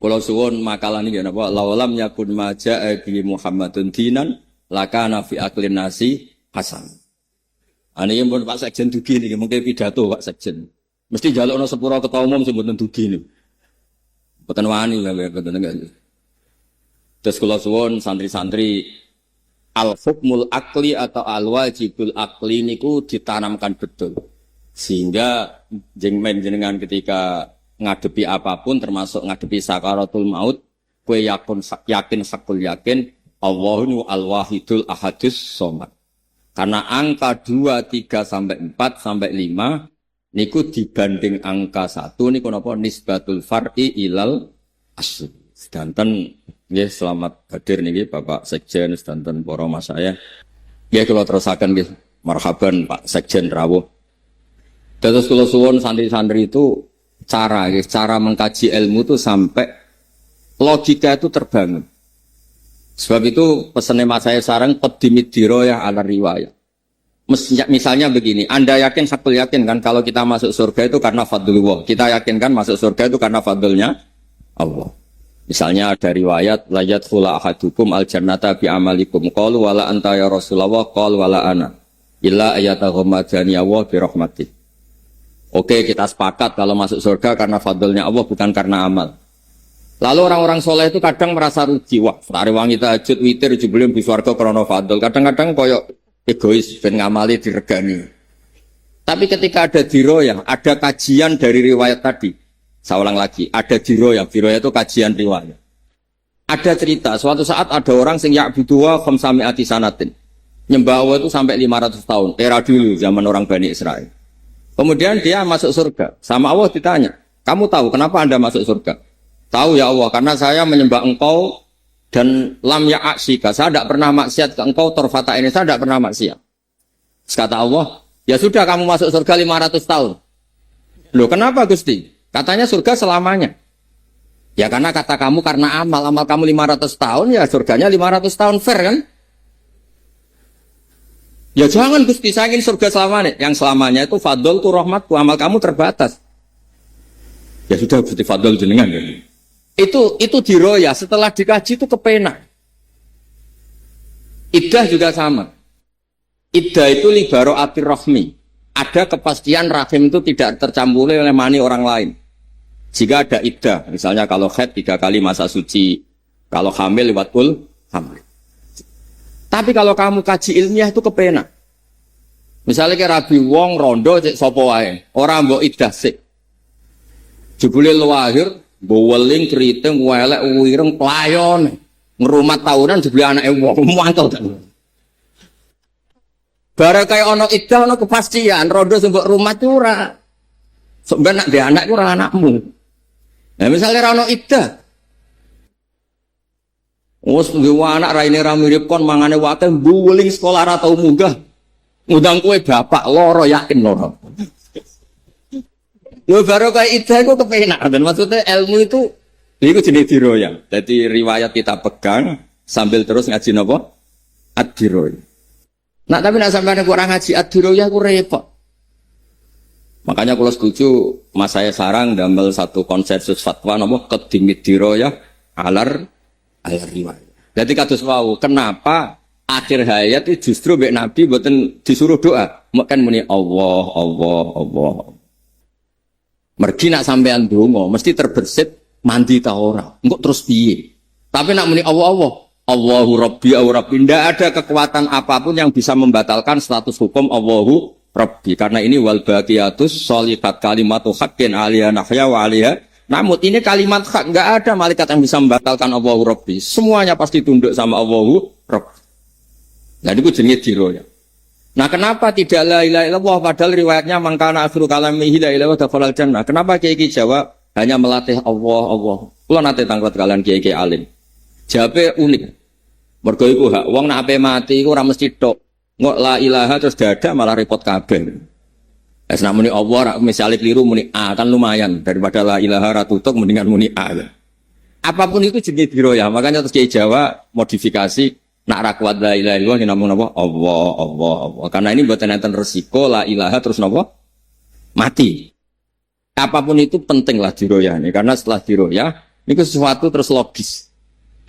kula suwun makalah niki napa? Lawalam yakun maja'a bi Muhammadun dinan lakana fi aqlin nasi hasan. Aniki pun Pak Sekjen dugi niki mengke pidato Pak Sekjen. Mesti njalukno sepura ketua umum sing mboten dugi niku. Mboten wani lho mboten enggak. Terus kula suwun santri-santri al-hukmul akli atau al-wajibul akli niku ditanamkan betul. Sehingga jenengan ketika ngadepi apapun termasuk ngadepi sakaratul maut kowe yakin sakul yakin Allahu al-wahidul ahadus somad. Karena angka 2, 3 sampai 4 sampai 5 niku dibanding angka 1 niku napa nisbatul far'i ilal asli. Sedanten nggih selamat hadir niki Bapak Sekjen sedanten para mas saya. Nggih kula terusaken nggih. Marhaban Pak Sekjen rawuh. Terus kula suwun santri-santri itu cara mengkaji ilmu itu sampai logika itu terbangun. Sebab itu pesannya mas saya sekarang qaddimid dirayah ala riwayah. Misalnya begini, Anda yakin, sakul yakin kan kalau kita masuk surga itu karena fadlullah. Kita yakin kan masuk surga itu karena fadlnya Allah. Misalnya ada riwayat la yadkhulu ahadukum al-jannata bi amalikum qalu wala anta ya Rasulullah qala wala ana illa ayataghammadani Allah bi rahmatih. Oke, kita sepakat kalau masuk surga karena fadlnya Allah bukan karena amal. Lalu orang-orang soleh itu kadang merasa rugi. Wah, sare wangi tahajud witir jebule di swarga krana fadl. Kadang-kadang koyo egois ben ngamali diregani. Tapi ketika ada diroyah, ada kajian dari riwayat tadi. Saya ulang lagi, ada diroyah itu kajian riwayat. Ada cerita, suatu saat ada orang sing ya'buduwa khamsami'ati sanatin. Nyembah Allah itu sampai 500 tahun, era dulu zaman orang Bani Israel. Kemudian dia masuk surga. Sama Allah ditanya, "Kamu tahu kenapa Anda masuk surga?" "Tahu ya Allah, karena saya menyembah Engkau dan lam ya'asyika, saya tidak pernah maksiat ke Engkau torfata ini, saya tidak pernah maksiat." Kata Allah, "Ya sudah kamu masuk surga 500 tahun." "Loh kenapa Gusti?" "Katanya surga selamanya." "Ya karena kata kamu karena amal kamu 500 tahun, ya surganya 500 tahun, fair kan?" "Ya jangan Gusti, saya ingin surga selamanya." "Yang selamanya itu fadl tu rahmatku, amal kamu terbatas." "Ya sudah Gusti, fadl jenengan." Itu diroya, setelah dikaji itu kepenak. Iddah juga sama. Iddah itu libaro atir rahmi. Ada kepastian rahim itu tidak tercampuri oleh mani orang lain. Jika ada iddah, misalnya kalau haid 3 kali masa suci, kalau hamil lewat hamil. Tapi kalau kamu kaji ilmiah itu kepenak. Misalnya kayak Rabi Wong rondo cek sopo wae, orang mbok iddah sik. Jebule lahir boweling keriting welek wireng playon ngerumat tahunan jebule anake wong mangkel kan. Bareng kaya ana iddah ana kepastian rondo sing mbok rumat ora. Sok ben nek anak iku ora anakmu. Nah misalnya ra ana iddah. Wes duwe anak raine ra mirip kon mangane wate boweling sekolah ra tau munggah. Ngundang kowe bapak loro yakin loro. Lho baru kayak iddah itu kepenak dan maksudnya ilmu itu jenis diroyah. Jadi riwayat kita pegang sambil terus ngaji napa? Ad-diroyah. Nah tapi nak sampeyan kurang ngaji ad-diroyah ku repot. Makanya kalau setuju Mas saya sarang damel satu konsensus fatwa napa qaddimid diroyah alar riwayah. Jadi kados wau, kenapa akhir hayat itu justru mbek Nabi mboten disuruh doa, kan muni Allah, Allah, Allah. Mergi nak sampean donga mesti terbersit mandi ta ora. Engko terus piye? Tapi nak muni Allah, Allah, Allahu Rabbi au Rabbi, ndak ada kekuatan apapun yang bisa membatalkan status hukum Allahu Rabbi. Karena ini wal baqiyatus sholihat kalimatu haqqin 'alaiha nahya wa 'alaiha. Namun ini kalimat hak, enggak ada malaikat yang bisa membatalkan Allahu Rabbi. Semuanya pasti tunduk sama Allahu Rabbi. Nah itu jenenge diroya. Nah kenapa tidak la ilaha illallah padahal riwayatnya mangkana akhiru kalamihi la ilaha dakhalal jannah. Kenapa kiai jawab hanya melatih Allah Allah. Kula nate tanglet kalian kiai alim. Jawabe unik. Mergo iku hak wong nek ape mati iku ora mesti tok. Ngok la ilaha terus dadak malah repot kabeh. Wis nek muni Allah rak misale keliru muni A kan lumayan daripada la ilaha ra tutuk mendingan muni A. Apapun itu jenenge diroya. Makanya terus kiai Jawa modifikasi nak ra kuat la ilaha illallah namung napa Allah Allah Allah. Karena ini mboten enten resiko la ilaha terus napa mati. Apapun itu pentinglah diroya nih karena setelah diroya ini sesuatu terus logis.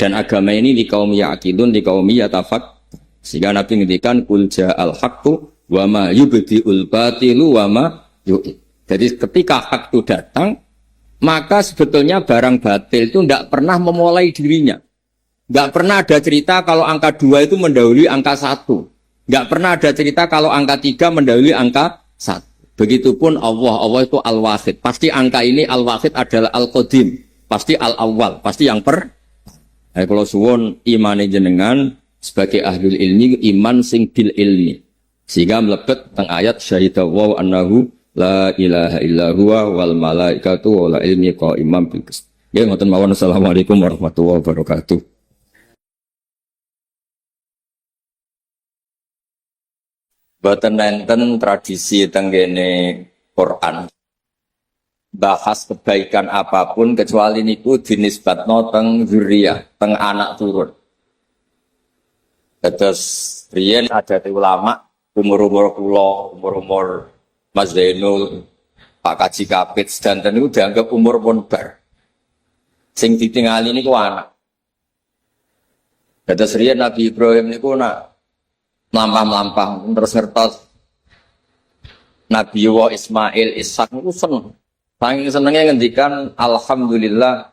Dan agama ini di kaum ya'qilun di kaum yatafak. Sehingga Nabi ngendikan kul ja'al haqqu wa ma yubdi'ul batilu wa ma yu'id. Jadi ketika hak itu datang maka sebetulnya barang batil itu tidak pernah memulai dirinya. Nggak pernah ada cerita kalau angka 2 itu mendahului angka 1. Nggak pernah ada cerita kalau angka 3 mendahului angka 1. Begitupun Allah. Allah itu Al-Wahid. Pasti angka ini Al-Wahid adalah Al-Qadim. Pasti Al-Awwal. Pasti yang kalau suwun imane jenengan sebagai ahlul ilmi, iman sing bil ilmi. Sehingga melebet teng ayat syahidallahu annahu la ilaha illa huwa wal malaikatu wal ilmi qaimam bil qist. Ya ngoten mawon. Assalamualaikum warahmatullahi wabarakatuh. Boten nenten tradisi tenggene Quran bahas kebaikan apapun kecuali niku dinisbatno teng zuriyah, teng anak turun. Terus riyen ada ulama umur-umur kula, umur-umur Mas Zainul, Pak Kaji Kapit sedanten niku dianggap umur pun bar. Sing ditingali niku anak. Terus riyen Nabi Ibrahim niku nak melampah-melampah terus ngertos Nabi wa Ismail Ishak itu seneng. Saking senengnya ngendikan alhamdulillah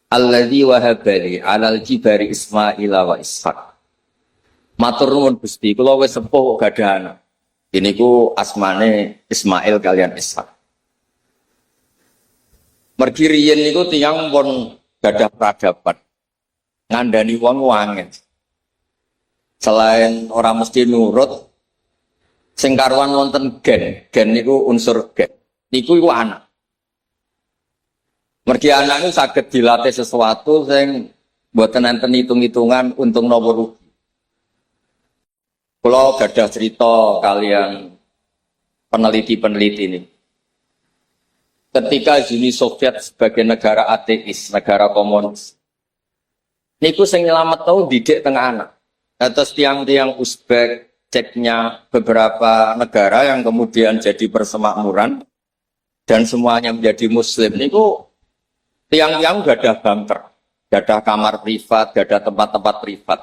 alladzi wahabali alal jibari Ismail wa Ishak. Matur nuwun Gusti, kula wis sepuh gadah anak. Ini ku asmane Ismail kalian Ishak. Mergi riyen niku tiyang pun gadah peradaban. Ngandani wong wangen. Selain orang mesti nurut, sing karuan wonten gen niku unsur gen. Niku iku anak. Mergi anak niku saged dilatih sesuatu sing mboten enten hitung-hitungan untung napa rugi. Kula gadah cerita kalian peneliti-peneliti ini. Ketika Uni Soviet sebagai negara ateis, negara komunis, niku sing nyelamet tau didik tengah anak. Atas tiang-tiang Uzbek, Ceknya, beberapa negara yang kemudian jadi persemakmuran dan semuanya menjadi Muslim. Niku tiang-tiang gak ada bunker, gak ada kamar privat, gak ada tempat-tempat privat.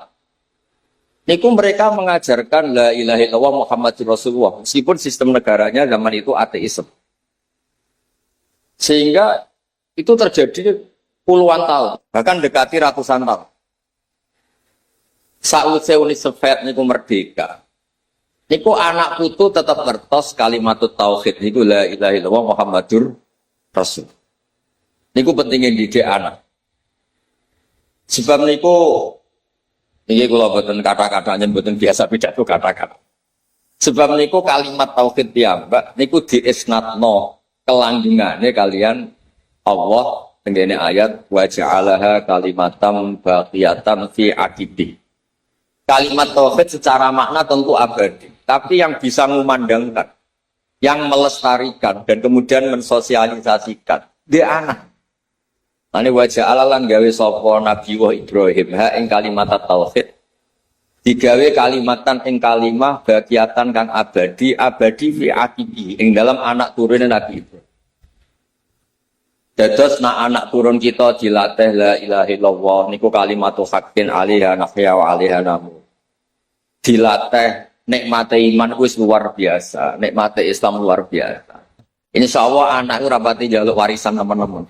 Niku mereka mengajarkan la ilaha illallah Muhammadur Rasulullah, meskipun sistem negaranya zaman itu ateisme. Sehingga itu terjadi puluhan tahun, bahkan dekati ratusan tahun. Saat Uni Soviet niku merdeka, niku anak putu tetap ngertos kalimatut tauhid niku la ilaha illallah Muhammadur Rasul. Niku pentingnya didik anak. Sebab niku niki kula boten kata-katanya boten biasa pidato kata-kata. Sebab niku kalimat tauhid piyambak niku diisnatno kelanggengane kalian Allah tenggene ayat wa ja'alaha kalimatam baqiyatan fi aqibi. Kalimat tauhid secara makna tentu abadi, tapi yang bisa memandangkan, yang melestarikan dan kemudian mensosialisasikan dia anak. Ane wajah alalan gawe sapa Nabi wa Ibrahim ha ing kalimat tauhid digawe kalimatan ing kalimah bagiatan kang abadi fi aqibi ing dalam anak turune Nabi Ibrahim. Dados nak anak turun kita dilatih la ilaha illallah niku kalimatu haqqin 'alaiha nahya wa 'alaiha namu. dilatih nikmate iman wis luar biasa, nikmate Islam luar biasa. Insya Allah anak itu rapati jaluk warisan teman-teman.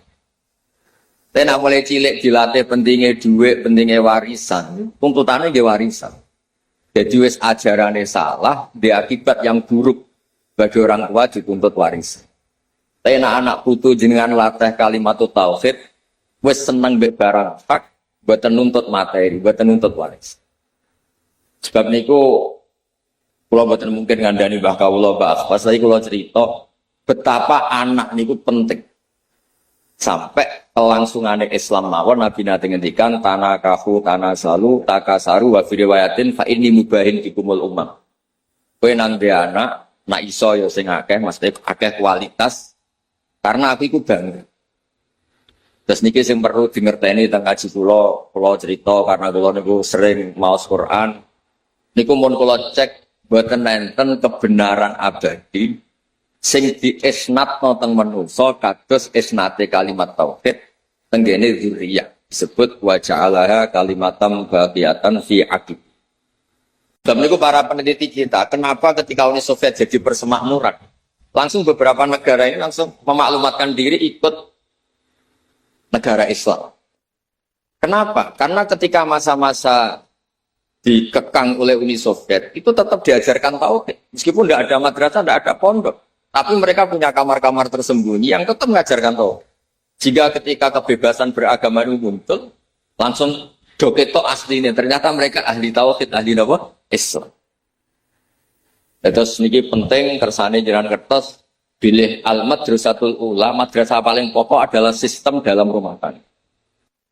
Tapi nak mulai cilik dilatih pentingnya duit, pentingnya warisan, tuntutannya dia warisan. Jadi wis ajarannya salah, dia akibat yang buruk bagi orang tua dituntut warisan. Tapi anak putu jenengan latih kalimat tauhid, wis seneng mbek barang hak, boten nuntut materi, boten nuntut warisan. Sebab niku kula boten mungkin ngandani Mbah kawula Mbah pas lagi kula cerita betapa anak niku penting. Sampai kelangsungane Islam mawon Nabi nate ngendikan tanah selalu takasaru wa fi riwayatin fa inni mubahin bikumul umam. Kowe nang dhe anak nak iso ya sing akeh mesti akeh kualitas karena aku iku bangga. Terus niki sing perlu dingerteni teng kaji kula cerita karena kula niku sering maos Quran. Niku mun kula cek boten nenten kebenaran abadi sing diisnatno teng manungsa kados isnate kalimat tauhid tenggene dzurriyyah disebut wa ja'alaha kalimatam baqiyatan fi aqib. Dan niku para peneliti kita, kenapa ketika Uni Soviet jadi persemakmuran, langsung beberapa negara ini langsung memaklumatkan diri ikut negara Islam. Kenapa? Karena ketika masa-masa dikekang oleh Uni Soviet, itu tetap diajarkan tauhid. Meskipun tidak ada madrasah, tidak ada pondok. Tapi mereka punya kamar-kamar tersembunyi yang tetap mengajarkan tauhid. Jika ketika kebebasan beragama itu muncul, langsung doketo asli ini. Ternyata mereka ahli tauhid, ahli apa? Islam. Terus ini penting, kersane jalan kertas, pilih al-madrasatul ula, madrasah paling pokok adalah sistem dalam rumah tangga.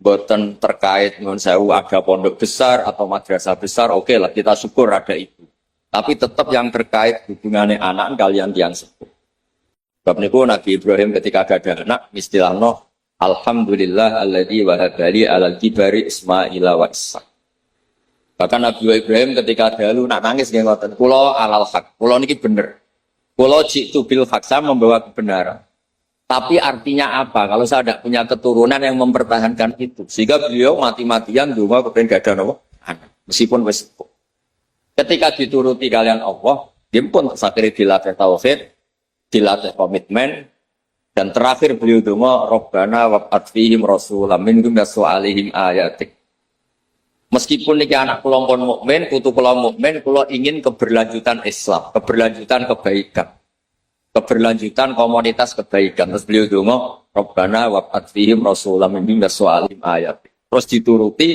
Boten terkait dengan sewu ada pondok besar atau madrasah besar, oke lah kita syukur ada itu. Tapi tetap yang terkait hubungannya anak kalian yang sepuh. Sebab niku Nabi Ibrahim ketika ada anak, istilahnya alhamdulillah alladzi wahabali alal kibari Ismaila wa Ishaq. Bahkan Nabi Ibrahim ketika dahulu nak nangis nggih ngoten, kula alal haq, kula niki bener. Kula jitu bil haq, saya membawa kebenaran. Tapi artinya apa? Kalau saya tidak punya keturunan yang mempertahankan itu. Sehingga beliau mati-matian dua kepengen gak ada anak. Meskipun wis ketika dituruti kalian Allah, dia pun sakit dilatih tauhid, dilatih komitmen, dan terakhir beliau donga Rabbana wab'ats fihim rasulam minhum yatlu 'alaihim ayatik. Meskipun niki anak kula pun mukmin, putu kula mukmin, kula ingin keberlanjutan Islam, keberlanjutan kebaikan. Keberlanjutan komunitas kebaikan. Terus beliau donga Rabbana wab'ats fihim rasulam minhum yatlu 'alaihim ayatik. Terus dituruti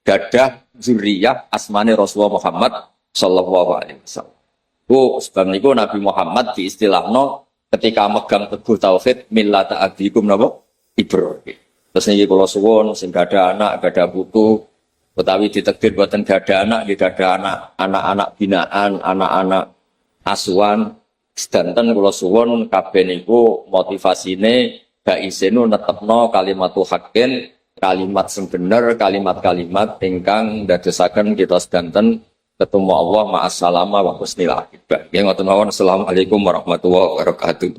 gadah zuriyah asmane Rasulullah Muhammad sallallahu alaihi wasallam. Sebab niku Nabi Muhammad diistilahno ketika megang teguh tauhid millata abikum napa Ibrahim. Terus niki kula suwun sing gadah anak, gadah putu, utawi ditakdir boten gadah anak, nggih gadah anak-anak binaan, anak-anak asuhan, sedanten kula suwun kabeh niku motivasine gak isenu netepno kalimatul haqqin, kalimat sing bener, kalimat-kalimat ingkang ndadosaken kita sedanten ketemu Allah ma'as salama wa husnil akibat. Nggih ngoten mawon. Assalamualaikum warahmatullahi wabarakatuh.